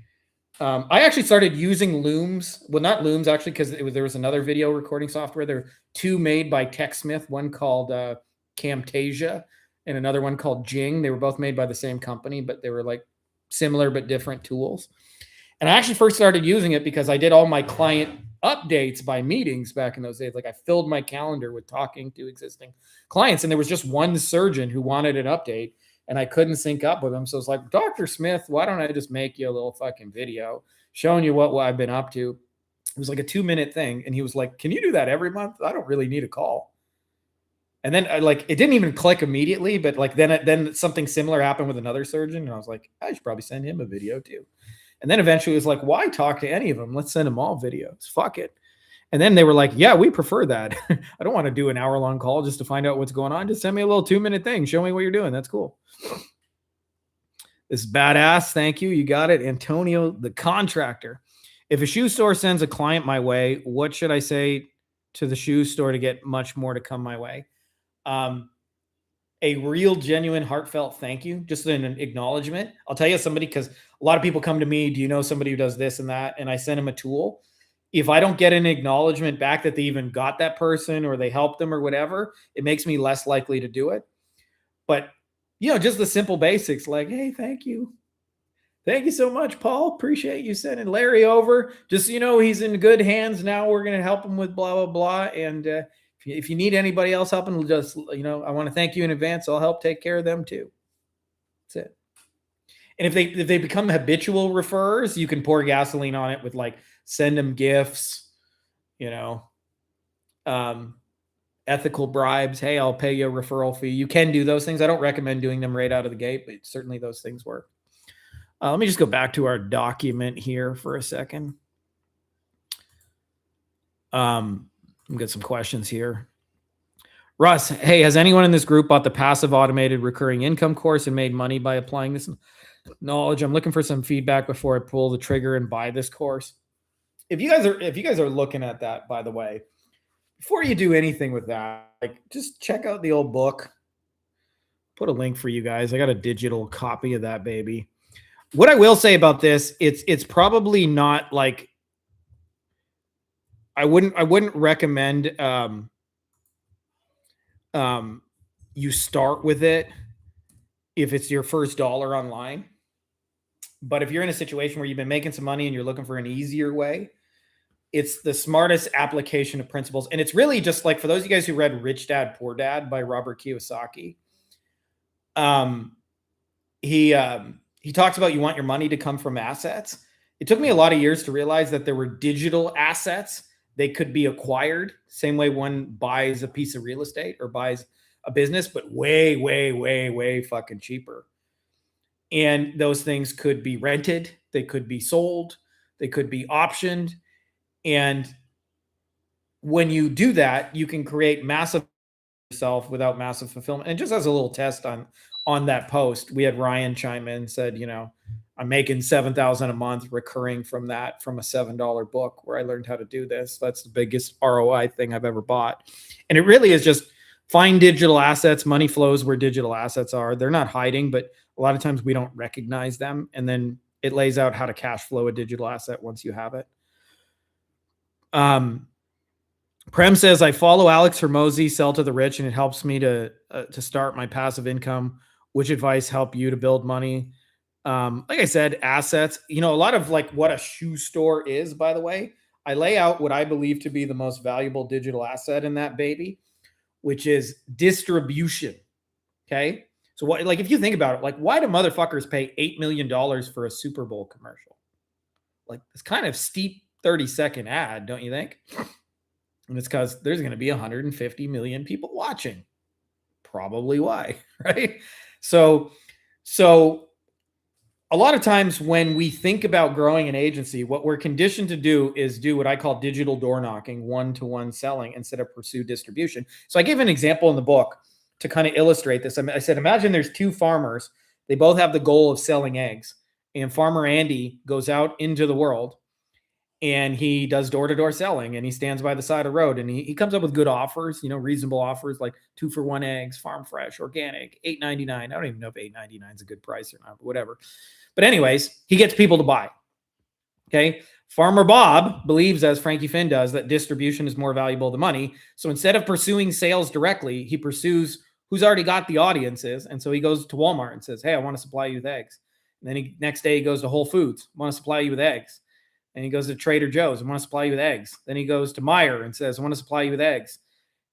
I actually started using looms. Well, not looms actually, because there was another video recording software. There were two made by TechSmith, one called Camtasia and another one called Jing. They were both made by the same company, but they were like similar but different tools. And I actually first started using it because I did all my client updates by meetings back in those days. Like I filled my calendar with talking to existing clients, and there was just one surgeon who wanted an update. And I couldn't sync up with him. So it's like, Dr. Smith, why don't I just make you a little fucking video showing you what I've been up to? It was like a 2-minute thing. And he was like, can you do that every month? I don't really need a call. And then it didn't even click immediately, but like then something similar happened with another surgeon. And I was like, I should probably send him a video too. And then eventually it was like, why talk to any of them? Let's send them all videos. Fuck it. And then they were like, yeah, we prefer that. I don't want to do an hour-long call just to find out what's going on. Just send me a little 2-minute thing. Show me what you're doing. That's cool. This is badass. Thank you. You got it. Antonio, the contractor. If a shoe store sends a client my way, what should I say to the shoe store to get much more to come my way? A real, genuine, heartfelt thank you. Just an acknowledgement. I'll tell you somebody, because a lot of people come to me, do you know somebody who does this and that? And I send them a tool. If I don't get an acknowledgement back that they even got that person or they helped them or whatever, it makes me less likely to do it. But, just the simple basics like, hey, thank you. Thank you so much, Paul. Appreciate you sending Larry over. Just so you know, he's in good hands now. We're going to help him with blah, blah, blah. And if you need anybody else helping, just, I want to thank you in advance. I'll help take care of them too. That's it. And if they become habitual referrers, you can pour gasoline on it with like, send them gifts, you know, um, ethical bribes. Hey, I'll pay you a referral fee. You can do those things. I don't recommend doing them right out of the gate, but certainly those things work. Let me just go back to our document here for a second. We've got some questions here. Russ, hey, has anyone in this group bought the passive automated recurring income course and made money by applying this knowledge? I'm looking for some feedback before I pull the trigger and buy this course. If you guys are looking at that, by the way, before you do anything with that, like just check out the old book. Put a link for you guys. I got a digital copy of that baby. What I will say about this, it's probably not like I wouldn't recommend you start with it if it's your first dollar online. But if you're in a situation where you've been making some money and you're looking for an easier way, it's the smartest application of principles. And it's really just like, for those of you guys who read Rich Dad, Poor Dad by Robert Kiyosaki, he talks about you want your money to come from assets. It took me a lot of years to realize that there were digital assets. They could be acquired, same way one buys a piece of real estate or buys a business, but way, way, way, way fucking cheaper. And those things could be rented, they could be sold, they could be optioned. And when you do that, you can create massive yourself without massive fulfillment. And just as a little test on that post, we had Ryan chime in and said, I'm making $7,000 a month recurring from that, from a $7 book where I learned how to do this. That's the biggest ROI thing I've ever bought. And it really is just find digital assets. Money flows where digital assets are. They're not hiding, but a lot of times we don't recognize them. And then it lays out how to cash flow a digital asset once you have it. Prem says, I follow Alex Hormozzi, Sell to the Rich, and it helps me to start my passive income. Which advice help you to build money? Like I said, assets, a lot of like what a shoe store is, by the way. I lay out what I believe to be the most valuable digital asset in that baby, which is distribution. Okay. So what, like, if you think about it, like, why do motherfuckers pay $8 million for a Super Bowl commercial? Like, it's kind of steep 30-second ad, don't you think? And it's because there's going to be 150 million people watching. Probably why, right? So a lot of times when we think about growing an agency, what we're conditioned to do is do what I call digital door knocking, one-to-one selling, instead of pursue distribution. So I gave an example in the book to kind of illustrate this. I said, imagine there's two farmers. They both have the goal of selling eggs. And Farmer Andy goes out into the world and he does door-to-door selling, and he stands by the side of the road, and he comes up with good offers, reasonable offers, like 2-for-1 eggs, farm fresh, organic, $8.99. I don't even know if $8.99 is a good price or not, but whatever. But anyways, he gets people to buy. Okay. Farmer Bob believes, as Frankie Finn does, that distribution is more valuable than money. So instead of pursuing sales directly, he pursues who's already got the audiences. And so he goes to Walmart and says, hey, I want to supply you with eggs. And then next day he goes to Whole Foods, I want to supply you with eggs. And he goes to Trader Joe's, I want to supply you with eggs. Then he goes to Meijer and says, I want to supply you with eggs.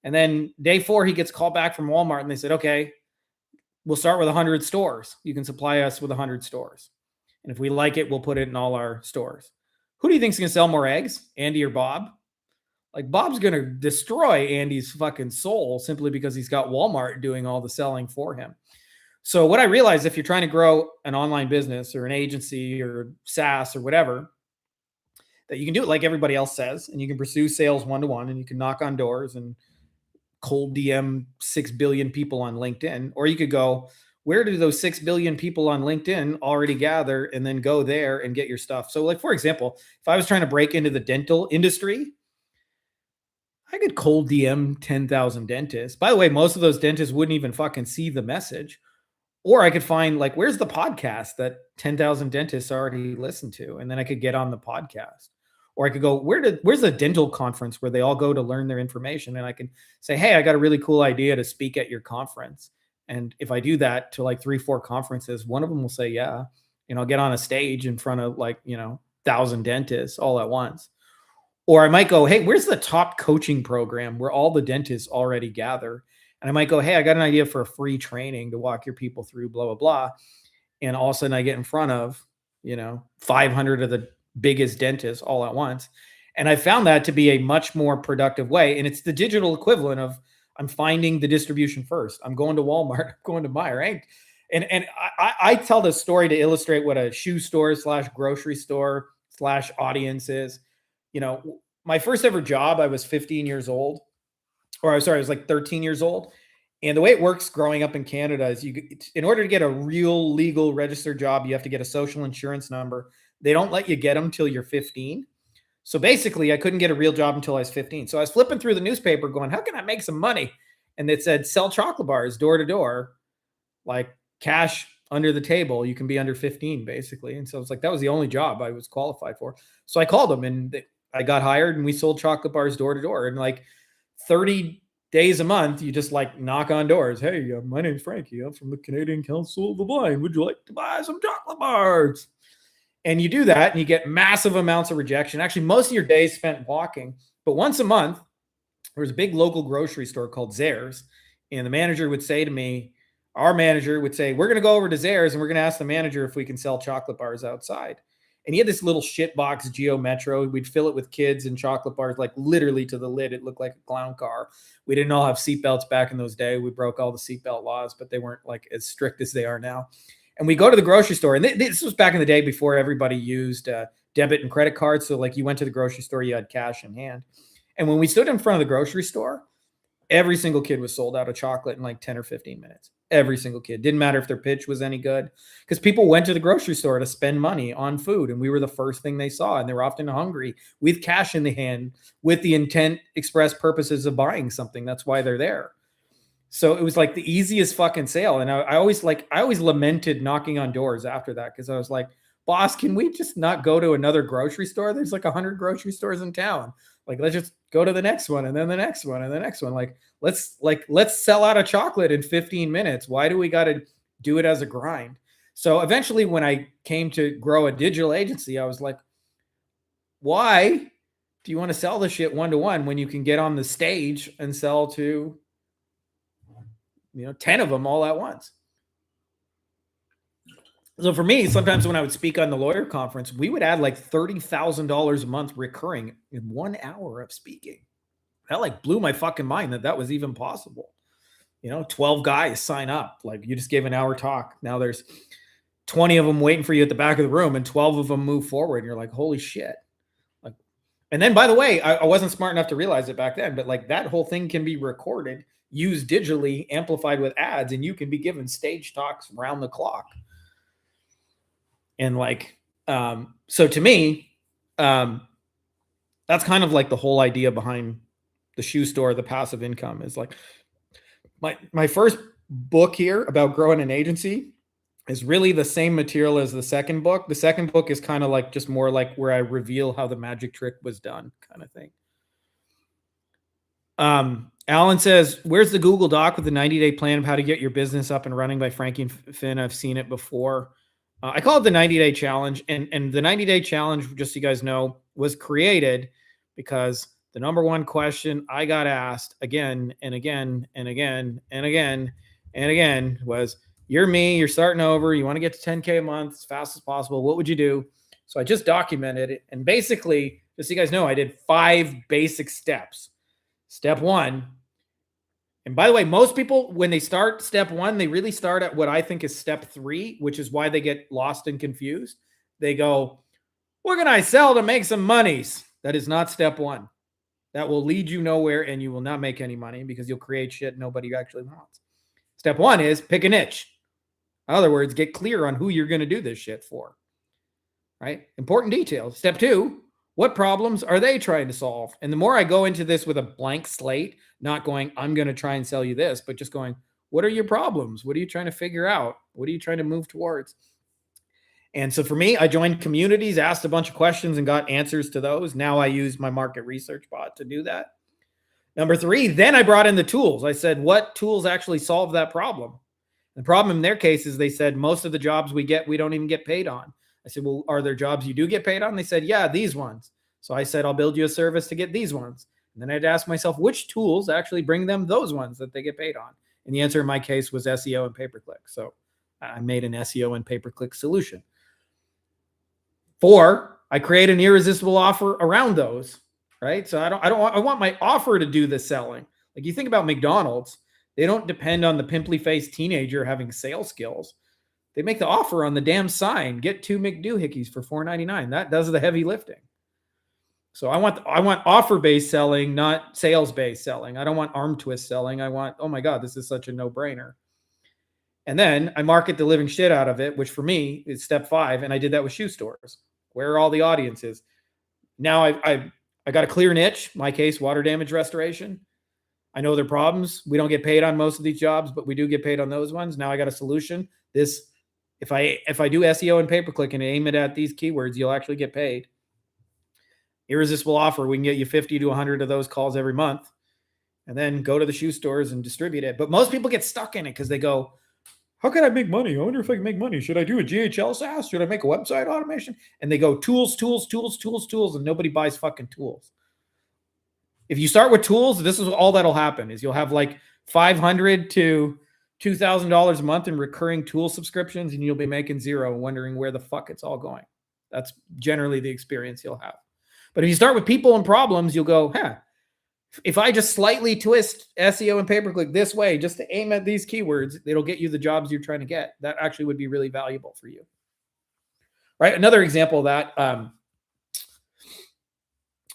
And then day 4, he gets called back from Walmart and they said, okay, we'll start with 100 stores. You can supply us with 100 stores. And if we like it, we'll put it in all our stores. Who do you think is going to sell more eggs, Andy or Bob? Like, Bob's going to destroy Andy's fucking soul simply because he's got Walmart doing all the selling for him. So what I realized, if you're trying to grow an online business or an agency or SaaS or whatever, that you can do it like everybody else says, and you can pursue sales one-to-one, and you can knock on doors and cold DM 6 billion people on LinkedIn. Or you could go, where do those 6 billion people on LinkedIn already gather, and then go there and get your stuff. So, like, for example, if I was trying to break into the dental industry, I could cold DM 10,000 dentists. By the way, most of those dentists wouldn't even fucking see the message. Or I could find, like, where's the podcast that 10,000 dentists already listen to? And then I could get on the podcast. Or I could go, where's the dental conference where they all go to learn their information? And I can say, hey, I got a really cool idea to speak at your conference. And if I do that to like 3-4 conferences, one of them will say, yeah, I'll get on a stage in front of 1,000 dentists all at once. Or I might go, hey, where's the top coaching program where all the dentists already gather? And I might go, hey, I got an idea for a free training to walk your people through blah, blah, blah. And all of a sudden I get in front of, 500 of the biggest dentists all at once. And I found that to be a much more productive way. And it's the digital equivalent of I'm finding the distribution first. I'm going to Walmart, I'm going to Meijer, right? And I tell this story to illustrate what a shoe store / grocery store / audience is. You know, my first ever job, I was 15 years old, or I'm sorry, I was like 13 years old. And the way it works growing up in Canada is in order to get a real legal registered job, you have to get a social insurance number. They don't let you get them till you're 15. So basically, I couldn't get a real job until I was 15. So I was flipping through the newspaper going, how can I make some money? And it said, sell chocolate bars door to door, like cash under the table. You can be under 15, basically. And so it's like, that was the only job I was qualified for. So I called them and I got hired and we sold chocolate bars door to door. And like 30 days a month, you just like knock on doors. Hey, my name's Frankie. I'm from the Canadian Council of the Blind. Would you like to buy some chocolate bars? And you do that and you get massive amounts of rejection. Actually, most of your days spent walking. But once a month, there was a big local grocery store called Zehrs. And the manager would say to me, our manager would say, we're going to go over to Zehrs and we're going to ask the manager if we can sell chocolate bars outside. And he had this little shit box Geo Metro. We'd fill it with kids and chocolate bars, like literally to the lid. It looked like a clown car. We didn't all have seatbelts back in those days. We broke all the seatbelt laws, but they weren't like as strict as they are now. And we go to the grocery store, and this was back in the day before everybody used debit and credit cards. So like you went to the grocery store, you had cash in hand. And when we stood in front of the grocery store, every single kid was sold out of chocolate in like 10 or 15 minutes. Every single kid. Didn't matter if their pitch was any good, because people went to the grocery store to spend money on food, and we were the first thing they saw. And they were often hungry with cash in the hand with the intent, express purposes of buying something. That's why they're there. So it was like the easiest fucking sale. And I always lamented knocking on doors after that, because I was like, boss, can we just not go to another grocery store? There's like 100 grocery stores in town. Like, let's just go to the next one and then the next one and the next one. Like, let's sell out of chocolate in 15 minutes. Why do we got to do it as a grind? So eventually when I came to grow a digital agency, I was like, why do you want to sell this shit one-to-one when you can get on the stage and sell to 10 of them all at once? So for me, sometimes when I would speak on the lawyer conference, we would add like $30,000 a month recurring in 1 hour of speaking. That like blew my fucking mind that was even possible. 12 guys sign up. Like, you just gave an hour talk. Now there's 20 of them waiting for you at the back of the room, and 12 of them move forward. And you're like, holy shit. Like, and then, by the way, I wasn't smart enough to realize it back then, but like that whole thing can be recorded, used digitally, amplified with ads, and you can be given stage talks round the clock. And like, so to me, that's kind of like the whole idea behind the shoe store, the passive income, is like my first book here about growing an agency is really the same material as the second book. The second book is kind of like just more like where I reveal how the magic trick was done, kind of thing. Alan says, where's the Google Doc with the 90-day plan of how to get your business up and running by Frankie and Finn? I've seen it before. I call it the 90-day challenge. And the 90-day challenge, just so you guys know, was created because the number one question I got asked again and again and again and again and again was, you're me, you're starting over, you want to get to 10K a month as fast as possible. What would you do? So I just documented it. And basically, just so you guys know, I did 5 basic steps. Step 1. And by the way, most people, when they start step 1, they really start at what I think is step 3, which is why they get lost and confused. They go, what can I sell to make some monies? That is not step 1. That will lead you nowhere, and you will not make any money because you'll create shit nobody actually wants. Step 1 is pick a niche. In other words, get clear on who you're going to do this shit for. Right? Important details. Step 2, what problems are they trying to solve? And the more I go into this with a blank slate, not going, I'm going to try and sell you this, but just going, what are your problems? What are you trying to figure out? What are you trying to move towards? And so for me, I joined communities, asked a bunch of questions, and got answers to those. Now I use my market research bot to do that. Number 3, then I brought in the tools. I said, what tools actually solve that problem? The problem in their case is they said, most of the jobs we get, we don't even get paid on. I said, well, are there jobs you do get paid on? They said, yeah, these ones. So I said, I'll build you a service to get these ones. And then I'd ask myself, which tools actually bring them those ones that they get paid on? And the answer in my case was SEO and pay-per-click. So I made an SEO and pay-per-click solution. 4, I create an irresistible offer around those. right? So I want my offer to do the selling. Like you think about McDonald's, they don't depend on the pimply faced teenager having sales skills. They make the offer on the damn sign. Get 2 McDoohickeys for $4.99. That does the heavy lifting. So I want offer based selling, not sales based selling. I don't want arm twist selling. I want, oh my God, this is such a no brainer. And then I market the living shit out of it, which for me is step 5. And I did that with shoe stores. Where are all the audiences? Now I got a clear niche. My case, water damage restoration. I know their problems. We don't get paid on most of these jobs, but we do get paid on those ones. Now I got a solution. If I do SEO and pay-per-click and aim it at these keywords, you'll actually get paid. Irresistible offer. We can get you 50 to 100 of those calls every month, and then go to the shoe stores and distribute it. But most people get stuck in it because they go, how can I make money? I wonder if I can make money. Should I do a GHL SaaS? Should I make a website automation? And they go tools, and nobody buys fucking tools. If you start with tools, this is all that'll happen is you'll have like $500 to $2,000 a month in recurring tool subscriptions, and you'll be making zero, wondering where the fuck it's all going. That's generally the experience you'll have. But if you start with people and problems, you'll go, if I just slightly twist SEO and pay-per-click this way, just to aim at these keywords, it'll get you the jobs you're trying to get. That actually would be really valuable for you. Right? Another example of that,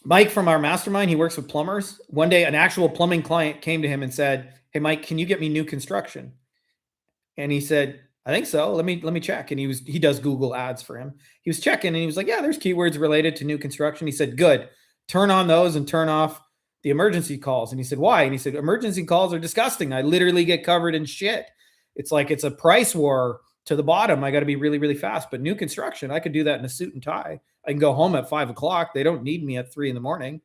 Mike from our mastermind, he works with plumbers. One day, an actual plumbing client came to him and said, hey, Mike, can you get me new construction? And he said, I think so. Let me check. And he does Google ads for him. He was checking and he was like, yeah, there's keywords related to new construction. He said, good. Turn on those and turn off the emergency calls. And he said, why? And he said, emergency calls are disgusting. I literally get covered in shit. It's like it's a price war to the bottom. I got to be really, really fast. But new construction, I could do that in a suit and tie. I can go home at 5 o'clock. They don't need me at 3 a.m.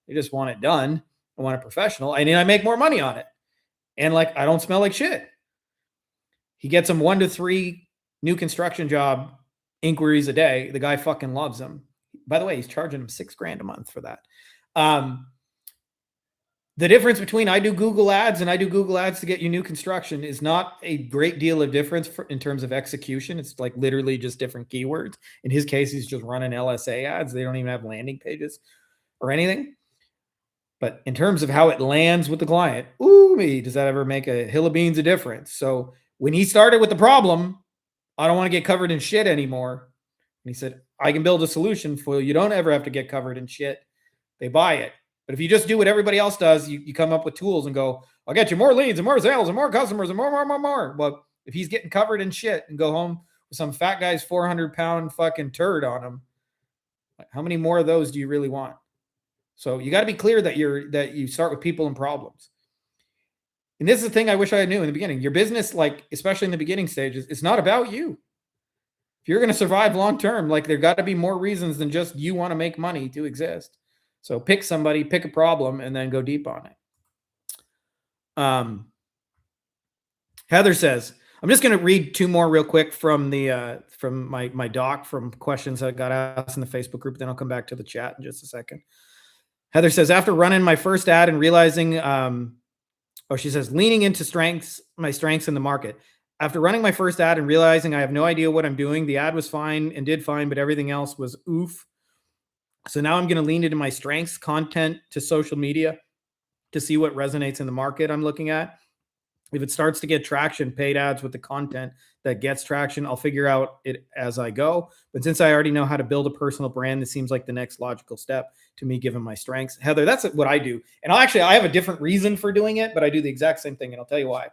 They just want it done. I want it professional. And then I make more money on it. And like, I don't smell like shit. He gets him 1 to 3 new construction job inquiries a day. The guy fucking loves them. By the way, he's charging him $6,000 a month for that. The difference between I do Google ads and I do Google ads to get you new construction is not a great deal of difference in terms of execution. It's like literally just different keywords. In his case, he's just running LSA ads. They don't even have landing pages or anything. But in terms of how it lands with the client, does that ever make a hill of beans of difference? So when he started with the problem, I don't want to get covered in shit anymore. And he said, I can build a solution for you. You don't ever have to get covered in shit. They buy it. But if you just do what everybody else does, you come up with tools and go, I'll get you more leads and more sales and more customers and more. Well, if he's getting covered in shit and go home with some fat guy's 400-pound fucking turd on him, how many more of those do you really want? So you got to be clear that you start with people and problems. And this is the thing I wish I knew in the beginning. Your business, like especially in the beginning stages, it's not about you. If you're going to survive long term, like there got to be more reasons than just you want to make money to exist. So pick somebody, pick a problem, and then go deep on it. Heather says, I'm just going to read 2 more real quick from the from my doc from questions that got asked in the Facebook group. Then I'll come back to the chat in just a second. Heather says, after running my first ad and realizing, she says, leaning into my strengths in the market. After running my first ad and realizing I have no idea what I'm doing, the ad was fine and did fine, but everything else was oof. So now I'm going to lean into my strengths, content to social media to see what resonates in the market I'm looking at. If it starts to get traction, paid ads with the content that gets traction, I'll figure out it as I go. But since I already know how to build a personal brand, this seems like the next logical step to me, given my strengths. Heather, that's what I do. And I have a different reason for doing it, but I do the exact same thing. And I'll tell you why.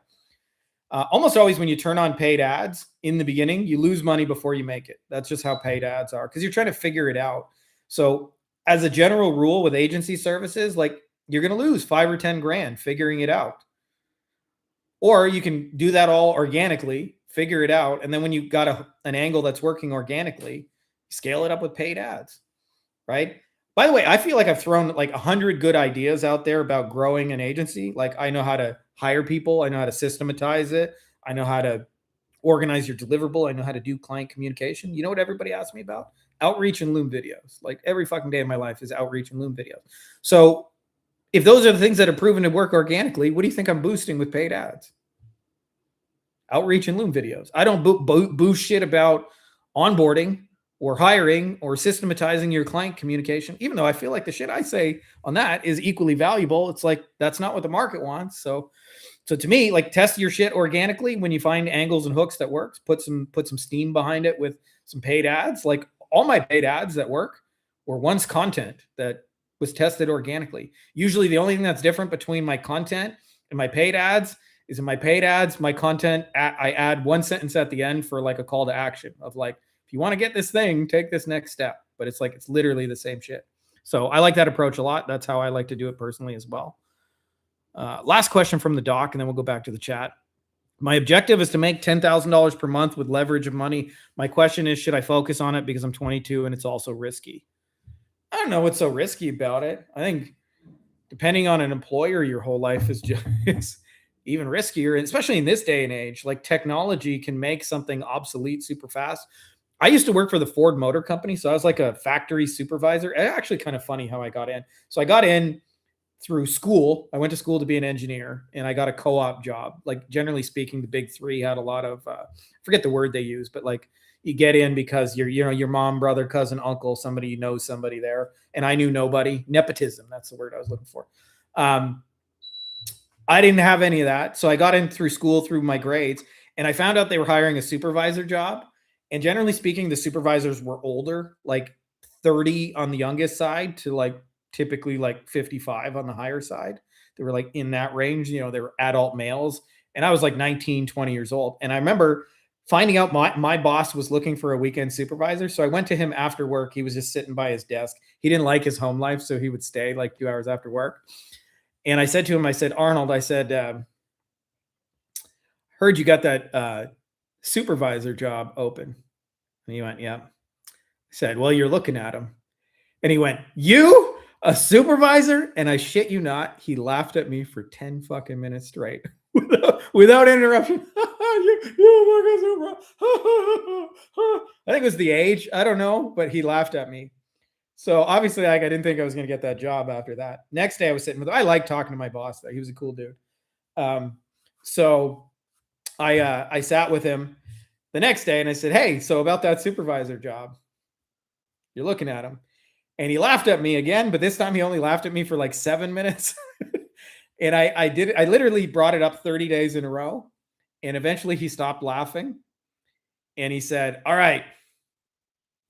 Almost always when you turn on paid ads in the beginning, you lose money before you make it. That's just how paid ads are because you're trying to figure it out. So as a general rule with agency services, like you're going to lose 5 or 10 grand figuring it out. Or you can do that all organically, figure it out. And then when you've got an angle that's working organically, scale it up with paid ads, right? By the way, I feel like I've thrown like 100 good ideas out there about growing an agency. Like I know how to hire people. I know how to systematize it. I know how to organize your deliverable. I know how to do client communication. You know what everybody asks me about? Outreach and Loom videos. Like every fucking day of my life is outreach and Loom videos. So if those are the things that are proven to work organically, what do you think I'm boosting with paid ads? Outreach and Loom videos. I don't boost shit about onboarding or hiring or systematizing your client communication, even though I feel like the shit I say on that is equally valuable. It's like, that's not what the market wants. So to me, like, test your shit organically. When you find angles and hooks that works, put some steam behind it with some paid ads. Like, all my paid ads that work were once content that was tested organically. Usually the only thing that's different between my content and my paid ads is, in my paid ads, my content, I add one sentence at the end for like a call to action of like, if you want to get this thing, take this next step. But it's like, it's literally the same shit. So I like that approach a lot. That's how I like to do it personally as well. Last question from the doc, and then we'll go back to the chat. My objective is to make $10,000 per month with leverage of money. My question is, should I focus on it because I'm 22 and it's also risky? I don't know what's so risky about it. I think depending on an employer, your whole life is just it's even riskier, and especially in this day and age. Like, technology can make something obsolete super fast. I used to work for the Ford Motor Company, so I was like a factory supervisor. Actually, kind of funny how I got in. So I got in through school. I went to school to be an engineer, and I got a co-op job. Like, generally speaking, the big three had a lot of forget the word they use, but like, you get in because you're, your mom, brother, cousin, uncle, somebody knows somebody there. And I knew nobody. Nepotism, that's the word I was looking for. I didn't have any of that. So I got in through school, through my grades, and I found out they were hiring a supervisor job. And generally speaking, the supervisors were older, like 30 on the youngest side to like typically like 55 on the higher side. They were like in that range, they were adult males. And I was like 19, 20 years old. And I remember finding out my boss was looking for a weekend supervisor. So I went to him after work. He was just sitting by his desk. He didn't like his home life, so he would stay like 2 hours after work. And I said to him, I said, Arnold, I said, heard you got that supervisor job open. And he went, yeah. I said, well, you're looking at him. And he went, you, a supervisor? And I shit you not, he laughed at me for 10 fucking minutes straight without interruption. I think it was the age. I don't know, but he laughed at me. So obviously, like, I didn't think I was going to get that job after that. Next day, I was sitting with him. I liked talking to my boss there. He was a cool dude. So I sat with him the next day and I said, hey, so about that supervisor job, you're looking at him. And he laughed at me again, but this time he only laughed at me for like 7 minutes. And I literally brought it up 30 days in a row. And eventually he stopped laughing. And he said, all right,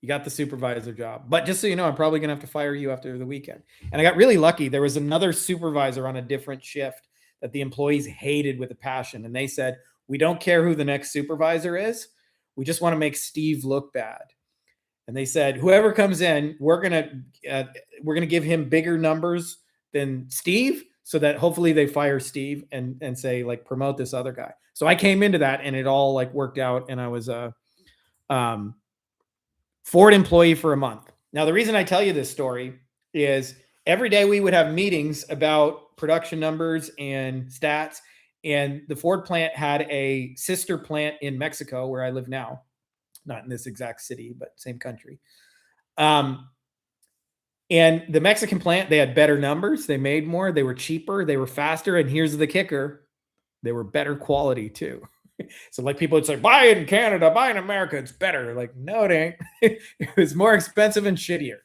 you got the supervisor job. But just so you know, I'm probably going to have to fire you after the weekend. And I got really lucky. There was another supervisor on a different shift that the employees hated with a passion. And they said, we don't care who the next supervisor is. We just want to make Steve look bad. And they said, whoever comes in, we're gonna give him bigger numbers than Steve, so that hopefully they fire Steve and say, like, promote this other guy. So I came into that, and it all like worked out, and I was a Ford employee for a month. Now, the reason I tell you this story is every day we would have meetings about production numbers and stats, and the Ford plant had a sister plant in Mexico, where I live now. Not in this exact city, but same country. And the Mexican plant, they had better numbers. They made more. They were cheaper. They were faster. And here's the kicker. They were better quality too. So like, people would say, buy it in Canada, buy in America. It's better. Like, no, it ain't. It was more expensive and shittier.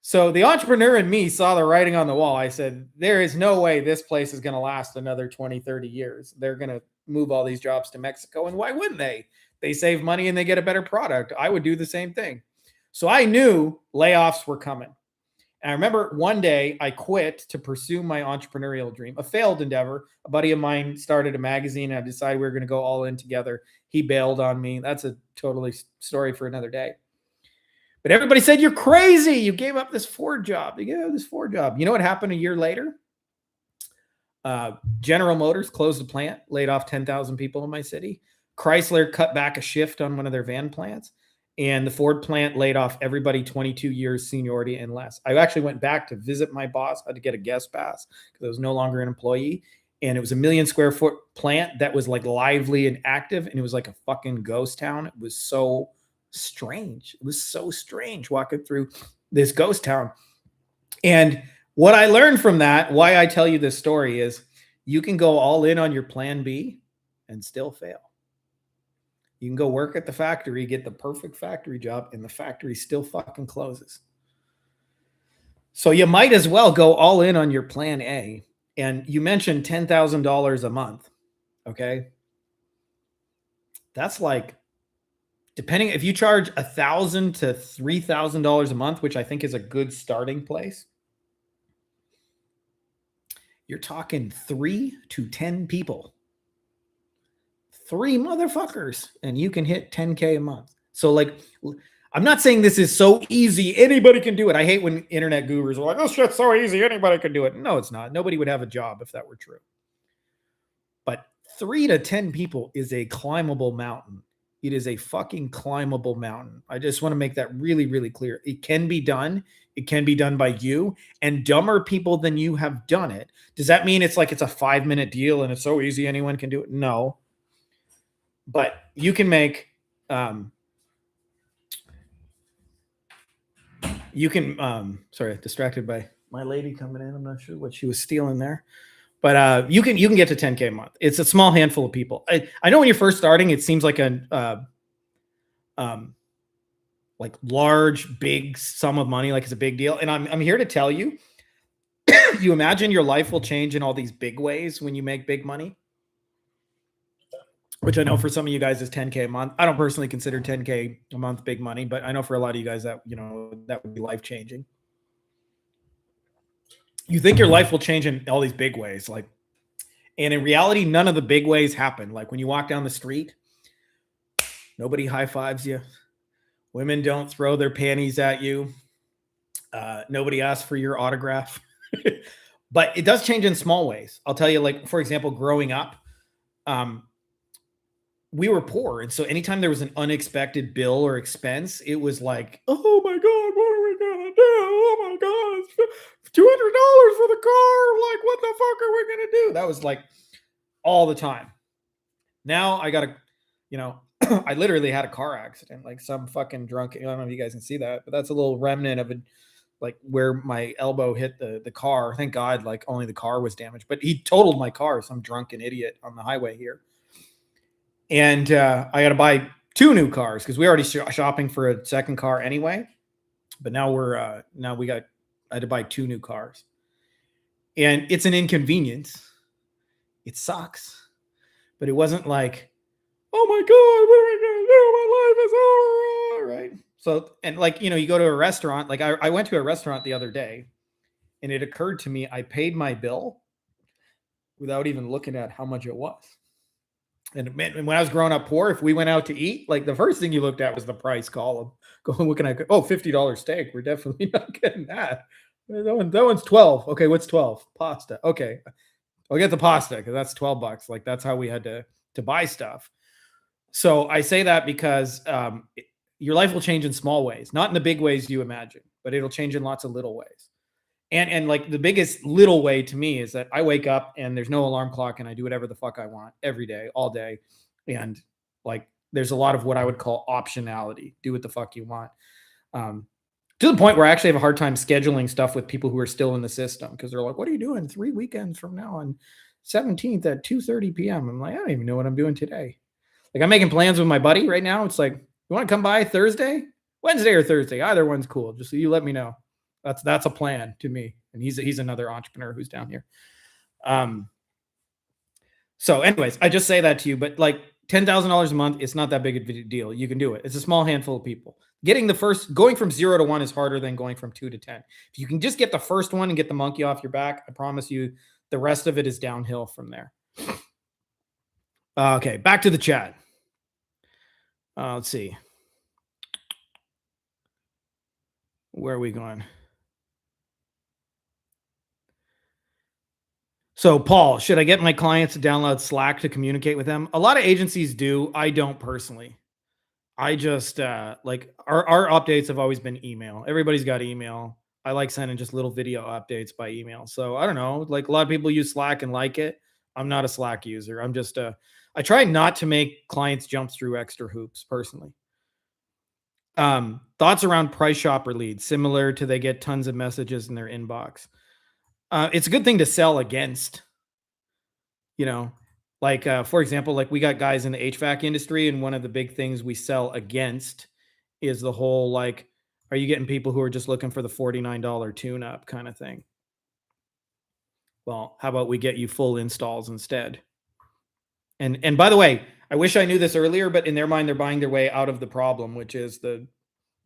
So the entrepreneur in me saw the writing on the wall. I said, there is no way this place is going to last another 20, 30 years. They're going to move all these jobs to Mexico. And why wouldn't they? They save money and they get a better product. I would do the same thing. So I knew layoffs were coming. And I remember one day I quit to pursue my entrepreneurial dream, a failed endeavor. A buddy of mine started a magazine, and I decided we were going to go all in together. He bailed on me. That's a totally story for another day. But everybody said, you're crazy. You gave up this Ford job. You gave up this Ford job. You know what happened a year later? General Motors closed the plant, laid off 10,000 people in my city. Chrysler cut back a shift on one of their van plants, and the Ford plant laid off everybody 22 years seniority and less. I actually went back to visit my boss. I had to get a guest pass because I was no longer an employee. And it was a 1 million square foot plant that was like lively and active. And it was like a fucking ghost town. It was so strange. It was so strange walking through this ghost town. And what I learned from that, why I tell you this story, is you can go all in on your plan B and still fail. You can go work at the factory, get the perfect factory job, and the factory still fucking closes. So you might as well go all in on your plan A. And you mentioned $10,000 a month. Okay. That's like, depending if you charge $1,000 to $3,000 a month, which I think is a good starting place, you're talking 3 to 10 people, 3 motherfuckers, and you can hit 10K a month. So like, I'm not saying this is so easy. Anybody can do it. I hate when internet gurus are like, oh shit's so easy. Anybody can do it. No, it's not. Nobody would have a job if that were true. But 3 to 10 people is a climbable mountain. It is a fucking climbable mountain. I just want to make that really, really clear. It can be done. It can be done by you, and dumber people than you have done it. Does that mean it's like it's a 5-minute deal and it's so easy anyone can do it? No. But you can make, sorry, distracted by my lady coming in. I'm not sure what she was stealing there. But you can get to 10K a month. It's a small handful of people. I know when you're first starting, it seems like a like large, big sum of money, like it's a big deal. And I'm here to tell you, you imagine your life will change in all these big ways when you make big money, which I know for some of you guys is 10K a month. I don't personally consider 10K a month big money, but I know for a lot of you guys that, you know, that would be life changing. You think your life will change in all these big ways, like, and in reality, none of the big ways happen. Like when you walk down the street, nobody high fives you. Women don't throw their panties at you. Nobody asks for your autograph. But it does change in small ways. I'll tell you, like, for example, growing up, we were poor. And so anytime there was an unexpected bill or expense, it was like, oh my God, what are we going to do? Oh my God, it's $200 for the car. Like, what the fuck are we going to do? That was like all the time. Now I got I literally had a car accident, like some fucking drunk. I don't know if you guys can see that, but that's a little remnant of it, like where my elbow hit the car. Thank God, like only the car was damaged, but he totaled my car, some drunken idiot on the highway here. And I got to buy 2 new cars because we already shopping for a second car anyway. But now I had to buy 2 new cars, and it's an inconvenience. It sucks, but it wasn't like, oh my God, what am I gonna do? My life is over, right? So, and like, you know, you go to a restaurant, like I went to a restaurant the other day, and it occurred to me I paid my bill without even looking at how much it was. And when I was growing up poor, if we went out to eat, like the first thing you looked at was the price column. Going, what can I? Oh, $50 steak. We're definitely not getting that. That one's 12. Okay, what's 12? Pasta. Okay, I'll get the pasta because that's $12. Like that's how we had to buy stuff. So I say that because your life will change in small ways, not in the big ways you imagine, but it'll change in lots of little ways. And like the biggest little way to me is that I wake up and there's no alarm clock and I do whatever the fuck I want every day, all day. And like there's a lot of what I would call optionality. Do what the fuck you want. To the point where I actually have a hard time scheduling stuff with people who are still in the system because they're like, what are you doing 3 weekends from now on 17th at 2:30 p.m.? I'm like, I don't even know what I'm doing today. Like I'm making plans with my buddy right now. It's like, you want to come by Thursday, Wednesday or Thursday? Either one's cool. Just so you let me know. That's a plan to me. And he's another entrepreneur who's down here. So anyways, I just say that to you, but like $10,000 a month, it's not that big a deal. You can do it. It's a small handful of people. Going from 0 to 1 is harder than going from 2 to 10. If you can just get the first one and get the monkey off your back, I promise you the rest of it is downhill from there. Okay, back to the chat. Let's see. Where are we going? So, Paul, should I get my clients to download Slack to communicate with them? A lot of agencies do. I don't personally. I just like our updates have always been email. Everybody's got email. I like sending just little video updates by email. So I don't know. Like a lot of people use Slack and like it. I'm not a Slack user. I'm just I try not to make clients jump through extra hoops personally. Thoughts around price shopper leads, similar to they get tons of messages in their inbox. It's a good thing to sell against, you know, Like, for example, like we got guys in the HVAC industry, and one of the big things we sell against is the whole like, are you getting people who are just looking for the $49 tune-up kind of thing? Well, how about we get you full installs instead? And by the way, I wish I knew this earlier, but in their mind, they're buying their way out of the problem, which is the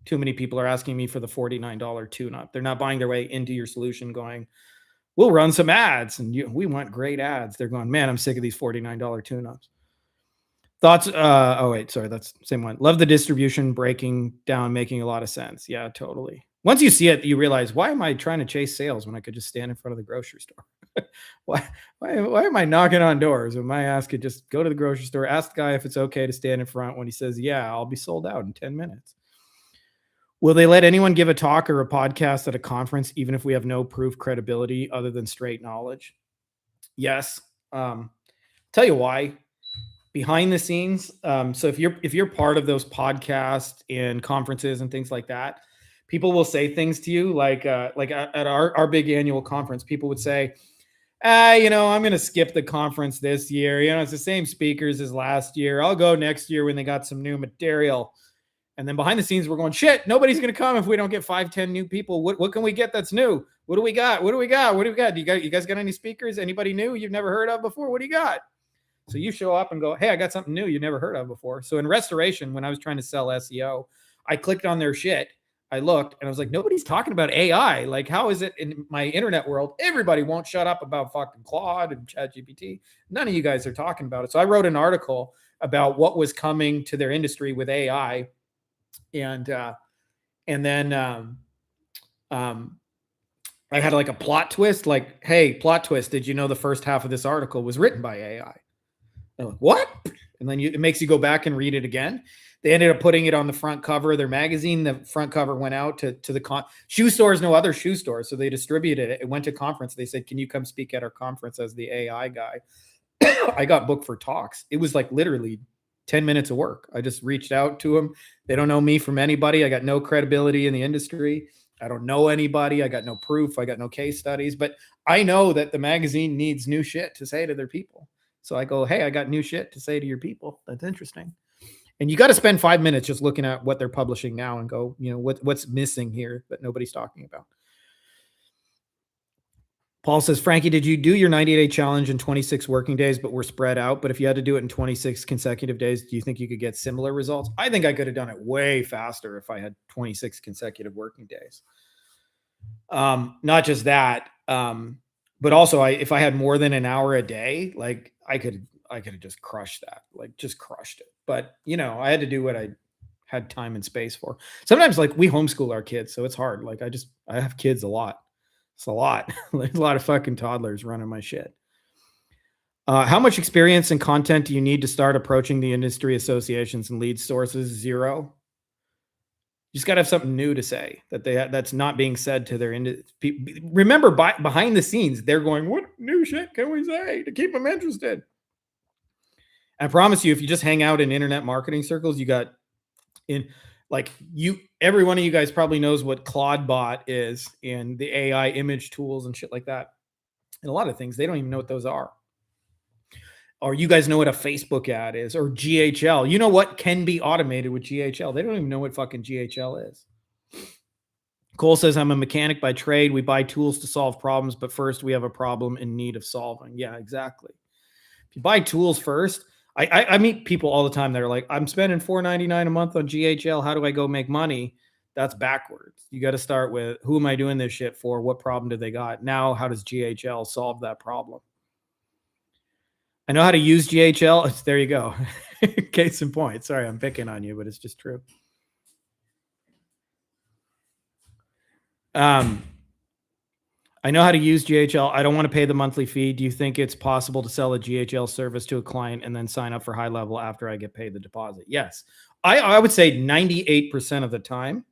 too many people are asking me for the $49 tune-up. They're not buying their way into your solution going, we'll run some ads and we want great ads. They're going, man, I'm sick of these $49 tune-ups. Thoughts? Oh wait, sorry, that's the same one. Love the distribution breaking down, making a lot of sense. Yeah, totally. Once you see it, you realize, why am I trying to chase sales when I could just stand in front of the grocery store? why am I knocking on doors when my ass could just go to the grocery store, ask the guy if it's okay to stand in front. When he says, yeah, I'll be sold out in 10 minutes. Will they let anyone give a talk or a podcast at a conference, even if we have no proof credibility other than straight knowledge? Yes. Tell you why. Behind the scenes. So if you're part of those podcasts and conferences and things like that, people will say things to you like at our big annual conference, people would say, I'm going to skip the conference this year. It's the same speakers as last year. I'll go next year when they got some new material. And then behind the scenes, we're going, shit, nobody's going to come if we don't get 5-10 new people. What can we get that's new? What do we got? What do we got? What do we got? You guys got any speakers? Anybody new you've never heard of before? What do you got? So you show up and go, hey, I got something new you never heard of before. So in restoration, when I was trying to sell SEO, I clicked on their shit. I looked and I was like, nobody's talking about AI. Like, how is it in my internet world? Everybody won't shut up about fucking Claude and ChatGPT. None of you guys are talking about it. So I wrote an article about what was coming to their industry with AI. And then I had like a plot twist, like, hey, plot twist. Did you know the first half of this article was written by AI? Like, what? And then it makes you go back and read it again. They ended up putting it on the front cover of their magazine. The front cover went out to the shoe stores, no other shoe stores. So they distributed it. It went to conference. They said, can you come speak at our conference as the AI guy? I got booked for talks. It was like literally 10 minutes of work. I just reached out to them. They don't know me from anybody. I got no credibility in the industry. I don't know anybody. I got no proof. I got no case studies, but I know that the magazine needs new shit to say to their people. So I go, hey, I got new shit to say to your people. That's interesting. And you got to spend 5 minutes just looking at what they're publishing now and go, what's missing here that nobody's talking about. Paul says, Frankie, did you do your 90-day challenge in 26 working days, but were spread out? But if you had to do it in 26 consecutive days, do you think you could get similar results? I think I could have done it way faster if I had 26 consecutive working days. Not just that, but also if I had more than an hour a day, like I could have just crushed that, like just crushed it. But I had to do what I had time and space for. Sometimes like we homeschool our kids, so it's hard. Like I have kids a lot. It's a lot. There's a lot of fucking toddlers running my shit. How much experience and content do you need to start approaching the industry associations and lead sources? 0. You just got to have something new to say that's not being said to their industry. Remember, behind the scenes, they're going, what new shit can we say to keep them interested? I promise you, if you just hang out in internet marketing circles, you got every one of you guys probably knows what Claudebot is and the AI image tools and shit like that. And a lot of things, they don't even know what those are. Or you guys know what a Facebook ad is, or GHL. You know what can be automated with GHL. They don't even know what fucking GHL is. Cole says, I'm a mechanic by trade. We buy tools to solve problems, but first we have a problem in need of solving. Yeah, exactly. If you buy tools first, I meet people all the time that are like, I'm spending $4.99 a month on GHL. How do I go make money? That's backwards. You got to start with, who am I doing this shit for? What problem do they got? Now, how does GHL solve that problem? I know how to use GHL. There you go. Case in point. Sorry, I'm picking on you, but it's just true. I know how to use GHL. I don't want to pay the monthly fee. Do you think it's possible to sell a GHL service to a client and then sign up for high level after I get paid the deposit? Yes. I would say 98% of the time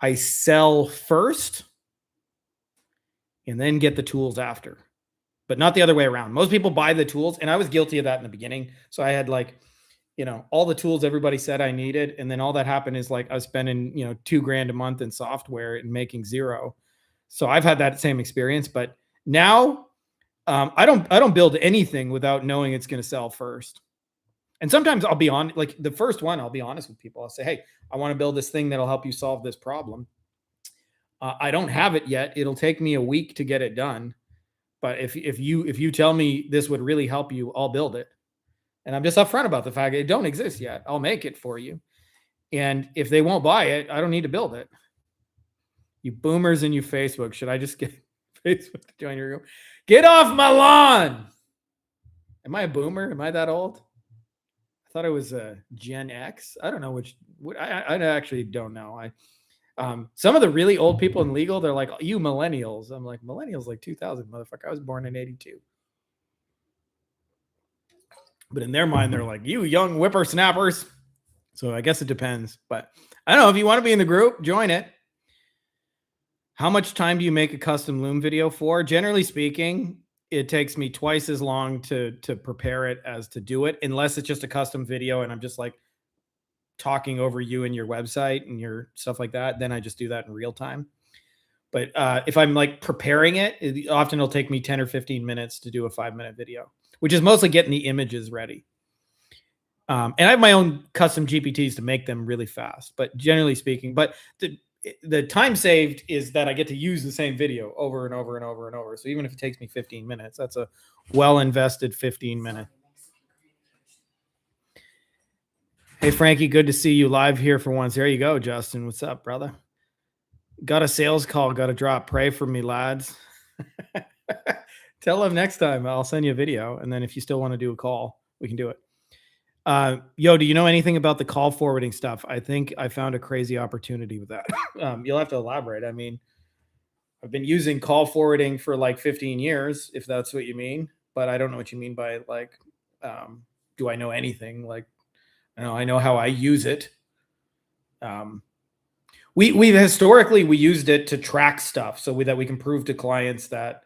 I sell first and then get the tools after, but not the other way around. Most people buy the tools, and I was guilty of that in the beginning. So I had all the tools everybody said I needed. And then all that happened is like I was spending, $2,000 a month in software and making 0. So I've had that same experience, but now I don't build anything without knowing it's going to sell first. And sometimes I'll be on, like the first one, I'll be honest with people. I'll say, hey, I want to build this thing that'll help you solve this problem. I don't have it yet. It'll take me a week to get it done. But if you tell me this would really help you, I'll build it. And I'm just upfront about the fact that it don't exist yet. I'll make it for you. And if they won't buy it, I don't need to build it. You boomers in your Facebook. Should I just get Facebook to join your group? Get off my lawn. Am I a boomer? Am I that old? I thought I was a Gen X. I don't know which. I actually don't know. Some of the really old people in legal, they're like, you millennials. I'm like, millennials like 2000, motherfucker. I was born in 82. But in their mind, they're like, you young whippersnappers. So I guess it depends. But I don't know. If you want to be in the group, join it. How much time do you make a custom loom video for? Generally speaking, it takes me twice as long to prepare it as to do it, unless it's just a custom video and I'm just like talking over you and your website and your stuff like that. Then I just do that in real time. But if I'm like preparing it, often it'll take me 10 or 15 minutes to do a 5-minute video, which is mostly getting the images ready. And I have my own custom GPTs to make them really fast, but generally speaking, but the time saved is that I get to use the same video over and over and over and over. So even if it takes me 15 minutes, that's a well invested 15 minutes. Hey, Frankie, good to see you live here for once. There you go, Justin. What's up, brother? Got a sales call, got to drop. Pray for me, lads. Tell them next time I'll send you a video. And then if you still want to do a call, we can do it. Yo, do you know anything about the call forwarding stuff? I think I found a crazy opportunity with that. You'll have to elaborate. I mean, I've been using call forwarding for like 15 years, if that's what you mean, but I don't know what you mean by like, do I know anything? Like, I know how I use it. We've historically, we used it to track stuff so that we can prove to clients that,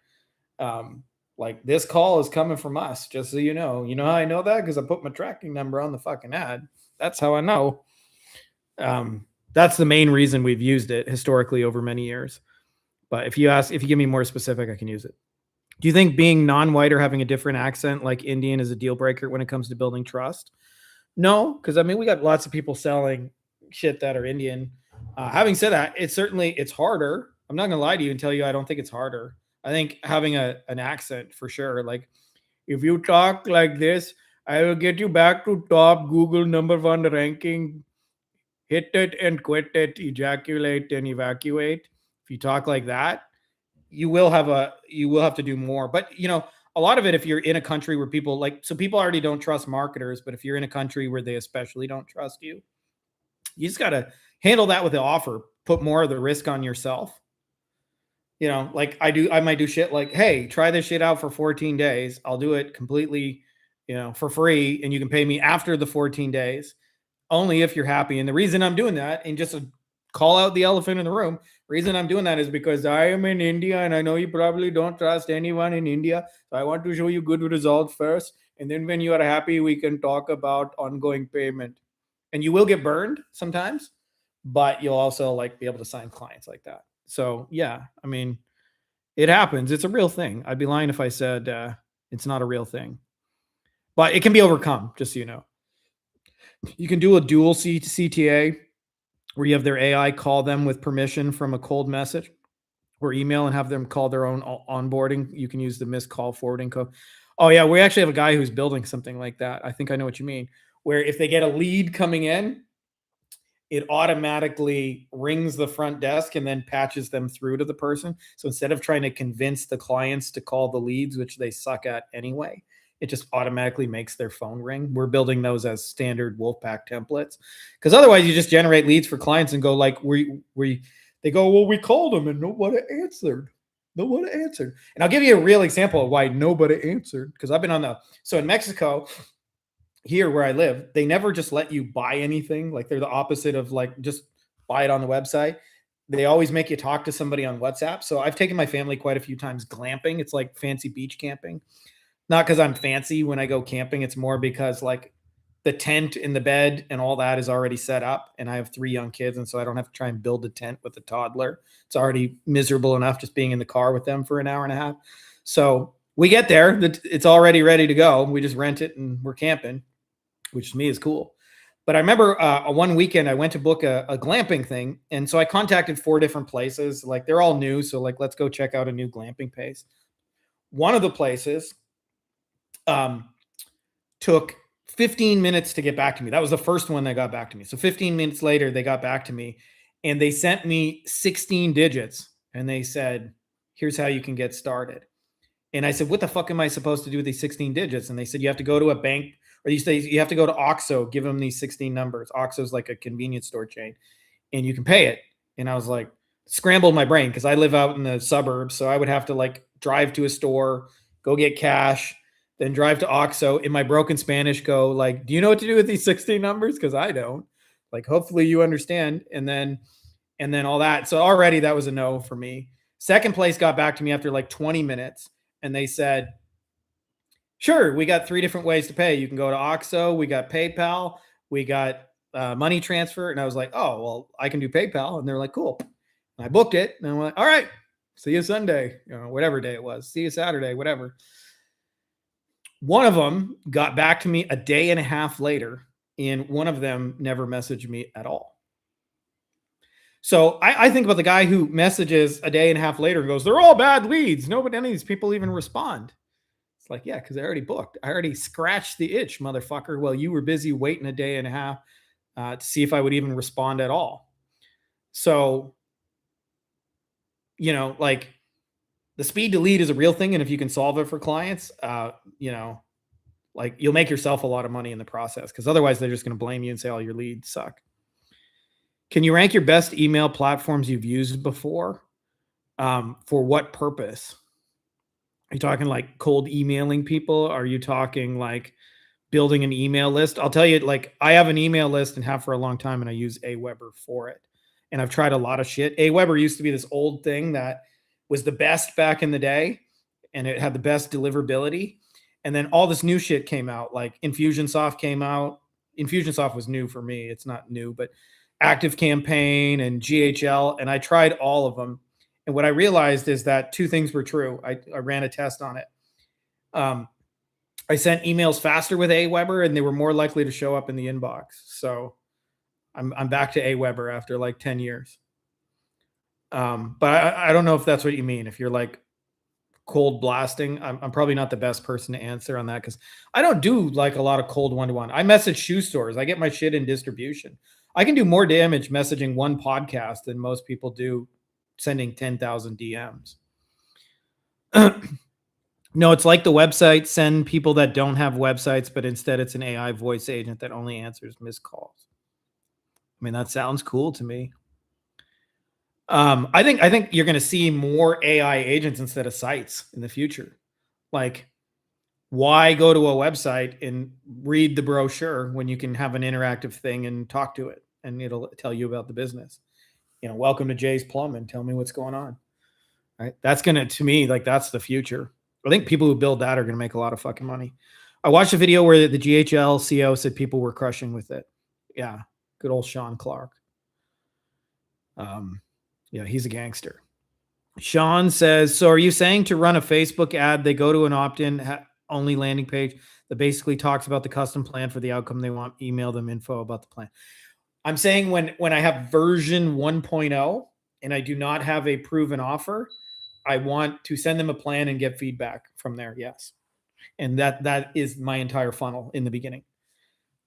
like this call is coming from us, just so you know. You know how I know that? Because I put my tracking number on the fucking ad. That's how I know. That's the main reason we've used it historically over many years. But if you give me more specific, I can use it. Do you think being non-white or having a different accent like Indian is a deal breaker when it comes to building trust? No, because I mean, we got lots of people selling shit that are Indian. Having said that, it's harder. I'm not gonna lie to you and tell you I don't think it's harder. I think having an accent for sure. Like if you talk like this, I will get you back to top Google #1 ranking. Hit it and quit it, ejaculate and evacuate. If you talk like that, you will have to do more. But a lot of it, if you're in a country where people people already don't trust marketers, but if you're in a country where they especially don't trust you, you just got to handle that with the offer, put more of the risk on yourself. Like I might do shit like, hey, try this shit out for 14 days. I'll do it completely, for free. And you can pay me after the 14 days, only if you're happy. And the reason I'm doing that, and just to call out the elephant in the room, reason I'm doing that is because I am in India and I know you probably don't trust anyone in India. So I want to show you good results first. And then when you are happy, we can talk about ongoing payment. And you will get burned sometimes, but you'll also be able to sign clients like that. So yeah, I mean, it happens. It's a real thing. I'd be lying if I said it's not a real thing, but it can be overcome. Just so you know, you can do a dual CTA where you have their AI call them with permission from a cold message or email and have them call their own onboarding. You can use the missed call forwarding code. Oh yeah, we actually have a guy who's building something like that. I think I know what you mean. Where if they get a lead coming in, it automatically rings the front desk and then patches them through to the person. So instead of trying to convince the clients to call the leads, which they suck at anyway, it just automatically makes their phone ring. We're building those as standard Wolfpack templates. Because otherwise you just generate leads for clients and go like, they go, well, we called them and nobody answered. Nobody answered. And I'll give you a real example of why nobody answered. Because I've been so in Mexico, here where I live, they never just let you buy anything. Like they're the opposite of just buy it on the website. They always make you talk to somebody on WhatsApp. So I've taken my family quite a few times glamping. It's like fancy beach camping. Not because I'm fancy when I go camping. It's more because the tent and the bed and all that is already set up. And I have 3 young kids. And so I don't have to try and build a tent with a toddler. It's already miserable enough just being in the car with them for an hour and a half. So We get there, it's already ready to go. We just rent it and we're camping, which to me is cool. But I remember one weekend I went to book a glamping thing, and so I contacted 4 different places. Like they're all new, so like let's go check out a new glamping place. One of the places um, took 15 minutes to get back to me. That was the first one that got back to me. So 15 minutes later, they got back to me, and they sent me 16 digits, and they said, "Here's how you can get started." And I said, "What the fuck am I supposed to do with these 16 digits?" And they said, "You have to go to a bank, or you have to go to OXXO, give them these 16 numbers." OXXO's like a convenience store chain, and you can pay it. And I was like, scrambled my brain because I live out in the suburbs. So I would have to like drive to a store, go get cash, then drive to OXXO in my broken Spanish, go like, "Do you know what to do with these 16 numbers? Because I don't. Like, hopefully you understand." And then all that. So already that was a no for me. Second place got back to me after like 20 minutes, and they said, "Sure, we got 3 different ways to pay. You can go to OXXO, we got PayPal, we got money transfer." And I was like, "Oh, well, I can do PayPal." And they're like, "Cool." And I booked it, and I'm like, "All right, see you Sunday, whatever day it was. See you Saturday, whatever." One of them got back to me a day and a half later, and one of them never messaged me at all. So I think about the guy who messages a day and a half later and goes, "They're all bad leads. Nobody, any of these people even respond." It's like, yeah, because I already booked. I already scratched the itch, motherfucker, while you were busy waiting a day and a half to see if I would even respond at all. So, like the speed to lead is a real thing. And if you can solve it for clients, like you'll make yourself a lot of money in the process, because otherwise they're just going to blame you and say all your leads suck. Can you rank your best email platforms you've used before? For what purpose? Are you talking like cold emailing people? Are you talking like building an email list? I'll tell you, like, I have an email list and have for a long time, and I use Aweber for it. And I've tried a lot of shit. Aweber used to be this old thing that was the best back in the day, and it had the best deliverability. And then all this new shit came out, like Infusionsoft came out. Infusionsoft was new for me. It's not new, but Active Campaign and GHL, and I tried all of them. And what I realized is that 2 things were true. I ran a test on it. I sent emails faster with Aweber, and they were more likely to show up in the inbox. So I'm back to Aweber after like 10 years. But I don't know if that's what you mean. If you're like cold blasting, I'm probably not the best person to answer on that, because I don't do like a lot of cold one-to-one. I message shoe stores. I get my shit in distribution. I can do more damage messaging one podcast than most people do sending 10,000 DMs. No, it's like the website, send people that don't have websites, but instead it's an AI voice agent that only answers missed calls. I mean, that sounds cool to me. I think you're going to see more AI agents instead of sites in the future. Like, why go to a website and read the brochure when you can have an interactive thing and talk to it, and it'll tell you about the business? Welcome to Jay's Plumbing. Tell me what's going on. Right? That's going to me, like, that's the future. I think people who build that are going to make a lot of fucking money. I watched a video where the GHL CO said people were crushing with it. Yeah. Good old Sean Clark. Yeah, he's a gangster. Sean says, so are you saying to run a Facebook ad, they go to an opt-in only landing page that basically talks about the custom plan for the outcome they want, email them info about the plan? I'm saying when I have version 1.0 and I do not have a proven offer, I want to send them a plan and get feedback from there. Yes. And that is my entire funnel in the beginning,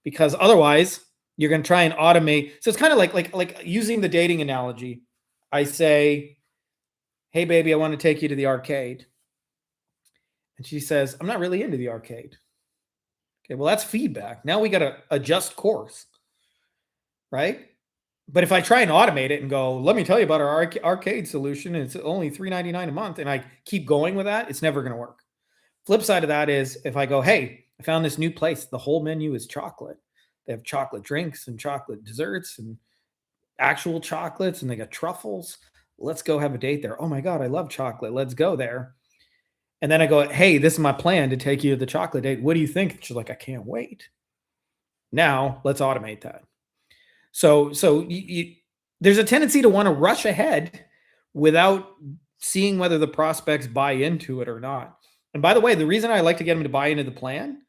because otherwise you're going to try and automate. So it's kind of like using the dating analogy. I say, hey baby, I want to take you to the arcade. And she says, I'm not really into the arcade. Okay. Well, that's feedback. Now we got to adjust course. Right. But if I try and automate it and go, let me tell you about our arcade solution, and it's only $3.99 a month, and I keep going with that, it's never going to work. Flip side of that is if I go, hey, I found this new place. The whole menu is chocolate. They have chocolate drinks and chocolate desserts and actual chocolates, and they got truffles. Let's go have a date there. Oh my God, I love chocolate. Let's go there. And then I go, hey, this is my plan to take you to the chocolate date. What do you think? She's like, I can't wait. Now let's automate that. So there's a tendency to want to rush ahead without seeing whether the prospects buy into it or not. And by the way, the reason I like to get them to buy into the plan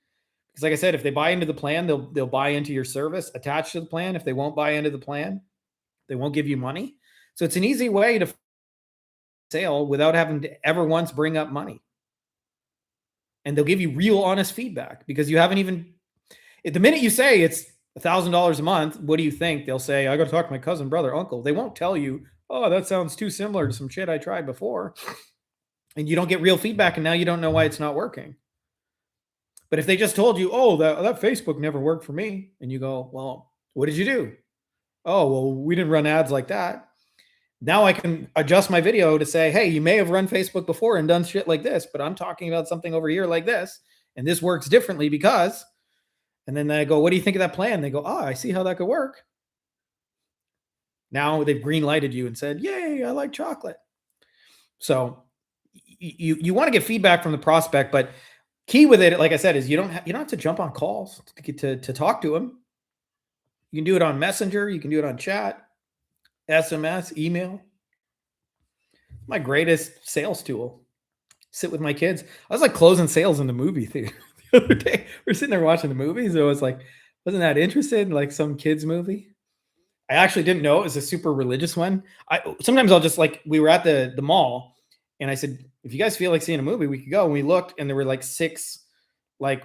is, like I said, if they buy into the plan, they'll buy into your service attached to the plan. If they won't buy into the plan, they won't give you money. So it's an easy way to sale without having to ever once bring up money. And they'll give you real honest feedback because you haven't even, the minute you say it's $1,000 a month, what do you think? They'll say, I got to talk to my cousin, brother, uncle. They won't tell you, oh, that sounds too similar to some shit I tried before. And you don't get real feedback, and now you don't know why it's not working. But if they just told you, oh, that Facebook never worked for me, and you go, well, what did you do? Oh, well, we didn't run ads like that. Now I can adjust my video to say, hey, you may have run Facebook before and done shit like this, but I'm talking about something over here like this, and this works differently because, and then I go, what do you think of that plan? They go, oh, I see how that could work. Now they've green lighted you and said, yay, I like chocolate. So you want to get feedback from the prospect, but key with it, like I said, is you don't have to jump on calls to talk to them. You can do it on Messenger, you can do it on chat, SMS, email. My greatest sales tool. Sit with my kids. I was like closing sales in the movie theater the other day. We're sitting there watching the movies. I was like, wasn't that interested in like some kids movie? I actually didn't know it was a super religious one. Sometimes I'll just like, we were at the mall and I said, if you guys feel like seeing a movie, we could go. And we looked and there were like 6 like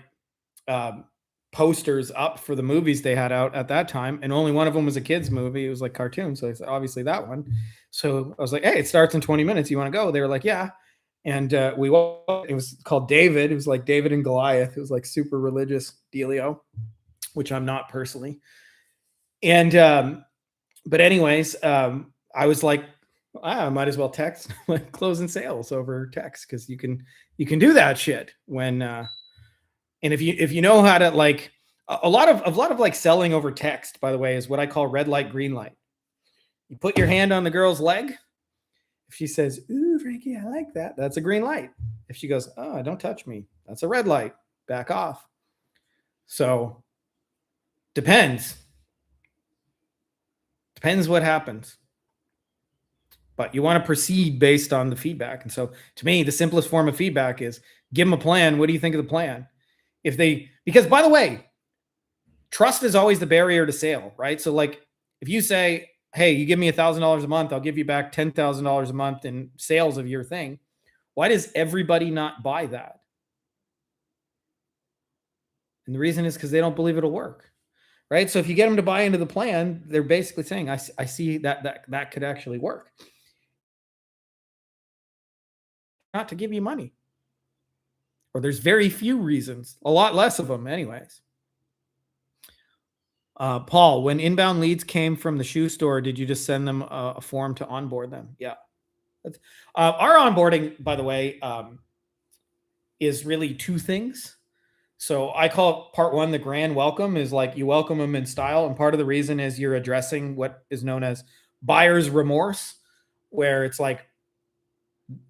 posters up for the movies they had out at that time. And only one of them was a kid's movie. It was like cartoon. So I said, obviously that one. So I was like, hey, it starts in 20 minutes. You want to go? They were like, yeah. And it was called David. It was like David and Goliath. It was like super religious dealio, which I'm not personally. And, but anyways, I was like, I might as well text like closing sales over text. Cause you can do that shit when, and if you know how to like a lot of like selling over text, by the way, is what I call red light, green light. You put your hand on the girl's leg. If she says, ooh, Frankie, I like that, that's a green light. If she goes, oh, don't touch me, that's a red light. Back off. So depends what happens. But you want to proceed based on the feedback. And so to me, the simplest form of feedback is give them a plan. What do you think of the plan? Because by the way, trust is always the barrier to sale, right? So like if you say, hey, you give me $1,000 a month, I'll give you back $10,000 a month in sales of your thing. Why does everybody not buy that? And the reason is because they don't believe it'll work, right? So if you get them to buy into the plan, they're basically saying, I see that could actually work. Not to give you money. Or there's very few reasons, a lot less of them anyways. Paul, when inbound leads came from the shoe store, did you just send them a form to onboard them? Yeah. Our onboarding, by the way, is really 2 things. So I call part 1, the grand welcome, is like you welcome them in style. And part of the reason is you're addressing what is known as buyer's remorse, where it's like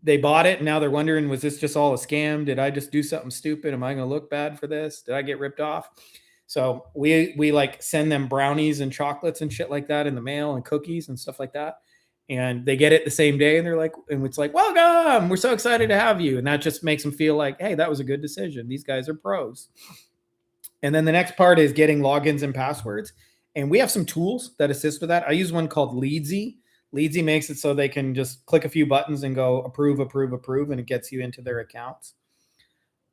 they bought it and now they're wondering, was this just all a scam? Did I just do something stupid? Am I going to look bad for this? Did I get ripped off? So we like send them brownies and chocolates and shit like that in the mail and cookies and stuff like that. And they get it the same day and they're like, and it's like, welcome, we're so excited to have you. And that just makes them feel like, hey, that was a good decision. These guys are pros. And then the next part is getting logins and passwords. And we have some tools that assist with that. I use one called Leadsy. Leadsy makes it so they can just click a few buttons and go approve, approve, approve, and it gets you into their accounts.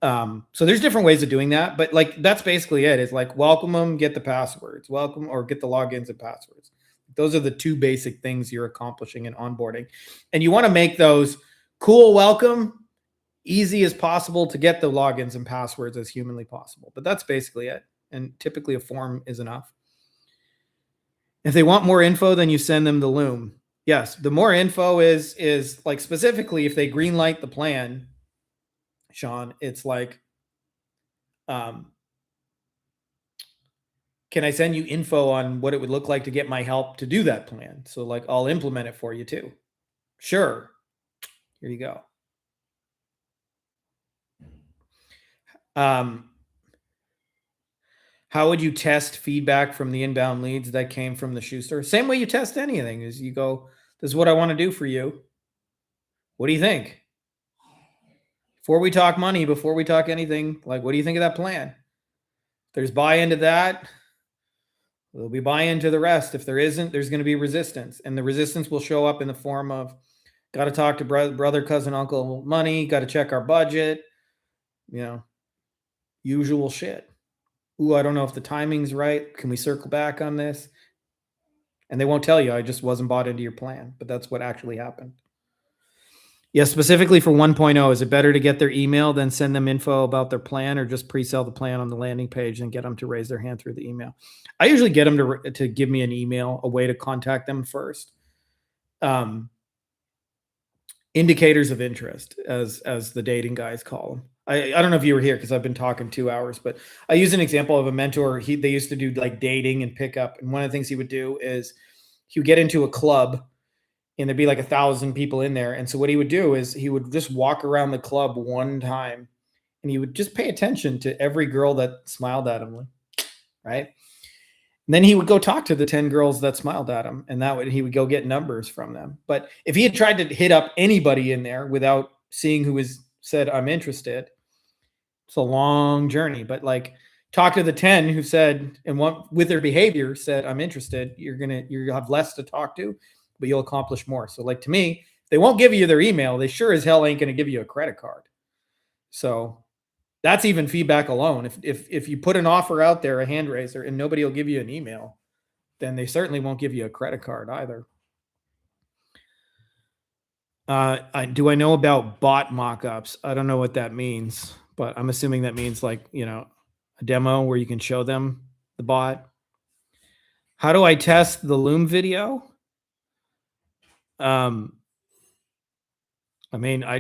So there's different ways of doing that, but like that's basically it. It's like welcome them, get the passwords, welcome or get the logins and passwords. Those are the 2 basic things you're accomplishing in onboarding. And you want to make those cool welcome, easy as possible to get the logins and passwords as humanly possible. But that's basically it. And typically a form is enough. If they want more info, then you send them the loom. Yes, the more info is like specifically if they green light the plan, Sean, it's like, can I send you info on what it would look like to get my help to do that plan? So like, I'll implement it for you too. Sure. Here you go. How would you test feedback from the inbound leads that came from the shoe store? Same way you test anything is you go, this is what I want to do for you. What do you think? before we talk money, before we talk anything, like, what do you think of that plan? If there's buy-in to that, there'll be buy-in to the rest. If there isn't, there's going to be resistance. And the resistance will show up in the form of, got to talk to brother, cousin, uncle, money, got to check our budget, usual shit. Ooh, I don't know if the timing's right. Can we circle back on this? And they won't tell you, I just wasn't bought into your plan. But that's what actually happened. Yeah, specifically for 1.0, is it better to get their email than send them info about their plan, or just pre-sell the plan on the landing page and get them to raise their hand through the email? I usually get them to give me an email, a way to contact them first. Indicators of interest, as the dating guys call them. I don't know if you were here because I've been talking 2 hours, but I use an example of a mentor. They used to do like dating and pickup, and one of the things he would do is he would get into a club, and there'd be like 1,000 people in there. And so what he would do is he would just walk around the club one time, and he would just pay attention to every girl that smiled at him, right? And then he would go talk to the 10 girls that smiled at him, and he would go get numbers from them. But if he had tried to hit up anybody in there without seeing who said, I'm interested, it's a long journey. But like, talk to the 10 who said, and with their behavior said, I'm interested, you'll have less to talk to, but you'll accomplish more. So like, to me, they won't give you their email. They sure as hell ain't going to give you a credit card. So that's even feedback alone. If you put an offer out there, a hand raiser, and nobody will give you an email, then they certainly won't give you a credit card either. Do I know about bot mockups? I don't know what that means, but I'm assuming that means like, a demo where you can show them the bot. How do I test the loom video? I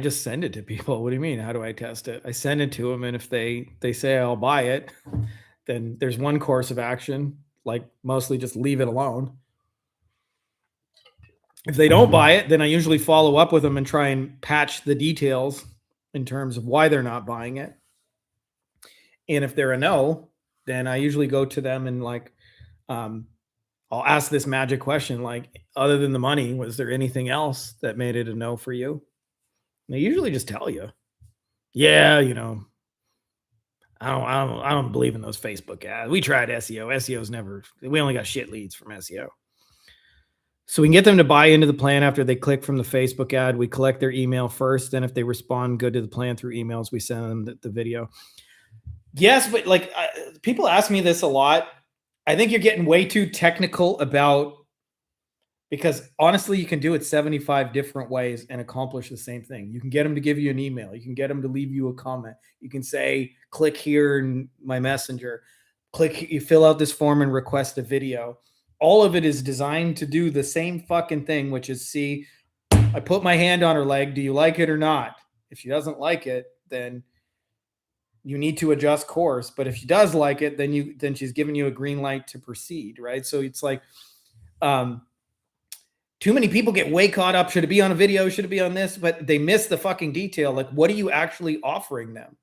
just send it to people. What do you mean? How do I test it? I send it to them, and if they say I'll buy it, then there's one course of action, like mostly just leave it alone. If they don't buy it, then I usually follow up with them and try and patch the details in terms of why they're not buying it. And if they're a no, then I usually go to them and like, I'll ask this magic question, like, other than the money, was there anything else that made it a no for you? They usually just tell you, yeah, I don't believe in those Facebook ads. We tried SEO. We only got shit leads from SEO. So we can get them to buy into the plan after they click from the Facebook ad. We collect their email first. Then if they respond good to the plan through emails, we send them the video. Yes, but like, people ask me this a lot. I think you're getting way too technical because honestly, you can do it 75 different ways and accomplish the same thing. You can get them to give you an email. You can get them to leave you a comment. You can say, click here in my messenger. You fill out this form and request a video. All of it is designed to do the same fucking thing, which is, see, I put my hand on her leg. Do you like it or not? If she doesn't like it, then you need to adjust course. But if she does like it, then she's giving you a green light to proceed, right? So it's like, too many people get way caught up. Should it be on a video? Should it be on this? But they miss the fucking detail. Like, what are you actually offering them?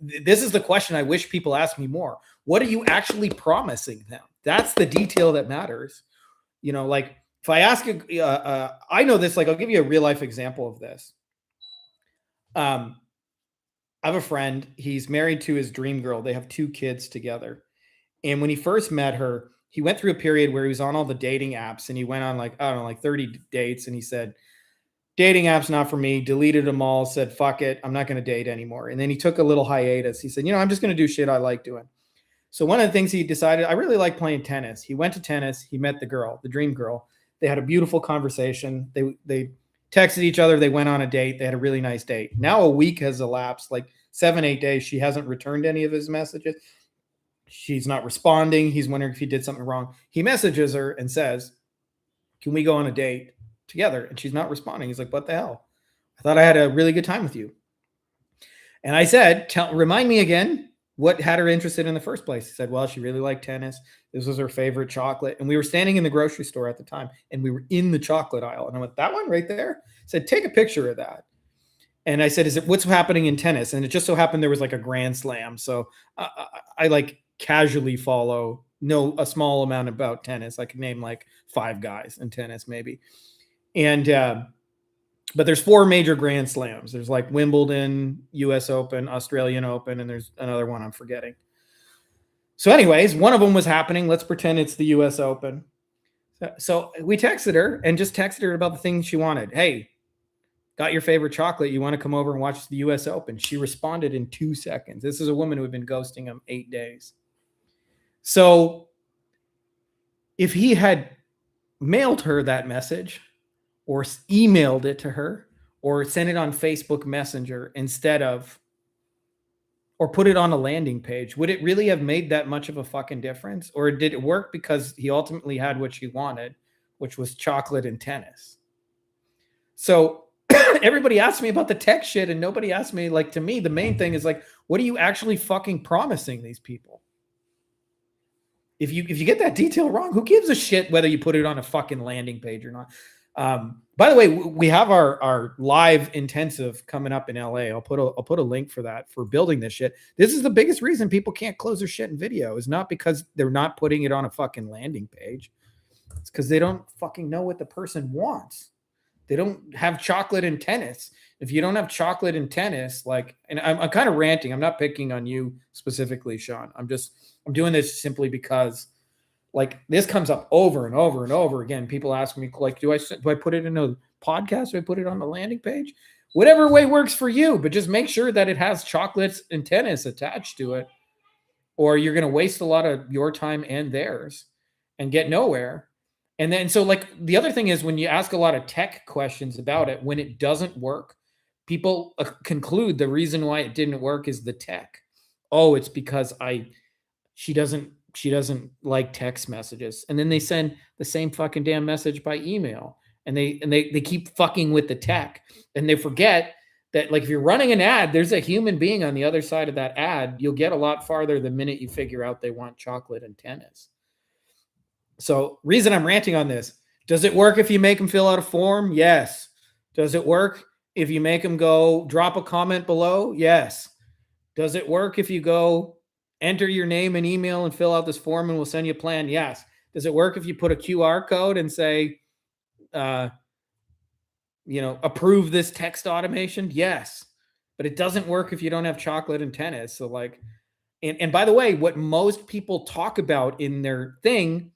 This is the question I wish people ask me more. What are you actually promising them? That's the detail that matters. Like, if I ask you, I know this, like, I'll give you a real life example of this. I have a friend. He's married to his dream girl. They have 2 kids together. And when he first met her, he went through a period where he was on all the dating apps, and he went on like 30 dates. And he said, dating apps, not for me, deleted them all, said, fuck it, I'm not going to date anymore. And then he took a little hiatus. He said, I'm just going to do shit I like doing. So one of the things he decided, I really like playing tennis. He went to tennis. He met the girl, the dream girl. They had a beautiful conversation. They texted each other. They went on a date. They had a really nice date. Now a week has elapsed, like 7-8 days. She hasn't returned any of his messages. She's not responding. He's wondering if he did something wrong. He messages her and says, can we go on a date together? And she's not responding. He's like, what the hell? I thought I had a really good time with you. And I said, remind me again what had her interested in the first place. He said, well, she really liked tennis. This was her favorite chocolate. And we were standing in the grocery store at the time, and we were in the chocolate aisle. And I went, that one right there? I said, take a picture of that. And I said, what's happening in tennis? And it just so happened there was like a grand slam. So I like casually know a small amount about tennis. I could name like 5 guys in tennis maybe. And But there's 4 major Grand Slams. There's like Wimbledon, US Open, Australian Open, and there's another one I'm forgetting. So, anyways, one of them was happening. Let's pretend it's the US Open. So we texted her and just texted her about the things she wanted. Hey, got your favorite chocolate. You want to come over and watch the US Open? She responded in 2 seconds. This is a woman who had been ghosting him 8 days. So if he had mailed her that message or emailed it to her or sent it on Facebook Messenger instead of, or put it on a landing page, would it really have made that much of a fucking difference? Or did it work because he ultimately had what she wanted, which was chocolate and tennis? So everybody asked me about the tech shit and nobody asked me, like, to me, the main thing is like, what are you actually fucking promising these people? If you get that detail wrong, who gives a shit whether you put it on a fucking landing page or not? By the way, we have our live intensive coming up in LA. I'll put a link for that, for building this shit. This is the biggest reason people can't close their shit in video, is not because they're not putting it on a fucking landing page. It's because they don't fucking know what the person wants. They don't have chocolate and tennis. If you don't have chocolate and tennis, like, and I'm kind of ranting. I'm not picking on you specifically, Sean. I'm doing this simply because, like, this comes up over and over and over again. People ask me, like, do I put it in a podcast? Do I put it on the landing page? Whatever way works for you, but just make sure that it has chocolates and tennis attached to it, or you're going to waste a lot of your time and theirs and get nowhere. And then, so, like, the other thing is, when you ask a lot of tech questions about it, when it doesn't work, people conclude the reason why it didn't work is the tech. Oh, it's because she doesn't like text messages. And then they send the same fucking damn message by email. And they keep fucking with the tech. And they forget that, like, if you're running an ad, there's a human being on the other side of that ad. You'll get a lot farther the minute you figure out they want chocolate and tennis. So, reason I'm ranting on this, does it work if you make them fill out a form? Yes. Does it work if you make them go drop a comment below? Yes. Does it work if you go enter your name and email and fill out this form and we'll send you a plan? Yes. Does it work if you put a QR code and say, approve this text automation? Yes. But it doesn't work if you don't have chocolate and tennis. So, like, and by the way, what most people talk about in their thing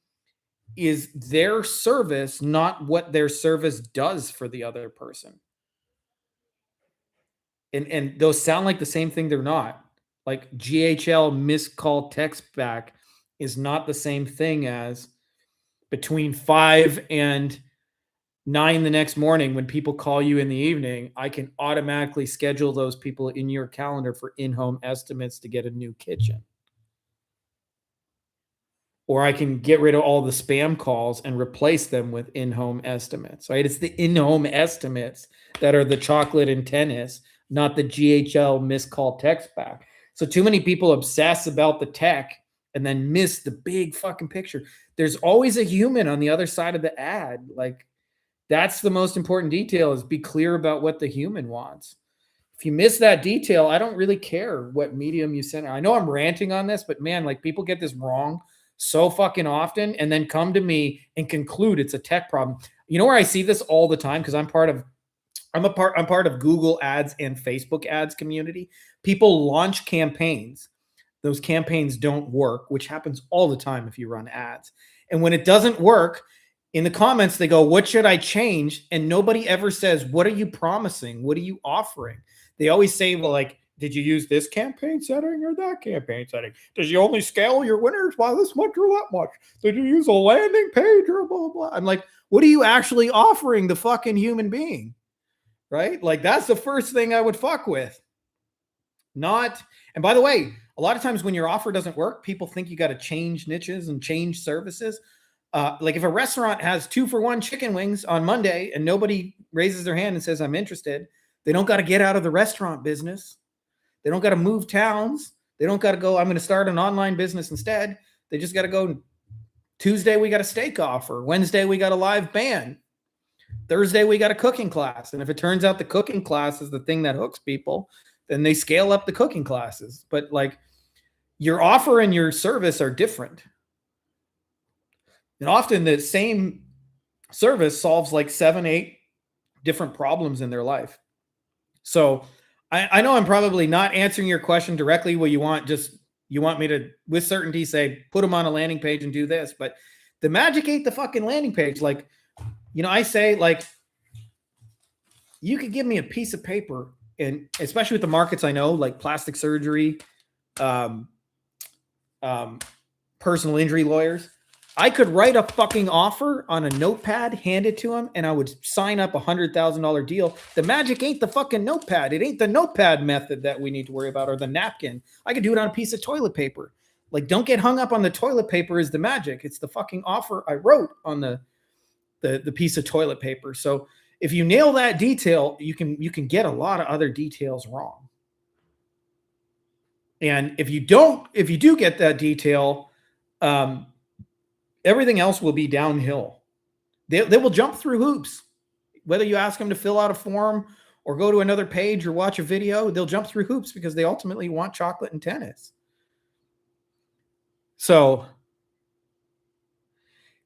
is their service, not what their service does for the other person. And those sound like the same thing. They're not. Like, GHL missed call text back is not the same thing as between 5 and 9 the next morning, when people call you in the evening, I can automatically schedule those people in your calendar for in-home estimates to get a new kitchen. Or I can get rid of all the spam calls and replace them with in-home estimates, right? It's the in-home estimates that are the chocolate and tennis, not the GHL missed call text back. So too many people obsess about the tech and then miss the big fucking picture. There's always a human on the other side of the ad. Like, that's the most important detail, is be clear about what the human wants. If you miss that detail, I don't really care what medium you send. I know I'm ranting on this, but man, like, people get this wrong so fucking often and then come to me and conclude it's a tech problem. You know where I see this all the time? Because I'm part of Google ads and Facebook ads community. People launch campaigns. Those campaigns don't work, which happens all the time if you run ads. And when it doesn't work, in the comments, they go, what should I change? And nobody ever says, what are you promising? What are you offering? They always say, well, like, did you use this campaign setting or that campaign setting? Did you only scale your winners by this much or that much? Did you use a landing page or blah, blah, blah? I'm like, what are you actually offering the fucking human being? Right? Like, that's the first thing I would fuck with. Not, and by the way, a lot of times when your offer doesn't work, people think you got to change niches and change services. Like, if a restaurant has 2-for-1 chicken wings on Monday and nobody raises their hand and says, I'm interested, they don't got to get out of the restaurant business. They don't got to move towns. They don't got to go, I'm going to start an online business instead. They just got to go, Tuesday, we got a steak offer. Wednesday, we got a live band. Thursday, we got a cooking class. And if it turns out the cooking class is the thing that hooks people, then they scale up the cooking classes. But, like, your offer and your service are different. And often the same service solves like 7, 8 different problems in their life. So I know I'm probably not answering your question directly. What you want me to, with certainty, say, put them on a landing page and do this. But the magic ain't the fucking landing page. Like, I say, like, you could give me a piece of paper, and especially with the markets I know, like plastic surgery, um, personal injury lawyers, I could write a fucking offer on a notepad, hand it to them, and I would sign up $100,000 deal. The magic ain't the fucking notepad. It ain't the notepad method that we need to worry about, or the napkin. I could do it on a piece of toilet paper. Like, don't get hung up on the toilet paper is the magic. It's the fucking offer I wrote on the piece of toilet paper. So if you nail that detail, you can get a lot of other details wrong. And if you do get that detail, everything else will be downhill. They will jump through hoops. Whether you ask them to fill out a form or go to another page or watch a video, they'll jump through hoops because they ultimately want chocolate and tennis. So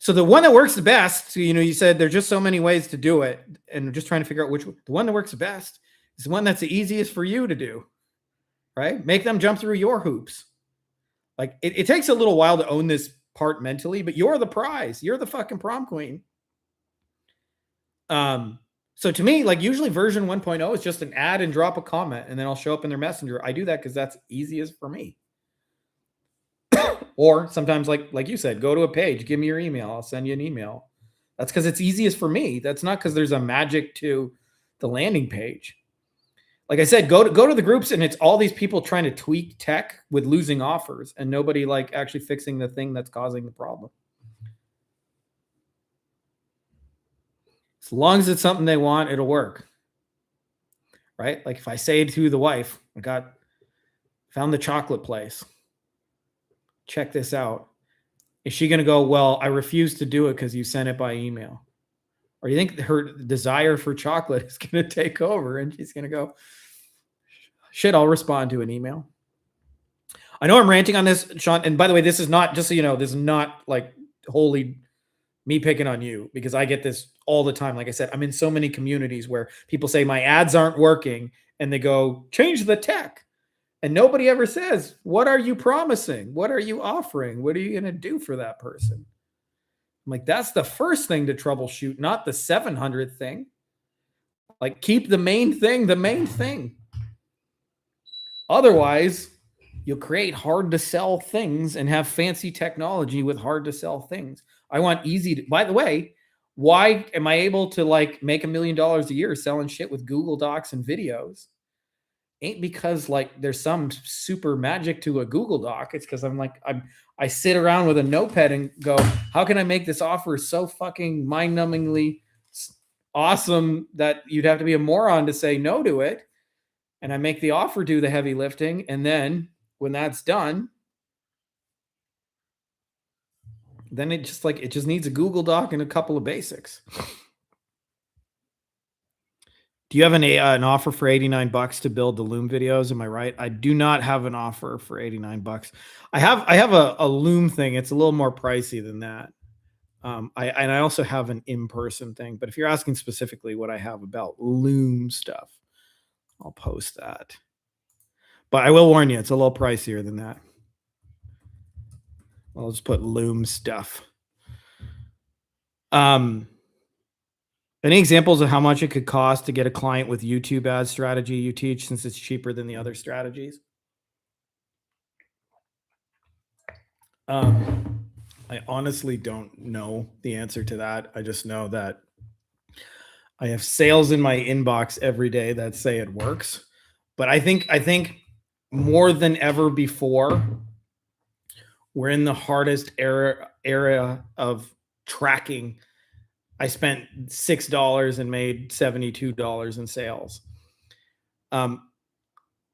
the one that works the best, you said there's just so many ways to do it, and just trying to figure out the one that works the best is the one that's the easiest for you to do, right? Make them jump through your hoops. Like, it takes a little while to own this part mentally, but you're the prize. You're the fucking prom queen. So to me, like, usually version 1.0 is just an add and drop a comment, and then I'll show up in their messenger. I do that because that's easiest for me. Or sometimes, like you said, go to a page, give me your email, I'll send you an email. That's because it's easiest for me. That's not because there's a magic to the landing page. Like I said, go to the groups, and it's all these people trying to tweak tech with losing offers, and nobody like actually fixing the thing that's causing the problem. As long as it's something they want, it'll work. Right? Like if I say to the wife, found the chocolate place. Check this out. Is she going to go, well, I refuse to do it because you sent it by email? Or you think her desire for chocolate is going to take over and she's going to go, shit, I'll respond to an email. I know I'm ranting on this, Sean. And by the way, this is not, just so you know, this is not like wholly me picking on you, because I get this all the time. Like I said, I'm in so many communities where people say my ads aren't working and they go, change the tech. And nobody ever says, what are you promising? What are you offering? What are you going to do for that person? I'm like, that's the first thing to troubleshoot, not the 700th thing. Like, keep the main thing the main thing. Otherwise, you'll create hard to sell things and have fancy technology with hard to sell things. I want easy to, by the way, why am I able to like make $1 million a year selling shit with Google Docs and videos? Ain't because like there's some super magic to a Google Doc. It's because I sit around with a notepad and go, how can I make this offer so fucking mind-numbingly awesome that you'd have to be a moron to say no to it? And I make the offer do the heavy lifting. And then when that's done, then it just needs a Google Doc and a couple of basics. Do you have an offer for $89 to build the Loom videos? Am I right? I do not have an offer for $89. I have a Loom thing. It's a little more pricey than that. I also have an in-person thing. But if you're asking specifically what I have about Loom stuff, I'll post that. But I will warn you, it's a little pricier than that. I'll just put Loom stuff. Any examples of how much it could cost to get a client with YouTube ad strategy you teach, since it's cheaper than the other strategies? I honestly don't know the answer to that. I just know that I have sales in my inbox every day that say it works. But I think more than ever before, we're in the hardest era of tracking. I spent $6 and made $72 in sales.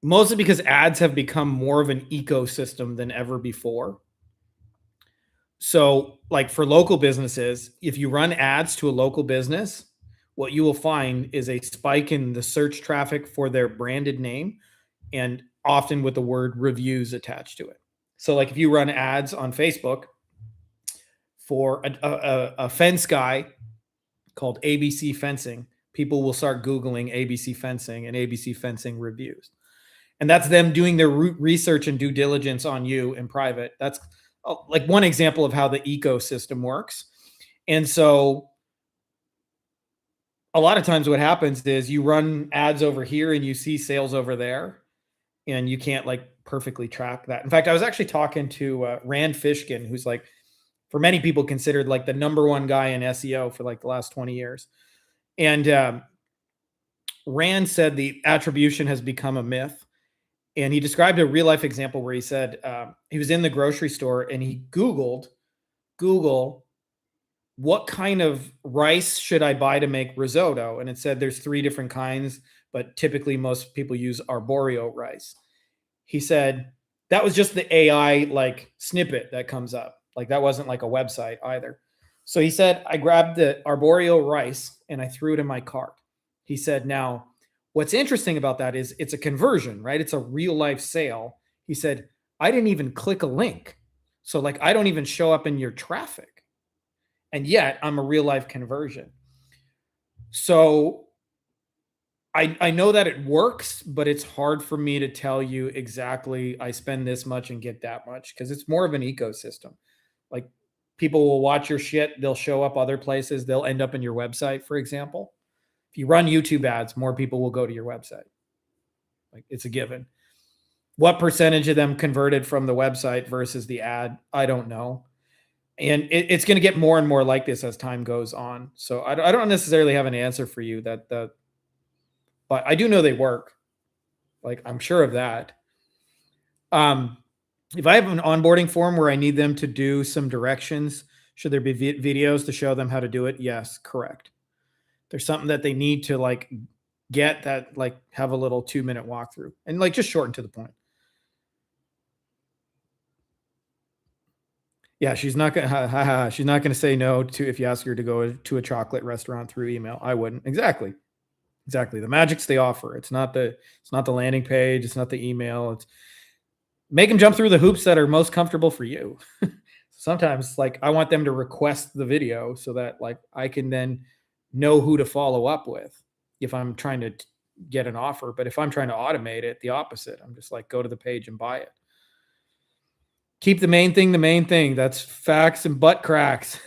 Mostly because ads have become more of an ecosystem than ever before. So like for local businesses, if you run ads to a local business, what you will find is a spike in the search traffic for their branded name, and often with the word reviews attached to it. So like if you run ads on Facebook for a fence guy called ABC Fencing, people will start Googling ABC fencing and ABC fencing reviews. And that's them doing their research and due diligence on you in private. That's like one example of how the ecosystem works. And so a lot of times what happens is you run ads over here and you see sales over there, and you can't like perfectly track that. In fact, I was actually talking to Rand Fishkin, who's like, for many people, considered like the number one guy in SEO for like the last 20 years. And Rand said the attribution has become a myth. And he described a real life example where he said he was in the grocery store and he Google, what kind of rice should I buy to make risotto? And it said there's 3 different kinds, but typically most people use arborio rice. He said that was just the AI like snippet that comes up. Like that wasn't like a website either. So he said, I grabbed the arborio rice and I threw it in my cart. He said, now, what's interesting about that is it's a conversion, right? It's a real life sale. He said, I didn't even click a link. So like, I don't even show up in your traffic. And yet I'm a real life conversion. So I know that it works, but it's hard for me to tell you exactly I spend this much and get that much because it's more of an ecosystem. Like people will watch your shit, they'll show up other places, they'll end up in your website, for example. If you run YouTube ads, more people will go to your website. Like it's a given. What percentage of them converted from the website versus the ad? I don't know. And it's going to get more and more like this as time goes on. So I don't necessarily have an answer for you but I do know they work. Like I'm sure of that. If I have an onboarding form where I need them to do some directions, should there be videos to show them how to do it? Yes, correct. There's something that they need to like get that like have a little 2-minute walkthrough and like just shorten to the point. Yeah, she's not gonna say no to if you ask her to go to a chocolate restaurant through email. I wouldn't. Exactly. The magic's they offer. It's not the landing page. It's not the email. It's make them jump through the hoops that are most comfortable for you. Sometimes like I want them to request the video so that like I can then know who to follow up with if I'm trying to get an offer. But if I'm trying to automate it, the opposite. I'm just like, go to the page and buy it. Keep the main thing. That's facts and butt cracks.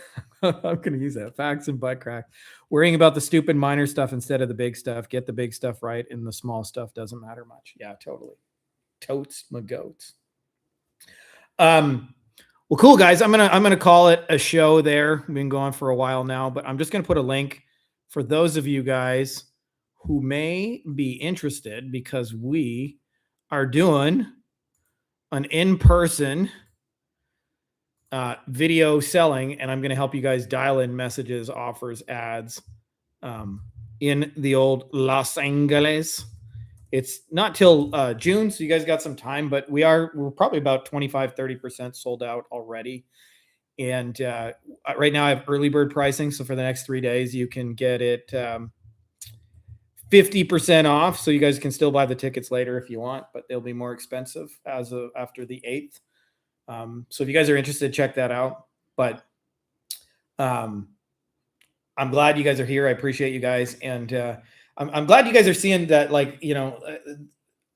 I'm going to use that. Facts and butt cracks. Worrying about the stupid minor stuff instead of the big stuff. Get the big stuff right, and the small stuff doesn't matter much. Yeah, totally. Totes my goats. Well, cool, guys. I'm gonna call it a show there. We've been going for a while now, but I'm just gonna put a link for those of you guys who may be interested because we are doing an in-person video selling, and I'm going to help you guys dial in messages, offers, ads in the old Los Angeles. It's not till June, so you guys got some time, but we're probably about 25-30% sold out already. And right now I have early bird pricing, so for the next 3 days you can get it 50% off. So you guys can still buy the tickets later if you want, but they'll be more expensive as of after the 8th. So if you guys are interested, check that out. But I'm glad you guys are here. I appreciate you guys. And I'm glad you guys are seeing that, like,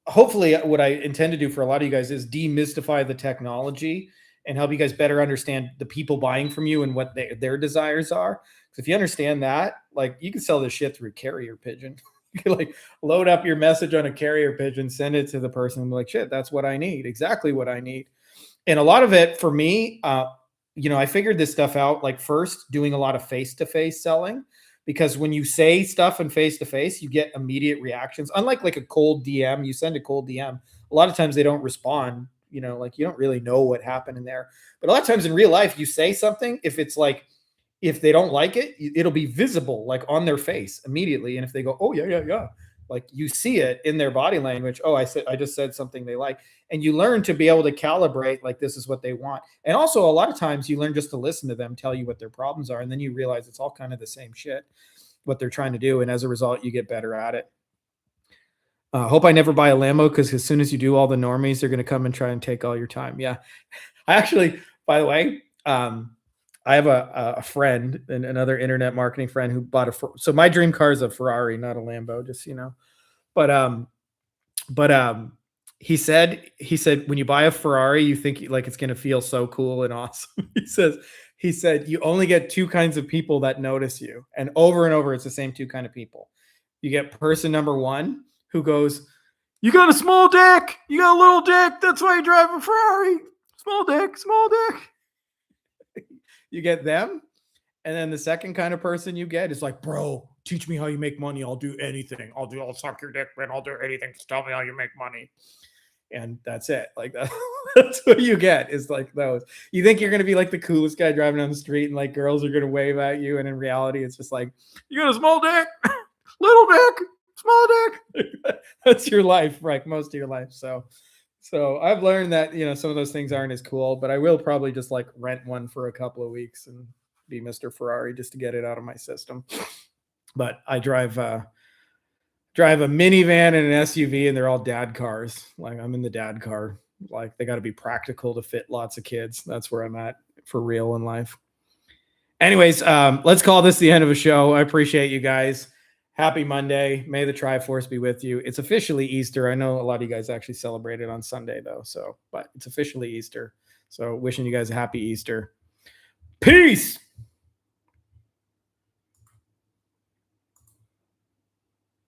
hopefully what I intend to do for a lot of you guys is demystify the technology and help you guys better understand the people buying from you and what their desires are. Because if you understand that, like, you can sell this shit through carrier pigeon. You can like load up your message on a carrier pigeon, send it to the person and be like, shit, that's what I need. Exactly what I need. And a lot of it for me, I figured this stuff out like first doing a lot of face-to-face selling, because when you say stuff in face-to-face, you get immediate reactions. Unlike like a cold DM, you send a cold DM, a lot of times they don't respond, like you don't really know what happened in there. But a lot of times in real life, you say something, if they don't like it, it'll be visible like on their face immediately. And if they go, oh yeah, like you see it in their body language. Oh, I just said something they like. And you learn to be able to calibrate, like, this is what they want. And also a lot of times you learn just to listen to them, tell you what their problems are. And then you realize it's all kind of the same shit, what they're trying to do. And as a result, you get better at it. Hope I never buy a Lambo, because as soon as you do, all the normies are going to come and try and take all your time. Yeah. I actually, by the way, I have a friend and another internet marketing friend who bought so my dream car is a Ferrari, not a Lambo, just so you know. But he said when you buy a Ferrari, you think like it's gonna feel so cool and awesome. He said you only get two kinds of people that notice you, and over it's the same two kind of people. You get person number one who goes, "You got a small dick. You got a little dick. That's why you drive a Ferrari. Small dick, small dick." You get them. And then the second kind of person you get is like, "Bro, teach me how you make money. I'll do anything. I'll suck your dick, man. I'll do anything. Just tell me how you make money." And that's it. Like that's what you get is like those. You think you're gonna be like the coolest guy driving down the street, and like girls are gonna wave at you, and in reality, it's just like, "You got a small dick, little dick, small dick." That's your life, like most of your life. So I've learned that some of those things aren't as cool, but I will probably just like rent one for a couple of weeks and be Mr. Ferrari just to get it out of my system. But I drive a minivan and an SUV, and they're all dad cars. Like I'm in the dad car. Like they got to be practical to fit lots of kids. That's where I'm at for real in life. Anyways, let's call this the end of a show. I appreciate you guys. Happy Monday. May the Triforce be with you. It's officially Easter. I know a lot of you guys actually celebrate it on Sunday though. But it's officially Easter. So wishing you guys a happy Easter. Peace.